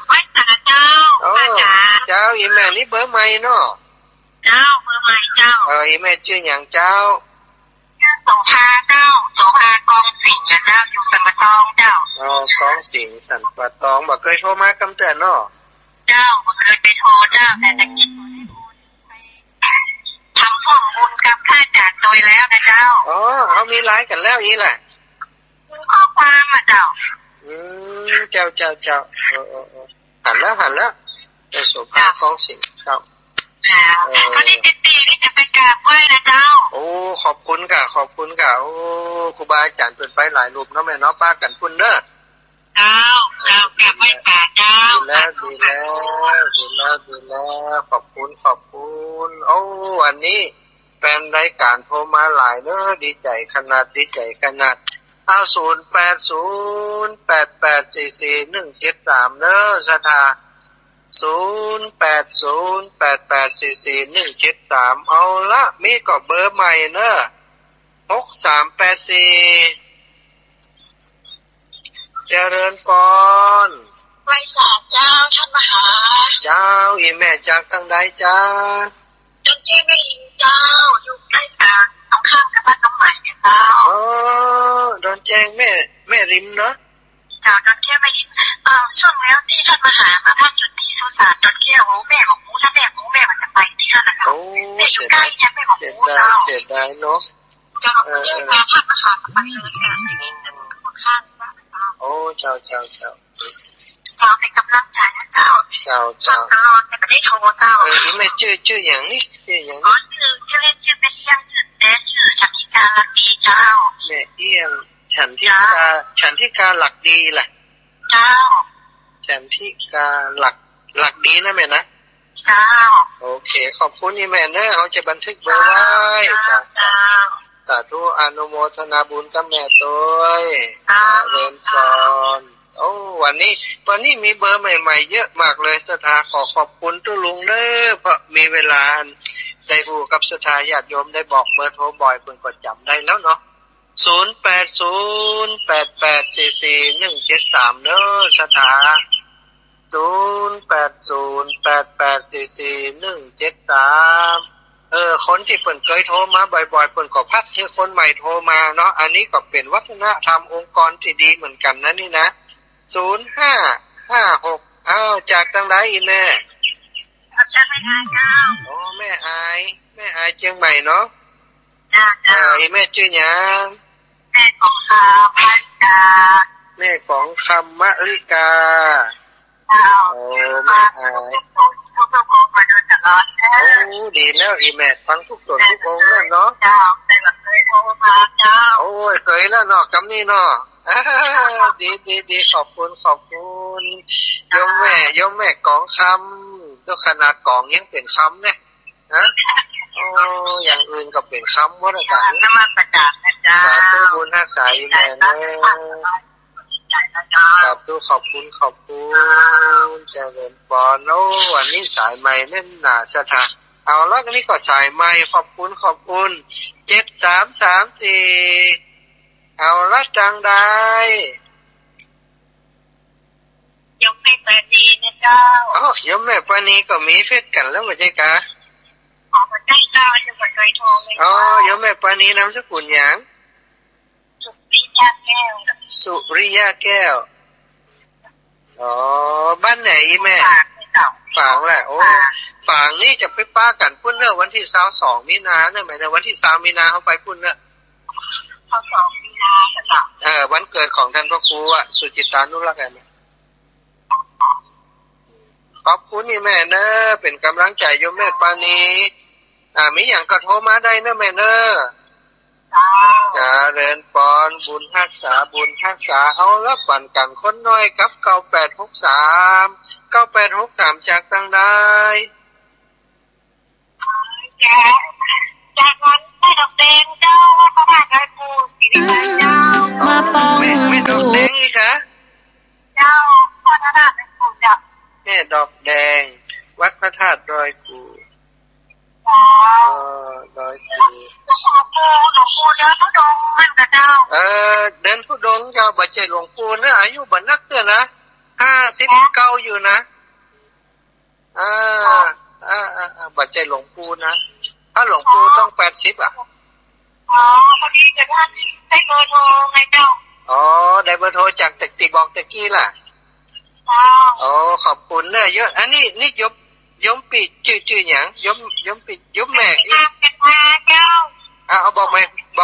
ไม่จ่าเจ้าจ่าเจ้าอีแม่นี่เบอร์ใหม่เนาะเจ้าเบอร์ใหม่เจ้าอีแม่ชื่ออย่างเจ้าโสภาเจ้าโสภากองสิงห์นะเจ้าอยู่สันปะตองเจ้ากองสิงห์สันปะตองบ่เคยโทรมากำเตือนเนาะเจ้าบ่เคยไปโทรเจ้าแต่ตะกี้ทำส่งบุญกับข้าจากโดยแล้วนะเจ้าเขามีไลน์กันแล้วอีแหละข้อความอ่ะเจ้าเจ้าหันแล้วจะโสภากองสิงห์ครับวันนี้ตีนี่จะไปกราบไหว้นะเจ้าโอ้ขอบคุณกะโอ้ครูบาอาจารย์เป็นไปหลายรูปเนาะแม่เนาะป้ากันพุ่นเด้อเจ้ากราบไหว้ป่าเจ้าดีแล้วขอบคุณโอ้วันนี้เป็นรายการโทรมาหลายเด้อดีใจขนาด08088444173เด้อสถา0808844173เอาละมีก็เบอร์ใหม่เนอะ6384เจริญพรไปสาเจ้าท่านมหาเจ้าอีแม่จากทางใดจ้าจนที่ไม่ยินเจ้าอยู่ใกล้กันต้องข้ามกับบ้านน้องใหม่เนี่ยเจ้าโดนแจ้งแม่ริมเนาะจนเที่ยวไม่ยินช่วงแล้วที่ท่านมหามาท่านจุดที่สุสานจนเที่ยวแม่บอกถ้าแม่มันจะไปที่นั่นนะคะแม่อยู่ใกล้เนี่ยแม่บอกเจ้าเสียดายเนาะเจ้าพาท่านมหาไปเลยค่ะที่นี่จะค่อนข้างมากโอ้เจ้าเป็นกำลังใจนะเจ้าฟังตลอดแต่ไม่ได้โทรเจ้าอีแม่ชื่ออย่างนี้ชื่อเล่นชื่อแม่เอี้ยงชื่อฉันทิกาลักดีเจ้าแม่เอี้ยงฉันทิกาหลักดีแหละเจ้าฉันทิกาหลักดีนะแม่นะเจ้าโอเคขอบคุณนี่แม่เนอะเขาจะบันทึกเบอร์ไว้สาธุอนุโมทนาบุญกับแม่ด้วยเรียนก่อนโอ้วันนี้มีเบอร์ใหม่ๆเยอะมากเลยสถาขอบคุณทุลุงเด้อเพราะมีเวลาได้ฮู้กับสถาญาติโยมได้บอกเบอร์โทรบ่อยเพิ่นก็จำได้แล้วเนาะ0808844173เด้อสถา0808844173คนที่เพิ่นเคยโทรมาบ่อยๆเพิ่นก็พักให้คนใหม่โทรมาเนาะอันนี้ก็เป็นวัฒนธรรมองค์กรที่ดีเหมือนกันนะนี่นะ0556จากทางไหนอีแม่จากแม่อายเจ้าแม่อายเชียงใหม่เนาะอีแม่ชื่อหยังแม่ของคำมะลิกาแม่อายดีแล้วอีแม่ฟังทุกตนทุกองนั่นเนาะเคยโทรมาเจ้าเคยแล้วเนาะกำนี้เนาะดีขอบคุณยมแม่กองคำก็ขนาดกองยังเป็นคำเนี่ยนะอย่างอื่นก็เป็นคำว่าอะไรกันน้ำมันประจักษ์นะจ๊ะสาธุบุญทักษาอีแม่เนาะสาธุขอบคุณเจริญพรโอ้วันนี้สายใหม่เน่นหนาสถาเอาแล้วนี่ก็สายใหม่ขอบคุณ7334เอาละจังได้ยมแม่ปานีนะเจ้ายมแม่ปานีก็มีเฟซกันแล้วไม่ใช่กะมาใกล้เจ้าจะมาเคยโทรเลยยมแม่ปานีนามสกุลหยังสุริยาแก้วบ้านไหนแม่ฝางแหละฝางนี่จะไปป้ากันพุ่นเนอะวันที่22มีนาเนี่ยหมายถึงวันที่3มีนาเขาไปพุ่นเนอะ2มีนาค่ะวันเกิดของท่านพระครูสุจิตานุรักษ์ไงขอบคุณนี่แม่เนอะเป็นกำลังใจโยมแม่ปานีมีอย่างก็โทรมาได้เนอะแม่เนอะเรียนปอนบุญทักษาเอาละปั่นกันคนน้อยกับ9863จากตั้งได้จากวันได้ดอกแดงเจ้าพระบาทได้ปูสิริเจ้า มาป้อง แม่ดอกแดงอีกเหรอ เจ้าพ่อท่านเป็นผู้เจ้า แม่ดอกแดง วัดพระธาตุดอยกู อ๋อ ดอยกู หลวงปู่เดินทุดงมันกับเจ้า เดินทุดงเจ้าบัจเจหลวงปู่นะอายุบันนักเตือนนะ59อยู่นะบัจเจหลวงปู่นะถ้าหลวงปู่ต้อง80อ่ะ อ๋อพอดีจะท่านได้เบอร์โทรไงเจ้า อ๋อได้เบอร์โทรจากติบอกตะกี้ล่ะ อ๋อ อ๋อขอบคุณเนอะเยอะอันนี้ยมปีชื่อหยังยมปียมแม่ เป็นมาเจ้า เอาบอก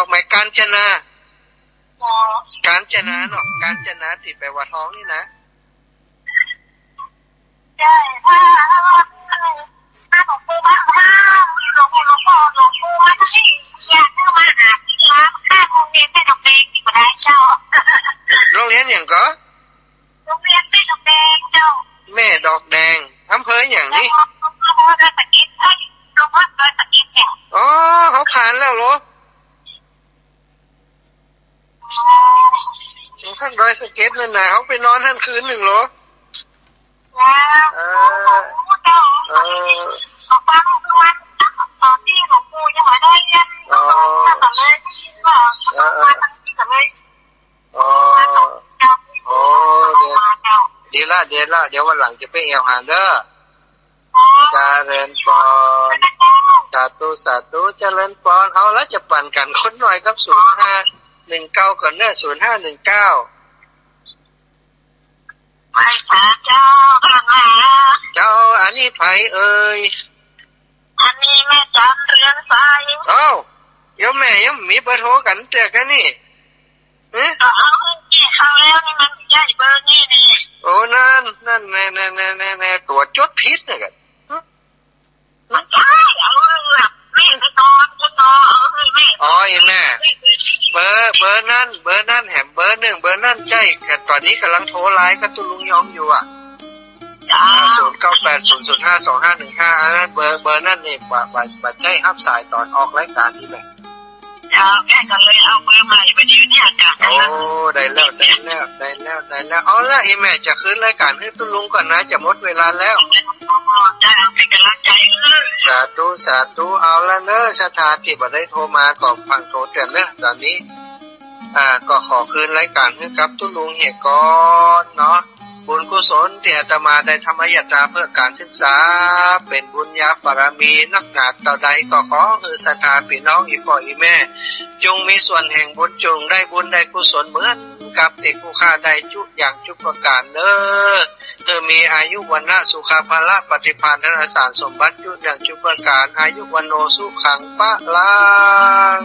แม่กาญจนา อ๋อก าญจนาเนาะกาญจนาที่แปลว่าท้องนี่นะ ใช่ถ้าหลวงปู่มาหลวงปู่มาที่อยากเข้ามาหาที่ร้านข้างโรงเรียนแม่ดอกแดงที่มาได้เจ้า โรงเรียนอย่างก็ โรงเรียนแม่ดอกแดงเจ้า แม่ดอกแดงอำเภออย่างนี้ ลงวัดดอยสะเก็ดลงวัดดอยสะเก็ดเนี่ย อ๋อเขาผ่านแล้วเหรอท่านดอยสะเก็ดนั่นนะเขาไปนอนท่านคืนหนึ่งเหรอ แล้วเจ้าฟังทุกวันตอนที่หลวงปู่ยังไม่ได้เรียนตอนเลยที่ว่ามาทั้งที่กันเลย อ๋อดีละเดี๋ยววันหลังจะไปเอวหาเด้อเจริญพรสาธุเจริญพรเอาแล้วจะปั่นกันคนหน่อยครับ0519ก่อนเนอะ0519ไม่ค่ะเจ้าข้างหา เจ้าอันนี้ไผเอ่ย อันนี้แม่จันเรือนไฟ เอ้าเดี๋ยวแม่ยังมีเบอร์โทรกันเจอกันนี่เอาที่ครั้งแล้วนี่มันใหญ่เบอร์นี่นี่ โอ้นั่นแน่ตัวจดพิษนะกัน มันใช่เอาเรื่องแม่ไปนอนคุณนอนแม่ อ๋อไอ้แม่เบอร์นั่นแหมเบอร์1เบอร์นั่นใช่แต่ตอนนี้กำลังโทรไลน์กับตุลุงยองอยู่อ่ะ0980052515อันนั้นเบอร์นั่นเองบัดใจอัพสายตอนออกรายการนี่แหละ แม่ก็เลยเอาเบอร์ใหม่ไปดีเนี่ยจ้ะ โอ้ได้แล้วเอาละไอ้แม่จะคืนรายการให้ตุลุงก่อนนะจะหมดเวลาแล้ว จะเอาเป็นกำลังใจเลย สาธุเอาละเนอะสถานที่บ่ได้โทรมาก็ฟังโทรเตือนเนอะตอนนี้ก็ขอคืนรายการให้กับตุลุงเหตุก่อนเนาะบุญกุศลที่อาตมาได้ธรรมยตราเพื่อการศึกษาเป็นบุญญาบารมีนักหนาต่อใดก็ขอคือศรัทธาพี่น้องอีพ่ออีแม่จงมีส่วนแห่งบุญจงได้บุญได้กุศลเหมือนกับที่ผู้ข้าได้จุอย่างจุประการเนอะมีอายุวันนะสุขาภละปฏิภาณธนสารสมบัติจุอย่างจุประการอายุวันโนสุขังปะลัง